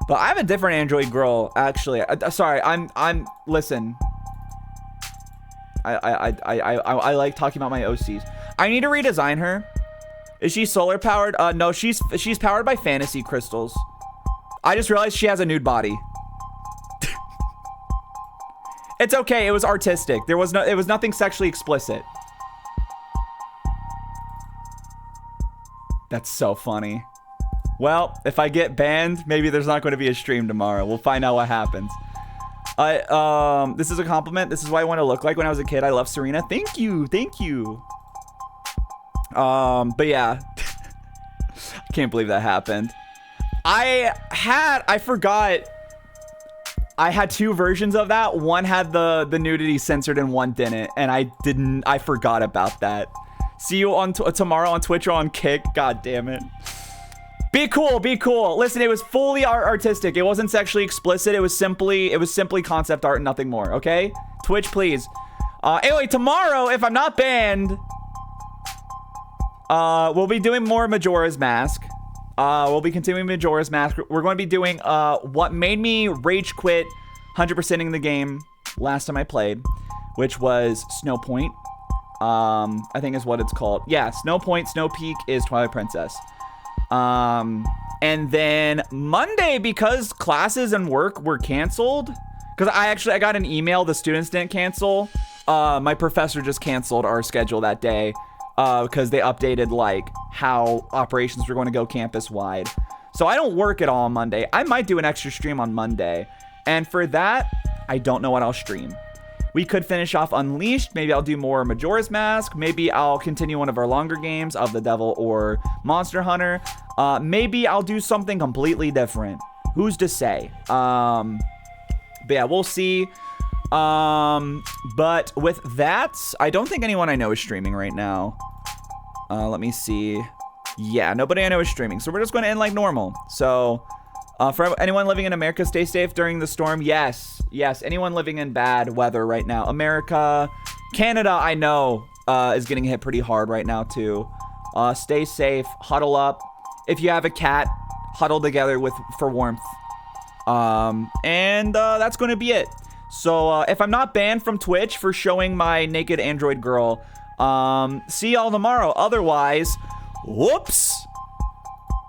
but I have a different android girl actually. Sorry, listen. I like talking about my OCs. I need to redesign her. Is she solar powered? No, she's powered by fantasy crystals. I just realized she has a nude body. It's okay. It was artistic. It was nothing sexually explicit. That's so funny. Well, if I get banned, maybe there's not going to be a stream tomorrow. We'll find out what happens. This is a compliment. This is what I want to look like when I was a kid. I love Serena. Thank you. Thank you. But yeah. I can't believe that happened. I forgot. I had two versions of that. One had the nudity censored and one didn't. And I forgot about that. See you on tomorrow on Twitch or on Kick. God damn it. Be cool, be cool. Listen, it was fully artistic. It wasn't sexually explicit. It was simply concept art and nothing more, okay? Twitch, please. Anyway, tomorrow, if I'm not banned, we'll be doing more Majora's Mask. We'll be continuing Majora's Mask. We're going to be doing what made me rage quit 100%ing the game last time I played, which was Snow Point. I think is what it's called. Yeah, Snow Point, Snow Peak is Twilight Princess. And then Monday, because classes and work were canceled, because I got an email, the students didn't cancel. My professor just canceled our schedule that day, because they updated like how operations were going to go campus wide. So I don't work at all on Monday. I might do an extra stream on Monday. And for that, I don't know what I'll stream. We could finish off Unleashed. Maybe I'll do more Majora's Mask. Maybe I'll continue one of our longer games of the Devil or Monster Hunter. Maybe I'll do something completely different. Who's to say? But yeah, we'll see. But with that, I don't think anyone I know is streaming right now. Let me see. Yeah, nobody I know is streaming. So we're just going to end like normal. So for anyone living in America, stay safe during the storm. Yes. Yes. Anyone living in bad weather right now. America, Canada, I know, is getting hit pretty hard right now too. Stay safe. Huddle up. If you have a cat, huddle together for warmth. And that's going to be it. So if I'm not banned from Twitch for showing my naked android girl, see y'all tomorrow. Otherwise, whoops.